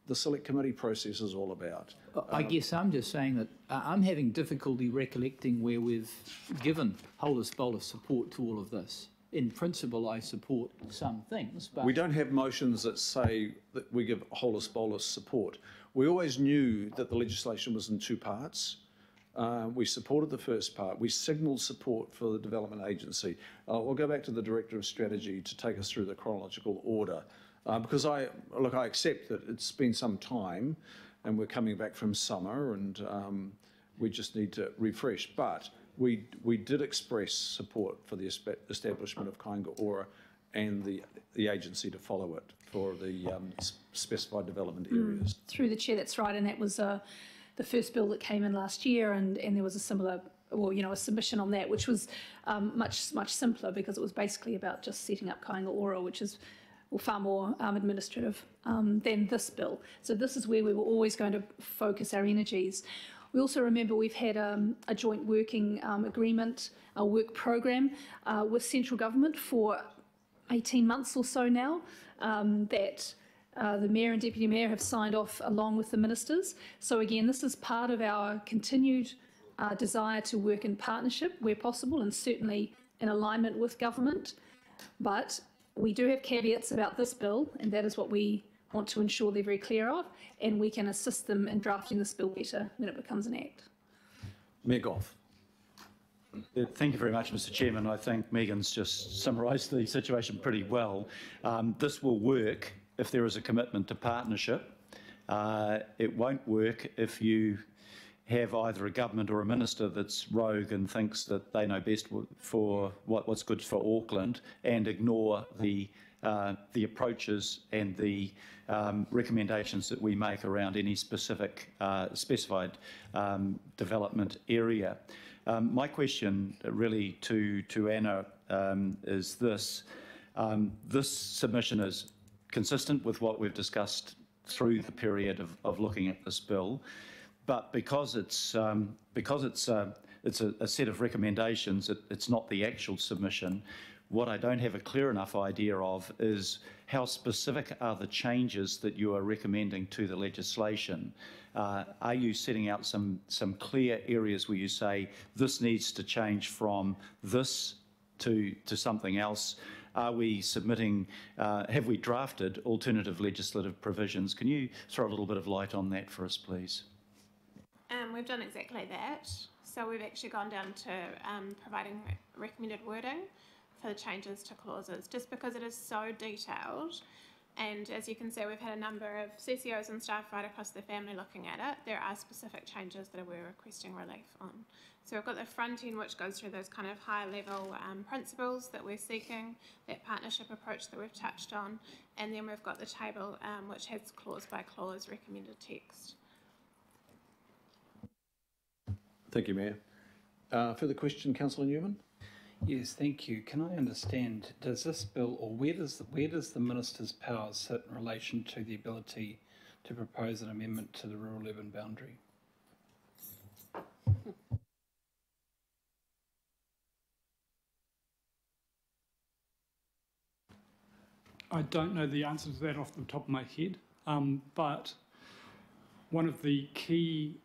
the Select Committee process is all about. I guess I'm just saying that I'm having difficulty recollecting where we've given holus bolus support to all of this. In principle, I support some things, but... We don't have motions that say that we give holus bolus support. We always knew that the legislation was in two parts. We supported the first part. We signalled support for the Development Agency. We'll go back to the Director of Strategy to take us through the chronological order. Because I accept that it's been some time and we're coming back from summer and we just need to refresh. But we did express support for the establishment of Kāinga Ora and the agency to follow it for the specified development areas. Through the chair, that's right, and that was the first bill that came in last year, and there was a similar, well, a submission on that, which was much simpler because it was basically about just setting up Kāinga Ora, which is far more administrative than this bill. So this is where we were always going to focus our energies. We also remember we've had a joint working agreement, a work program with central government for 18 months or so now that the Mayor and Deputy Mayor have signed off along with the ministers. So again, this is part of our continued desire to work in partnership where possible and certainly in alignment with government. But we do have caveats about this bill, and that is what we want to ensure they're very clear of, and we can assist them in drafting this bill better when it becomes an act. Mayor Goff. Thank you very much, Mr. Chairman. I think Megan's just summarised the situation pretty well. This will work if there is a commitment to partnership. It won't work if you have either a government or a minister that's rogue and thinks that they know best for what's good for Auckland and ignore the approaches and the recommendations that we make around any specific specified development area. My question really to Anna is this. This submission is consistent with what we've discussed through the period of looking at this bill, but because it's a set of recommendations, it's not the actual submission. What I don't have a clear enough idea of is how specific are the changes that you are recommending to the legislation. Are you setting out some clear areas where you say this needs to change from this to something else? Are we submitting, have we drafted alternative legislative provisions? Can you throw a little bit of light on that for us, please? We've done exactly that. So we've actually gone down to providing recommended wording for the changes to clauses, just because it is so detailed. And as you can see, we've had a number of CCOs and staff right across the family looking at it. There are specific changes that we're requesting relief on. So we've got the front end, which goes through those kind of high level principles that we're seeking, that partnership approach that we've touched on, and then we've got the table which has clause by clause recommended text. Thank you, Mayor. Further question, Councillor Newman? Yes, thank you. Can I understand, does this bill, or where does the Minister's powers sit in relation to the ability to propose an amendment to the rural urban boundary? I don't know the answer to that off the top of my head, but one of the key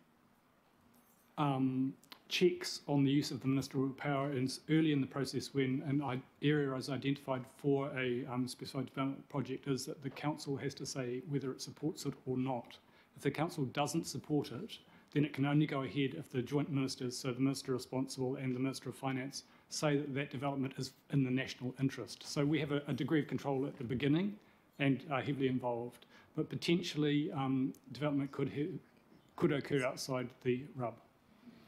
checks on the use of the ministerial power is early in the process when an area is identified for a specified development project is that the council has to say whether it supports it or not. If the council doesn't support it, then it can only go ahead if the joint ministers, so the minister responsible and the Minister of Finance, say that that development is in the national interest. So we have a degree of control at the beginning and are heavily involved, but potentially development could could occur outside the RUB.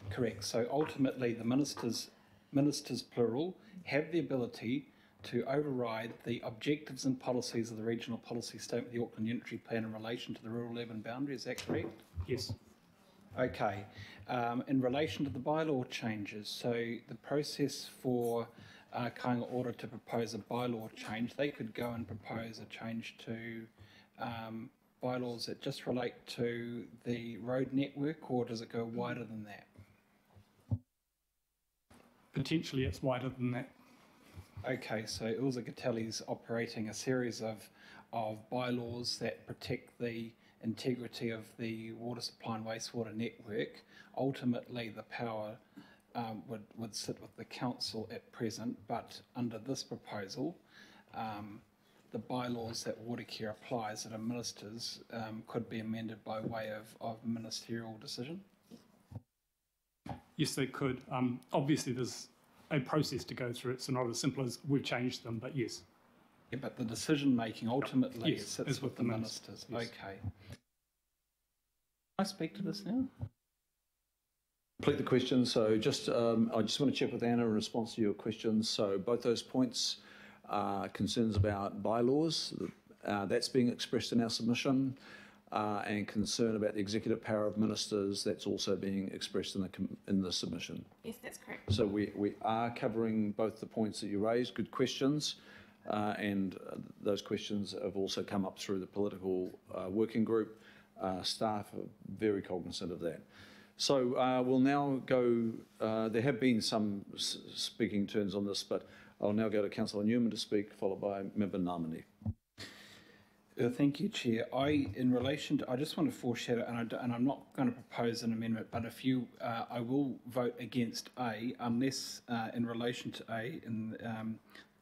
Correct. So ultimately, the ministers plural have the ability to override the objectives and policies of the regional policy statement, the Auckland Unitary Plan, in relation to the rural-urban boundary. Is that correct? Yes. Okay. In relation to the bylaw changes, so the process for Kāinga Ora to propose a bylaw change, they could go and propose a change to bylaws that just relate to the road network, or does it go wider than that? Potentially it's wider than that. Okay, so Ilse Gatelli's operating a series of bylaws that protect the integrity of the water supply and wastewater network. Ultimately, the power would sit with the council at present, but under this proposal, the bylaws that Watercare applies that are ministers could be amended by way of ministerial decision? Yes, they could. Obviously, there's a process to go through. It's not as simple as we've changed them, but yes. Yeah, but the decision making ultimately Yes, sits is with the ministers. Yes. Okay. Can I speak to this now? Complete the question. So just, I just want to check with Anna in response to your questions. So both those points are concerns about bylaws. That's being expressed in our submission. And concern about the executive power of ministers, that's also being expressed in the submission. Yes, that's correct. So we are covering both the points that you raised. Good questions. And those questions have also come up through the political working group. Staff are very cognizant of that. So we'll now go, there have been some speaking turns on this, but I'll now go to Councillor Newman to speak, followed by Member Ngamani. Thank you, Chair. In relation to, I just want to foreshadow, and I'm not going to propose an amendment, but if you, I will vote against A, unless in relation to A, in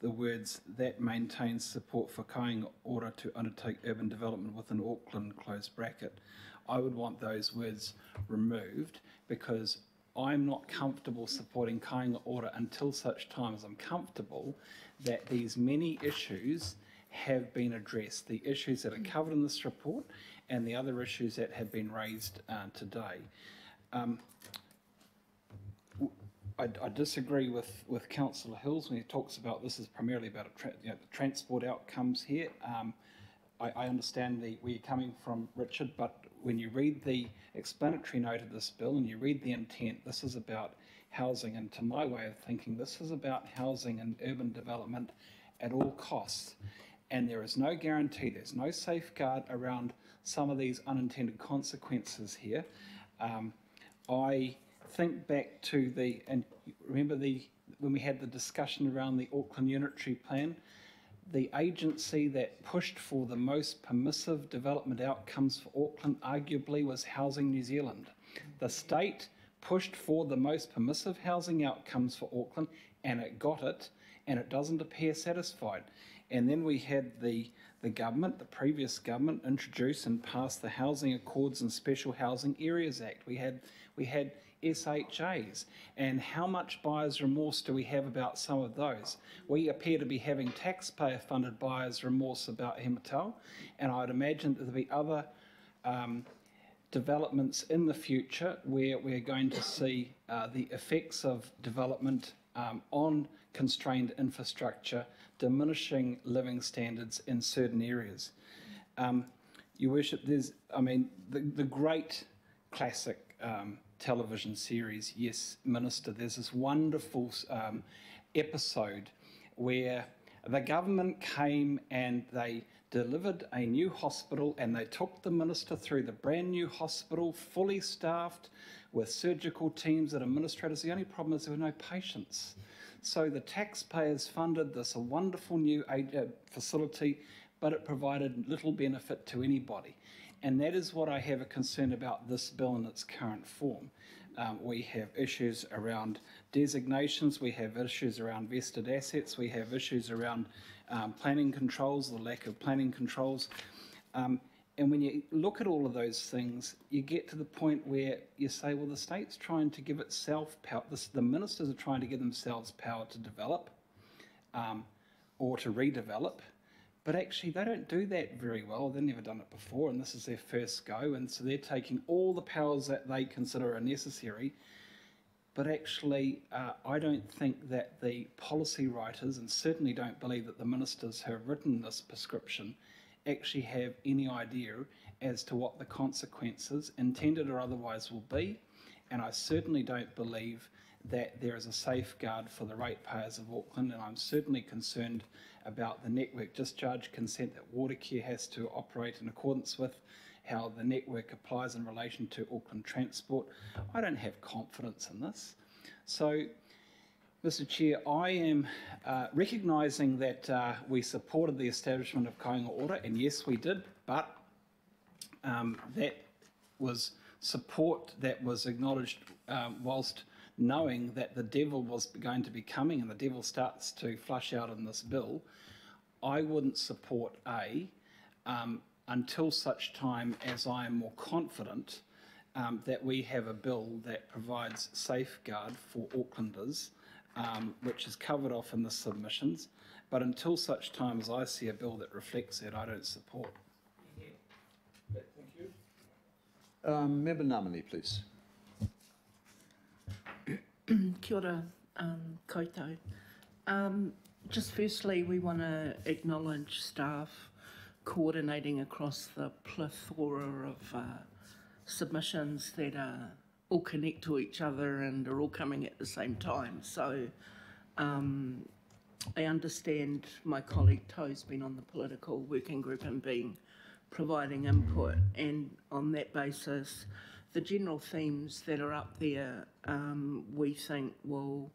the words that maintains support for Kāinga Ora to undertake urban development within Auckland, close bracket. I would want those words removed because I'm not comfortable supporting Kāinga Ora until such time as I'm comfortable that these many issues have been addressed, the issues that are covered in this report and the other issues that have been raised today. I disagree with Councillor Hills when he talks about this is primarily about the transport outcomes here. I understand where you're coming from, Richard, but when you read the explanatory note of this bill and you read the intent, this is about housing, and to my way of thinking, this is about housing and urban development at all costs. And there is no guarantee, there's no safeguard around some of these unintended consequences here. I think back to and remember when we had the discussion around the Auckland Unitary Plan, the agency that pushed for the most permissive development outcomes for Auckland arguably was Housing New Zealand. The state pushed for the most permissive housing outcomes for Auckland and it got it, and it doesn't appear satisfied. And then we had the government, the previous government, introduce and pass the Housing Accords and Special Housing Areas Act. We had SHAs. And how much buyer's remorse do we have about some of those? We appear to be having taxpayer-funded buyer's remorse about Hematau, and I'd imagine there'll be other developments in the future where we're going to see the effects of development on constrained infrastructure, diminishing living standards in certain areas. Your Worship, there's, the great classic television series, Yes, Minister, there's this wonderful episode where the government came and they delivered a new hospital and they took the minister through the brand new hospital, fully staffed with surgical teams and administrators. The only problem is there were no patients. So the taxpayers funded this wonderful new facility, but it provided little benefit to anybody. And that is what I have a concern about this bill in its current form. We have issues around designations, we have issues around vested assets, we have issues around planning controls, the lack of planning controls. And when you look at all of those things, you get to the point where you say, well, the state's trying to give itself power, the ministers are trying to give themselves power to develop or to redevelop, But actually, they don't do that very well. They've never done it before, and this is their first go. And so they're taking all the powers that they consider are necessary. But actually, I don't think that the policy writers, and certainly don't believe that the ministers who have written this prescription, actually have any idea as to what the consequences, intended or otherwise, will be. And I certainly don't believe that there is a safeguard for the ratepayers of Auckland, and I'm certainly concerned about the network discharge consent that Watercare has to operate in accordance with, how the network applies in relation to Auckland Transport. I don't have confidence in this. So, Mr Chair, I am recognising that we supported the establishment of Kāinga Ora, and yes, we did, but that was support that was acknowledged whilst knowing that the devil was going to be coming and the devil starts to flush out in this bill. I wouldn't support A until such time as I am more confident that we have a bill that provides safeguard for Aucklanders, which is covered off in the submissions. But until such time as I see a bill that reflects that, I don't support. Thank you. Member Namani, please. Kia ora, koutou. Just firstly, we want to acknowledge staff coordinating across the plethora of submissions that all connect to each other and are all coming at the same time. So I understand my colleague Toe's been on the political working group and providing input, and on that basis, the general themes that are up there we think will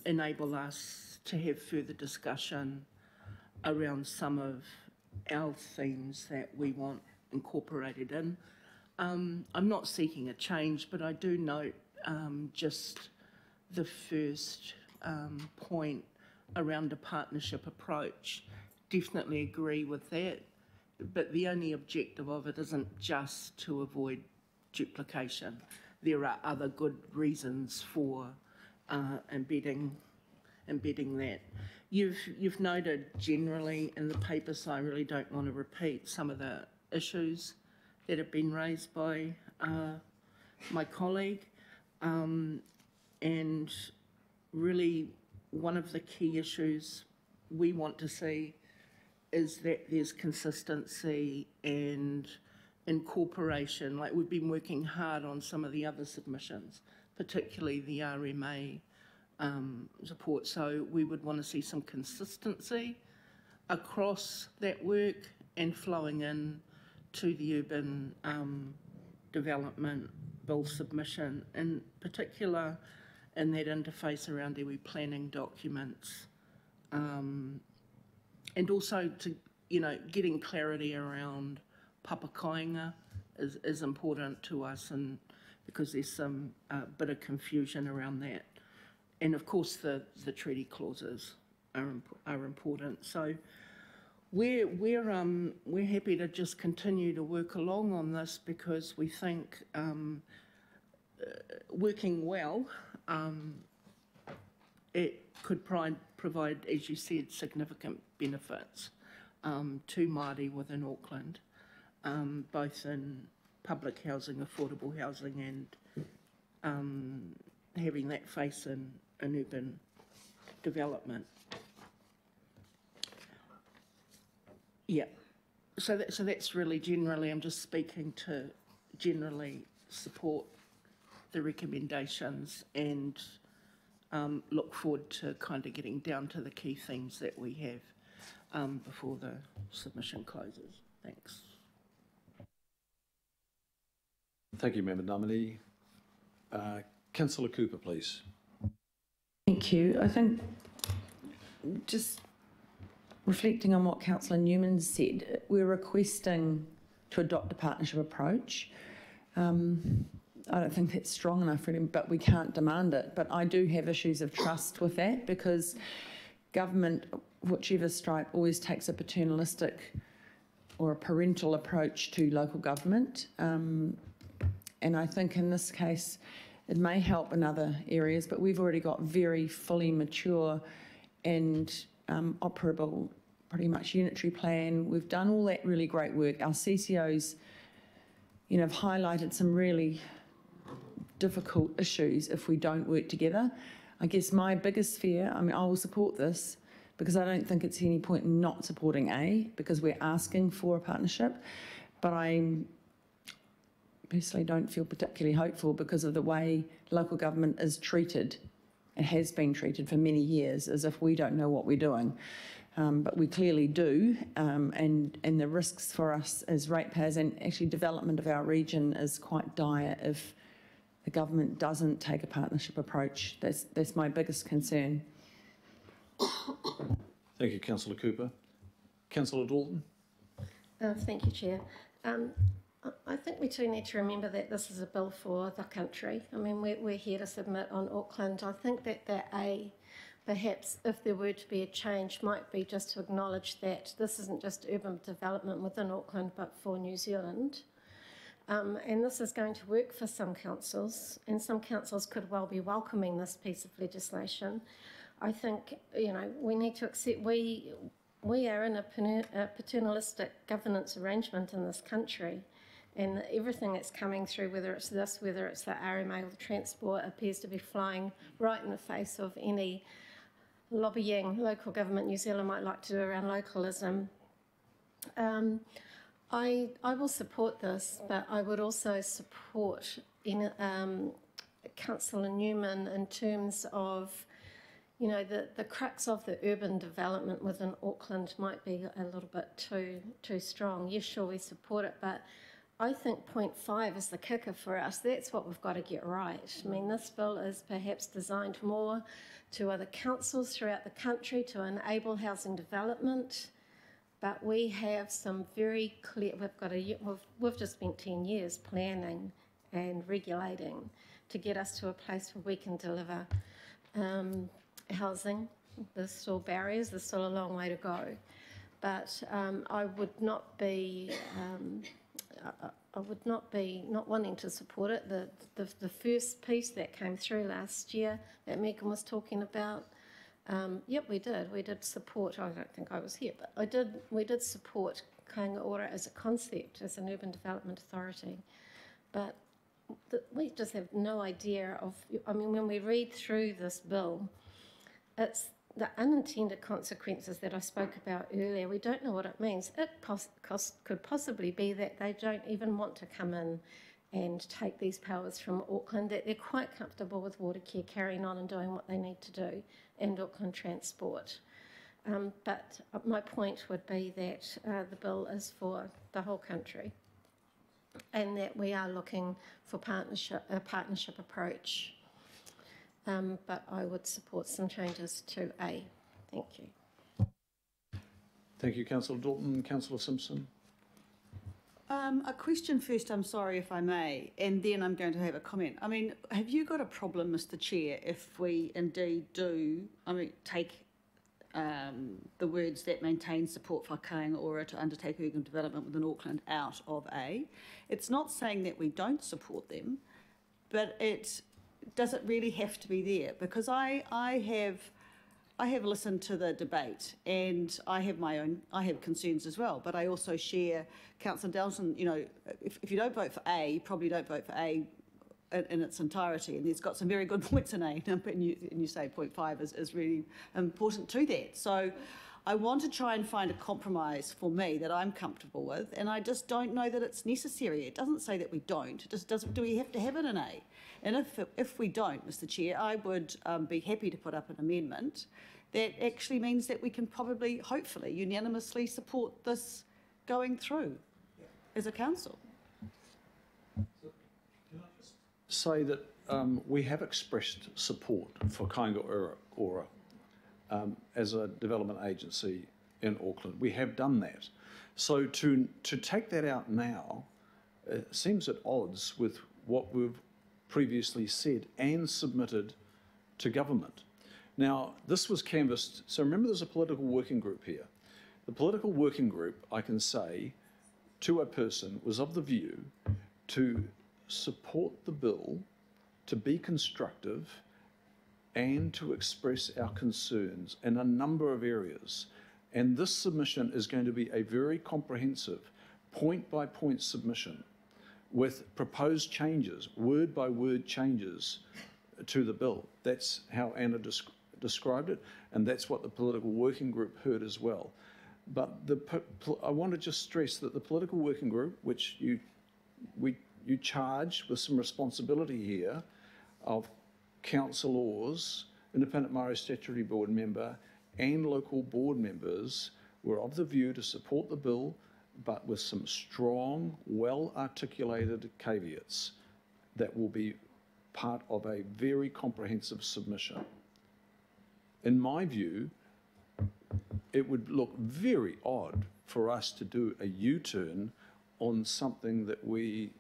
enable us to have further discussion around some of our themes that we want incorporated in. I'm not seeking a change, but I do note just the first point around a partnership approach. Definitely agree with that, but the only objective of it isn't just to avoid duplication. There are other good reasons for embedding that. You've noted generally in the paper, so I really don't want to repeat some of the issues that have been raised by my colleague, and really one of the key issues we want to see is that there's consistency and incorporation. Like, we've been working hard on some of the other submissions, particularly the RMA support, so we would want to see some consistency across that work and flowing in to the urban development bill submission, in particular in that interface around iwi planning documents, and also to, getting clarity around Papa Kāinga is important to us, and because there's some bit of confusion around that, and of course the treaty clauses are important. So we're happy to just continue to work along on this, because we think working well, it could provide, as you said, significant benefits to Māori within Auckland, both in public housing, affordable housing, and having that face in urban development. Yeah, so that's really generally, I'm just speaking to generally support the recommendations, and look forward to kind of getting down to the key themes that we have before the submission closes. Thanks. Thank you, Member Namani. Councillor Cooper, please. Thank you. I think just reflecting on what Councillor Newman said, we're requesting to adopt a partnership approach. I don't think that's strong enough, really, but we can't demand it. But I do have issues of trust with that, because government, whichever stripe, always takes a paternalistic or a parental approach to local government. And I think in this case, it may help in other areas, but we've already got very fully mature and operable pretty much unitary plan. We've done all that really great work. Our CCOs, you know, have highlighted some really difficult issues if we don't work together. I guess my biggest fear, I mean, I will support this because I don't think it's any point in not supporting A, because we're asking for a partnership, but I personally don't feel particularly hopeful because of the way local government is treated and has been treated for many years, as if we don't know what we're doing. But we clearly do, and the risks for us as ratepayers and actually development of our region is quite dire if the government doesn't take a partnership approach. That's my biggest concern. Thank you, Councillor Cooper. Councillor Dalton. Thank you, Chair. I think we too need to remember that this is a bill for the country. I mean, we're here to submit on Auckland. I think that perhaps if there were to be a change, might be just to acknowledge that this isn't just urban development within Auckland, but for New Zealand. And this is going to work for some councils, and some councils could well be welcoming this piece of legislation. I think, you know, we need to accept we are in a paternalistic governance arrangement in this country, and everything that's coming through, whether it's this, whether it's the RMA or the transport, appears to be flying right in the face of any lobbying local government New Zealand might like to do around localism. I will support this, but I would also support Councillor Newman in terms of, you know, the crux of the urban development within Auckland might be a little bit too strong. Yes, sure, we support it, but I think 0.5 is the kicker for us. That's what we've got to get right. I mean, this bill is perhaps designed more to other councils throughout the country to enable housing development, but we have some very clear, we've just spent 10 years planning and regulating to get us to a place where we can deliver housing. There's still barriers, there's still a long way to go. But I would not be not wanting to support it. The first piece that came through last year that Megan was talking about, yep, we did support. I don't think I was here, but we did support Kāinga Ora as a concept, as an urban development authority. But we just have no idea of. I mean, when we read through this bill, it's the unintended consequences that I spoke about earlier. We don't know what it means. It could possibly be that they don't even want to come in and take these powers from Auckland, that they're quite comfortable with Watercare carrying on and doing what they need to do, and Auckland Transport. But my point would be that the bill is for the whole country, and that we are looking for a partnership approach. But I would support some changes to A. Thank you. Thank you, Councillor Dalton. Councillor Simpson. A question first, I'm sorry if I may, and then I'm going to have a comment. I mean, have you got a problem, Mr. Chair, if we indeed do, take the words that maintain support for Kāinga Ora to undertake urban development within Auckland out of A? It's not saying that we don't support them, but does it really have to be there? Because I have listened to the debate, and I have concerns as well, but I also share Councillor Dalton, you know, if you don't vote for A, you probably don't vote for A in its entirety, and there's got some very good points in A, and you say 0.5 is really important to that. So I want to try and find a compromise for me that I'm comfortable with, and I just don't know that it's necessary. It doesn't say that we don't. It just doesn't. Do we have to have it in A? And if we don't, Mr. Chair, I would be happy to put up an amendment that actually means that we can probably, hopefully, unanimously support this going through as a council. Say that we have expressed support for Kāinga Ora as a development agency in Auckland. We have done that. So to take that out now seems at odds with what we've previously said and submitted to government. Now, this was canvassed, so remember there's a political working group here. The political working group, I can say, to a person, was of the view to support the bill, to be constructive, and to express our concerns in a number of areas. And this submission is going to be a very comprehensive, point-by-point submission with proposed changes, word-by-word changes to the bill. That's how Anna described it, and that's what the political working group heard as well. But I want to just stress that the political working group, which you charge with some responsibility here, of councillors, Independent Māori Statutory Board member, and local board members, were of the view to support the bill, but with some strong, well-articulated caveats that will be part of a very comprehensive submission. In my view, it would look very odd for us to do a U-turn on something that we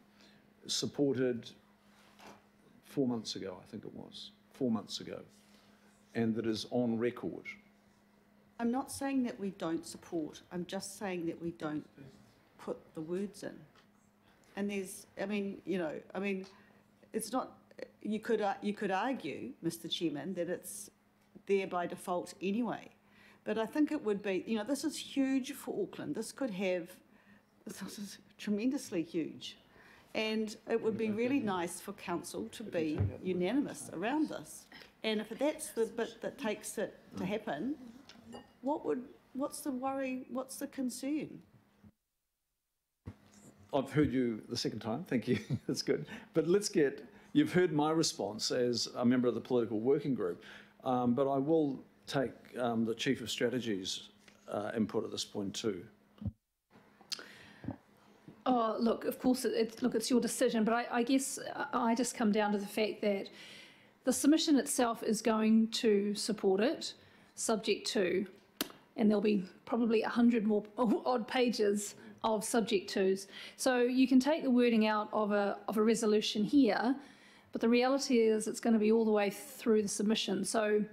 supported 4 months ago, I think it was, 4 months ago, and that is on record. I'm not saying that we don't support, I'm just saying that we don't put the words in. And there's, it's not, you could argue, Mr. Chairman, that it's there by default anyway. But I think it would be, this is huge for Auckland. This is tremendously huge. And it would be really nice for council to be unanimous around this. And if that's the bit that takes it to happen, what's the worry, what's the concern? I've heard you the second time, thank you, that's good. But you've heard my response as a member of the political working group, but I will take the Chief of Strategy's input at this point too. Oh, look, of course, it's your decision, but I guess I just come down to the fact that the submission itself is going to support it, subject to, and there'll be probably 100 more odd pages of subject tos. So you can take the wording out of a resolution here, but the reality is it's going to be all the way through the submission. So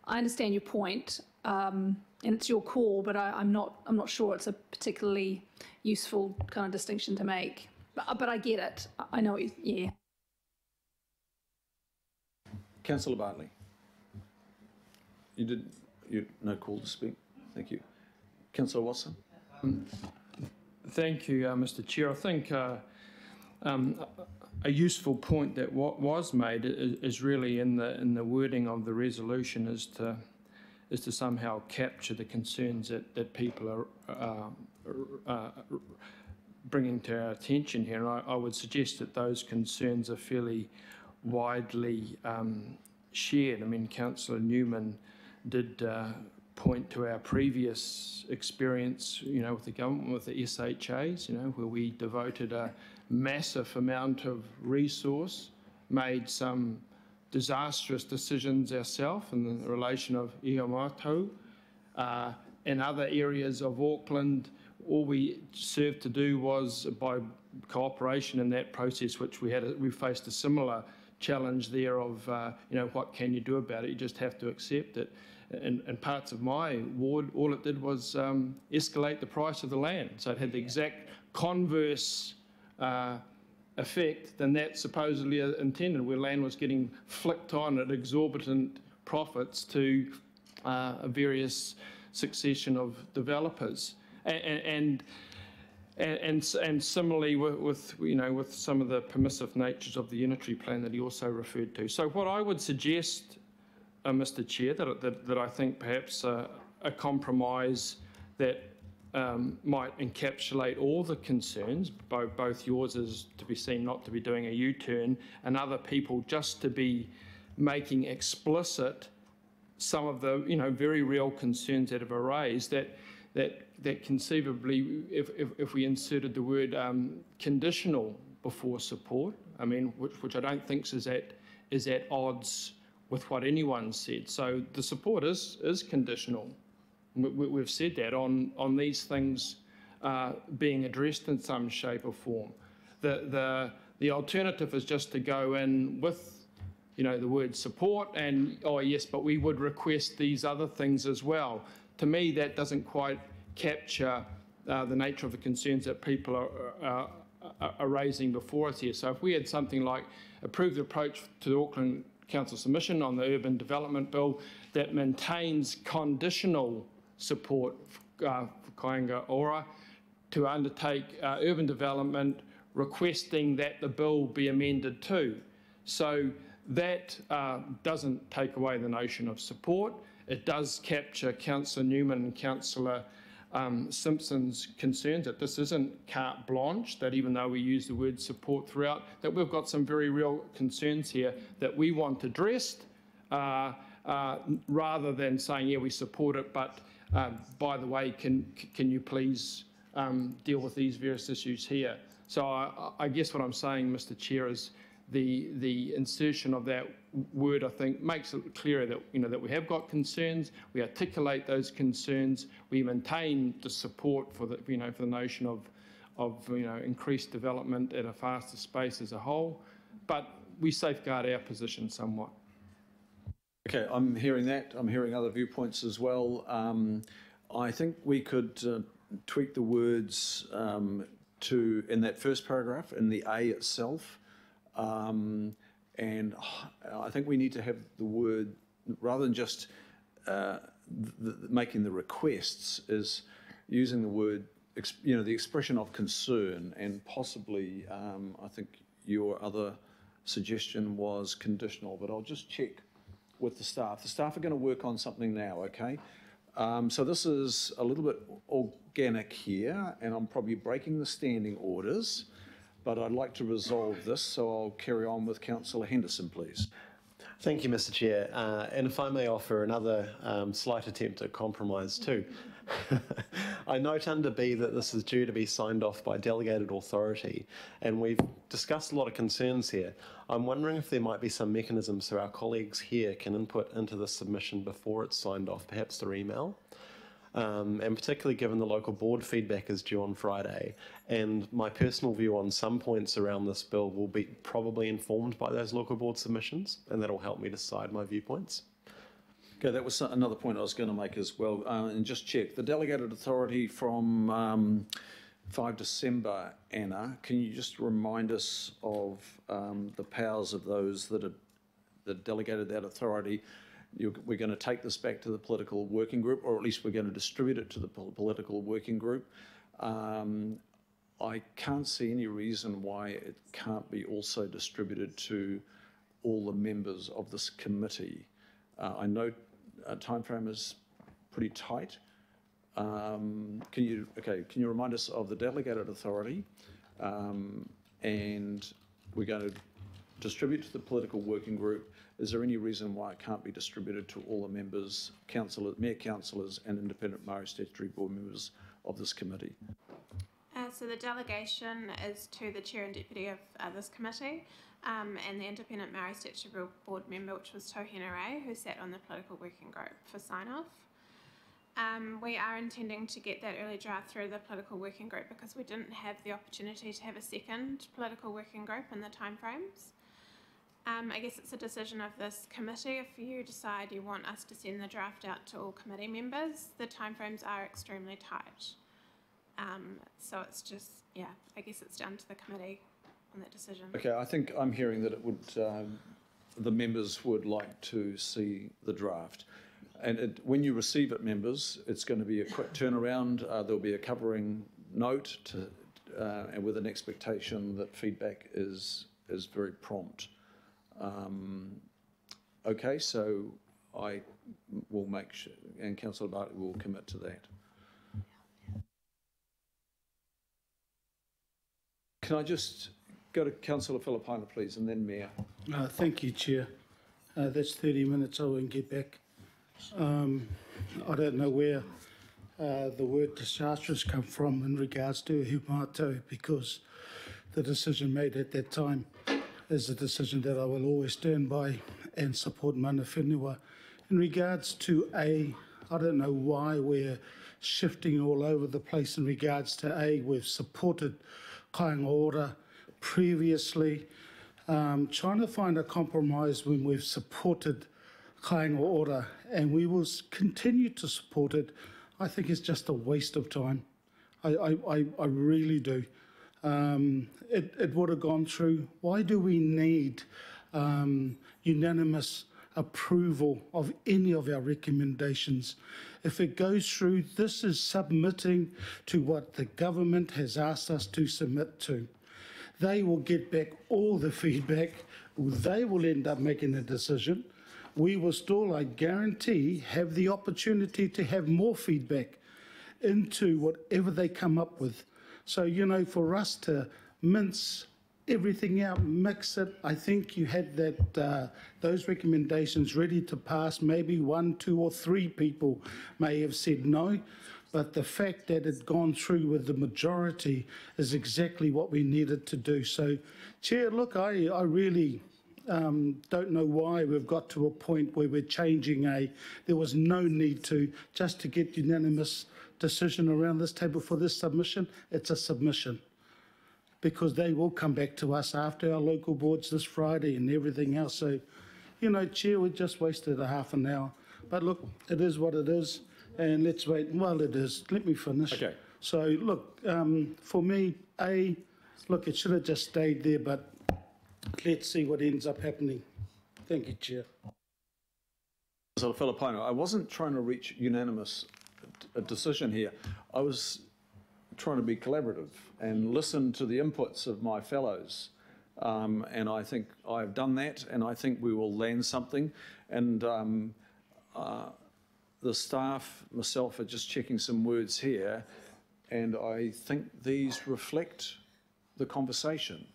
I understand your point, and it's your call, but I'm not sure it's a particularly useful kind of distinction to make. But I get it. I know, yeah. Councillor Bartley. You no call to speak. Thank you. Councillor Watson. Thank you, Mr. Chair. I think a useful point that was made is really in the wording of the resolution is to somehow capture the concerns that people are bringing to our attention here. And I would suggest that those concerns are fairly widely shared. I mean, Councillor Newman did point to our previous experience, with the government, with the SHAs, where we devoted a massive amount of resource, made some disastrous decisions ourselves in the relation of Ihamatau. In other areas of Auckland, all we served to do was, by cooperation in that process, which we faced a similar challenge there of, what can you do about it? You just have to accept it. In parts of my ward, all it did was escalate the price of the land. So it had the exact converse effect than that supposedly intended, where land was getting flicked on at exorbitant profits to a various succession of developers. And similarly with some of the permissive natures of the unitary plan that he also referred to. So what I would suggest, Mr. Chair, that I think perhaps a compromise that might encapsulate all the concerns, both yours is to be seen not to be doing a U-turn, and other people just to be making explicit some of the very real concerns that have raised, that conceivably, if we inserted the word conditional before support, I mean, which I don't think is at odds with what anyone said. So the support is conditional. We've said that on these things being addressed in some shape or form. The alternative is just to go in with the word support and, oh yes, but we would request these other things as well. To me, that doesn't quite capture the nature of the concerns that people are raising before us here. So if we had something like approved approach to the Auckland Council submission on the Urban Development Bill that maintains conditional support Kāinga Ora to undertake urban development, requesting that the bill be amended too. So that doesn't take away the notion of support. It does capture Councillor Newman and Councillor Simpson's concerns that this isn't carte blanche, that even though we use the word support throughout, that we've got some very real concerns here that we want addressed, rather than saying, yeah, we support it, but by the way, can you please deal with these various issues here? So I guess what I'm saying, Mr. Chair, is the insertion of that word, I think, makes it clearer that that we have got concerns. We articulate those concerns. We maintain the support for the for the notion of increased development at a faster space as a whole, but we safeguard our position somewhat. Okay, I'm hearing that. I'm hearing other viewpoints as well. I think we could tweak the words in that first paragraph, in the A itself. And I think we need to have the word, rather than just making the requests, is using the word, the expression of concern, and possibly, I think your other suggestion was conditional, but I'll just check with the staff. The staff are going to work on something now, okay? So this is a little bit organic here, and I'm probably breaking the standing orders, but I'd like to resolve this, so I'll carry on with Councillor Henderson, please. Thank you, Mr. Chair. And if I may offer another slight attempt at compromise too. I note under B that this is due to be signed off by delegated authority, and we've discussed a lot of concerns here. I'm wondering if there might be some mechanism so our colleagues here can input into the submission before it's signed off, perhaps through email. And particularly given the local board feedback is due on Friday, and my personal view on some points around this bill will be probably informed by those local board submissions, and that'll help me decide my viewpoints. Okay, that was another point I was going to make as well, and just check. The delegated authority from 5 December, Anna, can you just remind us of the powers of those that delegated that authority? We're going to take this back to the political working group, or at least we're going to distribute it to the political working group. I can't see any reason why it can't be also distributed to all the members of this committee. I know time frame is pretty tight. Can you remind us of the delegated authority, and we're going to distribute to the political working group. Is there any reason why it can't be distributed to all the members, mayor councillors and independent Maori statutory board members of this committee? So the delegation is to the chair and deputy of this committee, and the independent Maori statutory board member, which was Tohina Ray, who sat on the political working group for sign-off. We are intending to get that early draft through the political working group because we didn't have the opportunity to have a second political working group in the timeframes. I guess it's a decision of this committee. If you decide you want us to send the draft out to all committee members, the timeframes are extremely tight. So it's just, I guess it's down to the committee on that decision. Okay, I think I'm hearing that it would, the members would like to see the draft. And when you receive it, members, it's going to be a quick turnaround. There'll be a covering note and with an expectation that feedback is very prompt. Okay, so I will make sure, and Councillor Bartley will commit to that. Can I just go to Councillor Filipaina, please, and then Mayor? Thank you, Chair. That's 30 minutes. I won't get back. I don't know where the word disastrous come from in regards to Humato, because the decision made at that time is a decision that I will always stand by and support mana whenua. In regards to A, I don't know why we're shifting all over the place in regards to A. We've supported Kāinga Ora previously. Trying to find a compromise when we've supported Kāinga Ora, and we will continue to support it, I think it's just a waste of time. I really do. It would have gone through. Why do we need unanimous approval of any of our recommendations. If it goes through, this is submitting to what the government has asked us to submit to. They will get back all the feedback. They will end up making a decision. We will still, I guarantee, have the opportunity to have more feedback into whatever they come up with. So, you know, for us to mince everything out, mix it, I think you had that those recommendations ready to pass. Maybe 1, 2 or 3 people may have said no, but the fact that it's gone through with the majority is exactly what we needed to do. So, Chair, look, I really don't know why we've got to a point where we're changing there was no need to, just to get unanimous decision around this table for this submission. It's a submission, because they will come back to us after our local boards this Friday and everything else. So, you know, Chair, we just wasted a half an hour. But look, it is what it is, and let's wait. Well, it is. Let me finish. Okay. So, look, for me, look, it should have just stayed there, but let's see what ends up happening. Thank you, Chair. So, Filipino, I wasn't trying to reach unanimous decision here. I was trying to be collaborative and listen to the inputs of my fellows. And I think I've done that, and I think we will land something. And the staff, myself, are just checking some words here, and I think these reflect the conversation,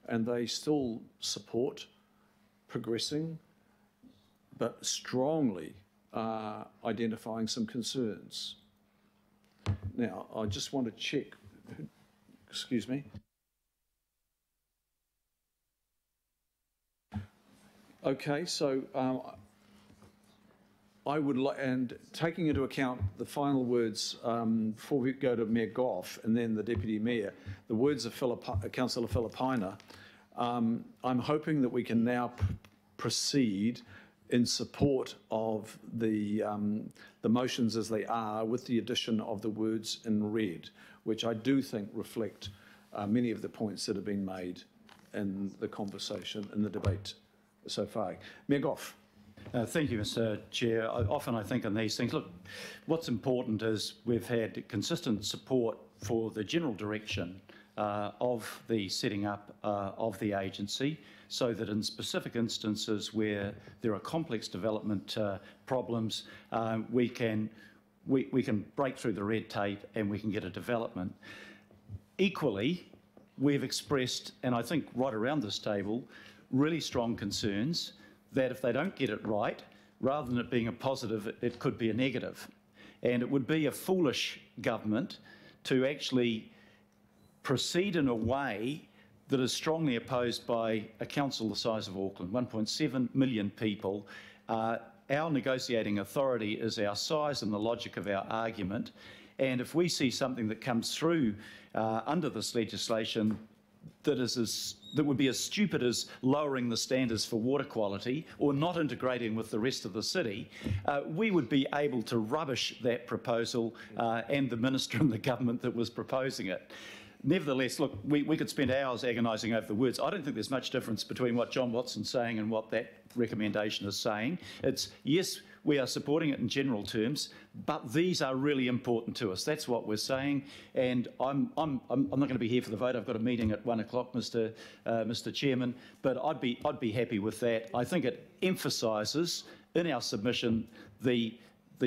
and they still support progressing, but strongly identifying some concerns. Now, I just want to check, excuse me. Okay, so I would like, and taking into account the final words before we go to Mayor Goff and then the Deputy Mayor, the words of Councillor Filipina, I'm hoping that we can now proceed in support of the motions as they are, with the addition of the words in red, which I do think reflect many of the points that have been made in the conversation, in the debate so far. Mayor Goff. Thank you, Mr. Chair. Often I think in these things, look, what's important is we've had consistent support for the general direction of the setting up of the agency, so that in specific instances where there are complex development problems, we can break through the red tape and we can get a development. Equally, we've expressed, and I think right around this table, really strong concerns that if they don't get it right, rather than it being a positive, it could be a negative. And it would be a foolish government to actually proceed in a way that is strongly opposed by a council the size of Auckland, 1.7 million people. Our negotiating authority is our size and the logic of our argument. And if we see something that comes through under this legislation that would be as stupid as lowering the standards for water quality or not integrating with the rest of the city, we would be able to rubbish that proposal and the minister and the government that was proposing it. Nevertheless, look, we could spend hours agonising over the words. I don't think there's much difference between what John Watson's saying and what that recommendation is saying. It's, yes, we are supporting it in general terms, but these are really important to us. That's what we're saying, and I'm not going to be here for the vote. I've got a meeting at 1 o'clock, Mr. Chairman, but I'd be happy with that. I think it emphasises in our submission the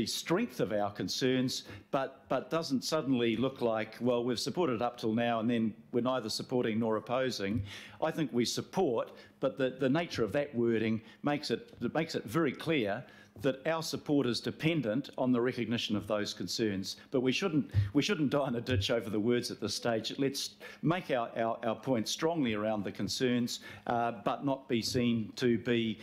strength of our concerns, but doesn't suddenly look like, well, we've supported up till now and then we're neither supporting nor opposing. I think we support, but the nature of that wording makes it very clear that our support is dependent on the recognition of those concerns. But we shouldn't die in a ditch over the words at this stage. Let's make our point strongly around the concerns, but not be seen to be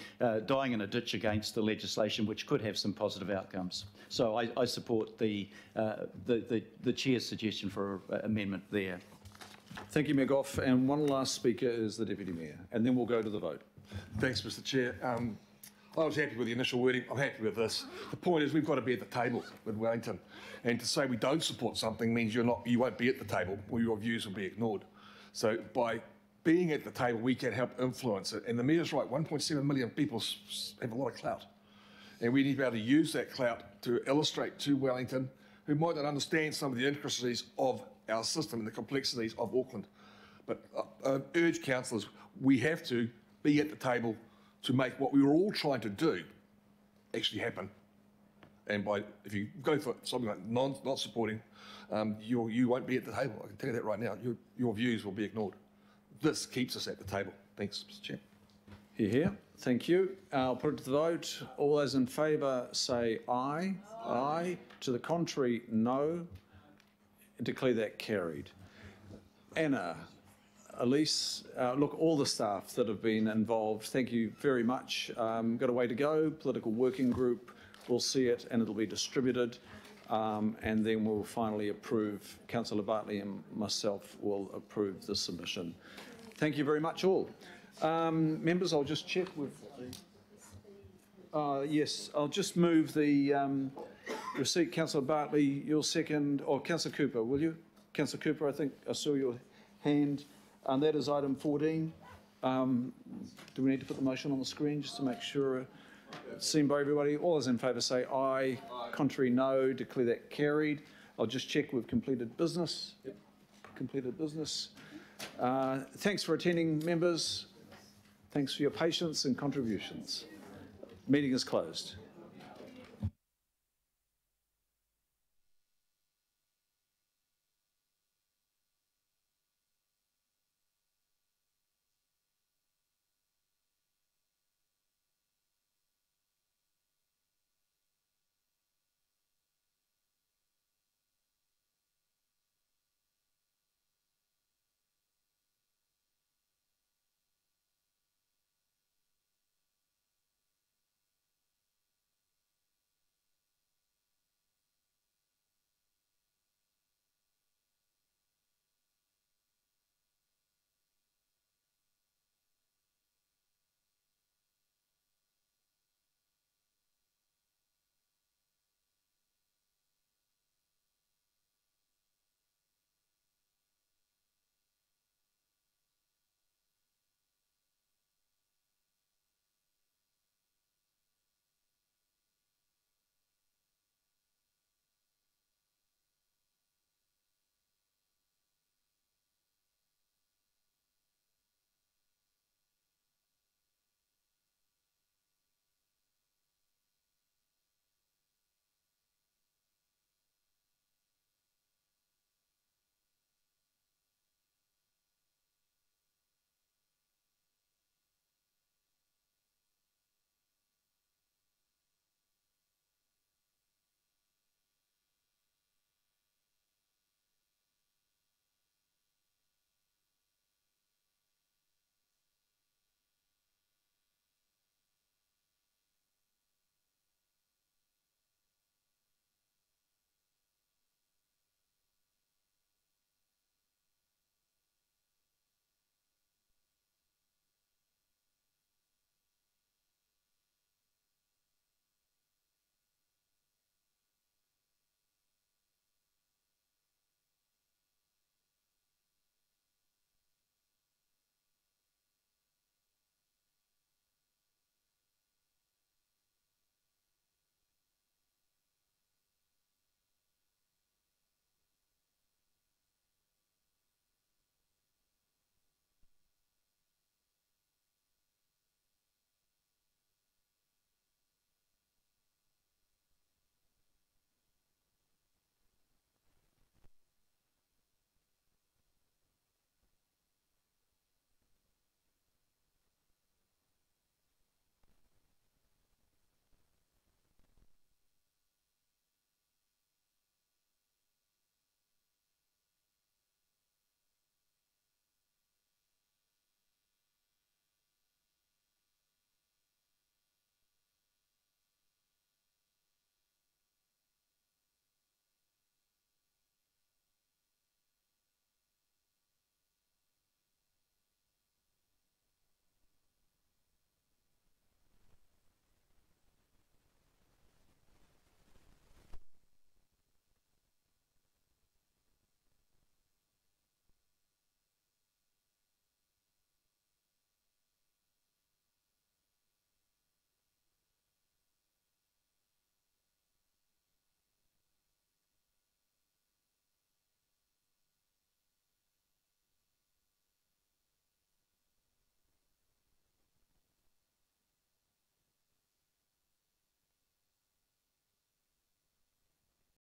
dying in a ditch against the legislation, which could have some positive outcomes. So I support the Chair's suggestion for amendment there. Thank you, Mayor Goff. And one last speaker is the Deputy Mayor, and then we'll go to the vote. Thanks, Mr. Chair. I was happy with the initial wording. I'm happy with this. The point is we've got to be at the table with Wellington, and to say we don't support something means you won't be at the table, or your views will be ignored. So by being at the table, we can help influence it. And the Mayor's right, 1.7 million people have a lot of clout. And we need to be able to use that clout to illustrate to Wellington, who might not understand some of the intricacies of our system and the complexities of Auckland. But I urge councillors, we have to be at the table to make what we were all trying to do actually happen. And if you go for something like not supporting, you won't be at the table. I can tell you that right now. Your views will be ignored. This keeps us at the table. Thanks, Mr. Chair. Hear, hear. Thank you. I'll put it to the vote. All those in favour say aye. Aye. To the contrary, no. Declare that carried. Anna, Elise, look, all the staff that have been involved, thank you very much. Got a way to go. Political working group will see it and it'll be distributed. And then we'll finally approve. Councillor Bartley and myself will approve the submission. Thank you very much all. Members, I'll just check with the... yes, I'll just move the receipt. Councillor Bartley, your second, or Councillor Cooper, will you? Councillor Cooper, I think I saw your hand. And that is item 14. Do we need to put the motion on the screen just to make sure it's seen by everybody? All those in favour say aye. Contrary, no. Declare that carried. I'll just check with completed business. Yep. Completed business. Thanks for attending, members. Thanks for your patience and contributions. Meeting is closed.